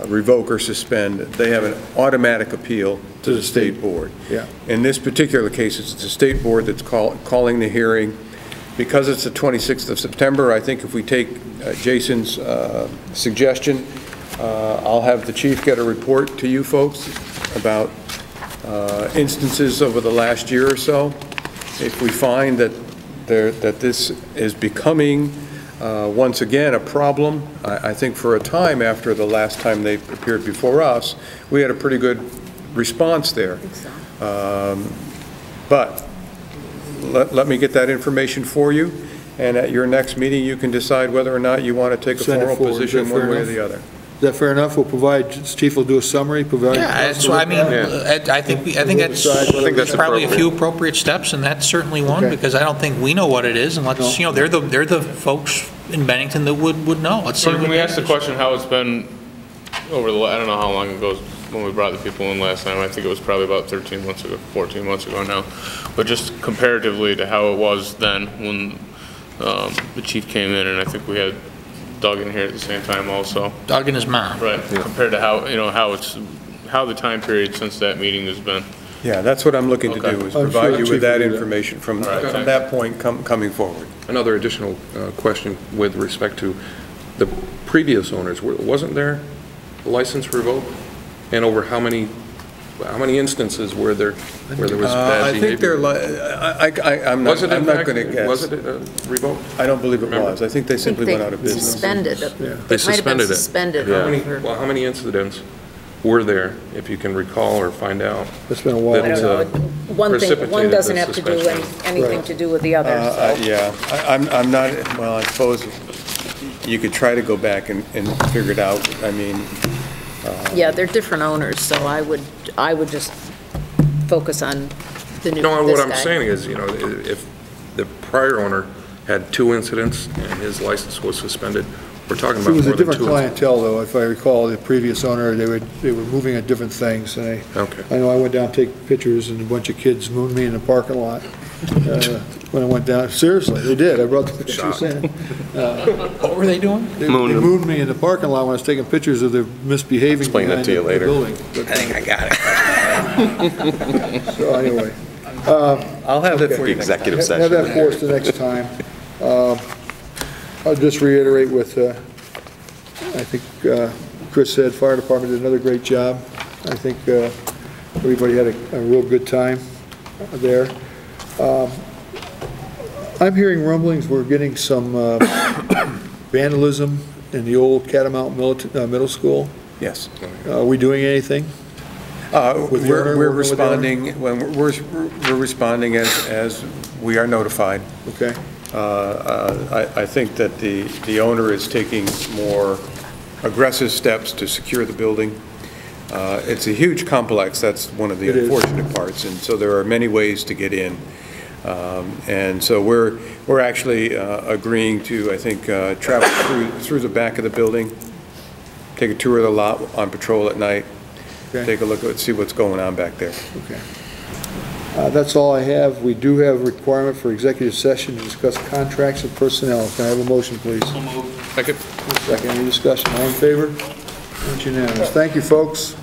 revoke or suspend, they have an automatic appeal to the state board. Yeah. In this particular case, it's the state board that's calling the hearing. Because it's the 26th of September, I think if we take Jason's suggestion, I'll have the chief get a report to you folks about instances over the last year or so. If we find that this is becoming once again a problem, I think for a time after the last time they appeared before us, we had a pretty good response there. But let me get that information for you, and at your next meeting you can decide whether or not you want to take a formal position one way or the other. Is that fair enough? We'll provide, Chief will do a summary, provide. Yeah, so I mean, I think that's probably a few appropriate steps, and that's certainly one, because I don't think we know what it is, and let's, you know, they're the folks in Bennington that would know. Let's see. Can we ask the question how it's been over the, I don't know how long ago when we brought the people in last time. I think it was probably about 13 months ago, 14 months ago now. But just comparatively to how it was then when the chief came in, and I think we had Doug in here at the same time also. Doug and his mom. Right, yeah. Compared to how, you know, how the time period since that meeting has been. Yeah, that's what I'm looking to do, is provide you with that information from that point coming forward. Another additional question with respect to the previous owners. Wasn't there a license revoked? And over how many instances were there where there was bad behavior? I think I'm not going to guess. Was it revoked? I don't believe it was. I think they simply went out of business. Suspended it. Yeah. They suspended it. Suspended. Yeah. Well, how many incidents were there, if you can recall or find out? It's been a while. I don't know. One doesn't have to do anything to do with the other. Yeah, I'm not. Well, I suppose you could try to go back and figure it out. I mean. Yeah, they're different owners, so I would just focus on the new. No, what I'm saying is, you know, if the prior owner had 2 incidents and his license was suspended, we're talking about more than 2 incidents. It was a different clientele, though. If I recall, the previous owner, they were moving at different things. And I know I went down to take pictures, and a bunch of kids mooned me in the parking lot. When I went down, seriously, they did. I brought the pictures in. What were they doing? They mooned me in the parking lot when I was taking pictures of their misbehaving. Explain that to you later. Building. I think I got it. So anyway. I'll have that for you. Executive session. Have that for us the next time. I'll just reiterate with, I think Chris said, fire department did another great job. I think everybody had a real good time there. I'm hearing rumblings we're getting some vandalism in the old Catamount Middle School. Yes. Are we doing anything? We're responding when we're responding as we are notified. Okay. I think that the owner is taking more aggressive steps to secure the building. It's a huge complex. That's one of the unfortunate parts, and so there are many ways to get in. And so we're actually agreeing to, I think, travel through the back of the building, take a tour of the lot on patrol at night, take a look at see what's going on back there. Okay. That's all I have. We do have a requirement for executive session to discuss contracts and personnel. Can I have a motion, please? Second. Second. Any discussion? All in favor? It's unanimous. Thank you, folks.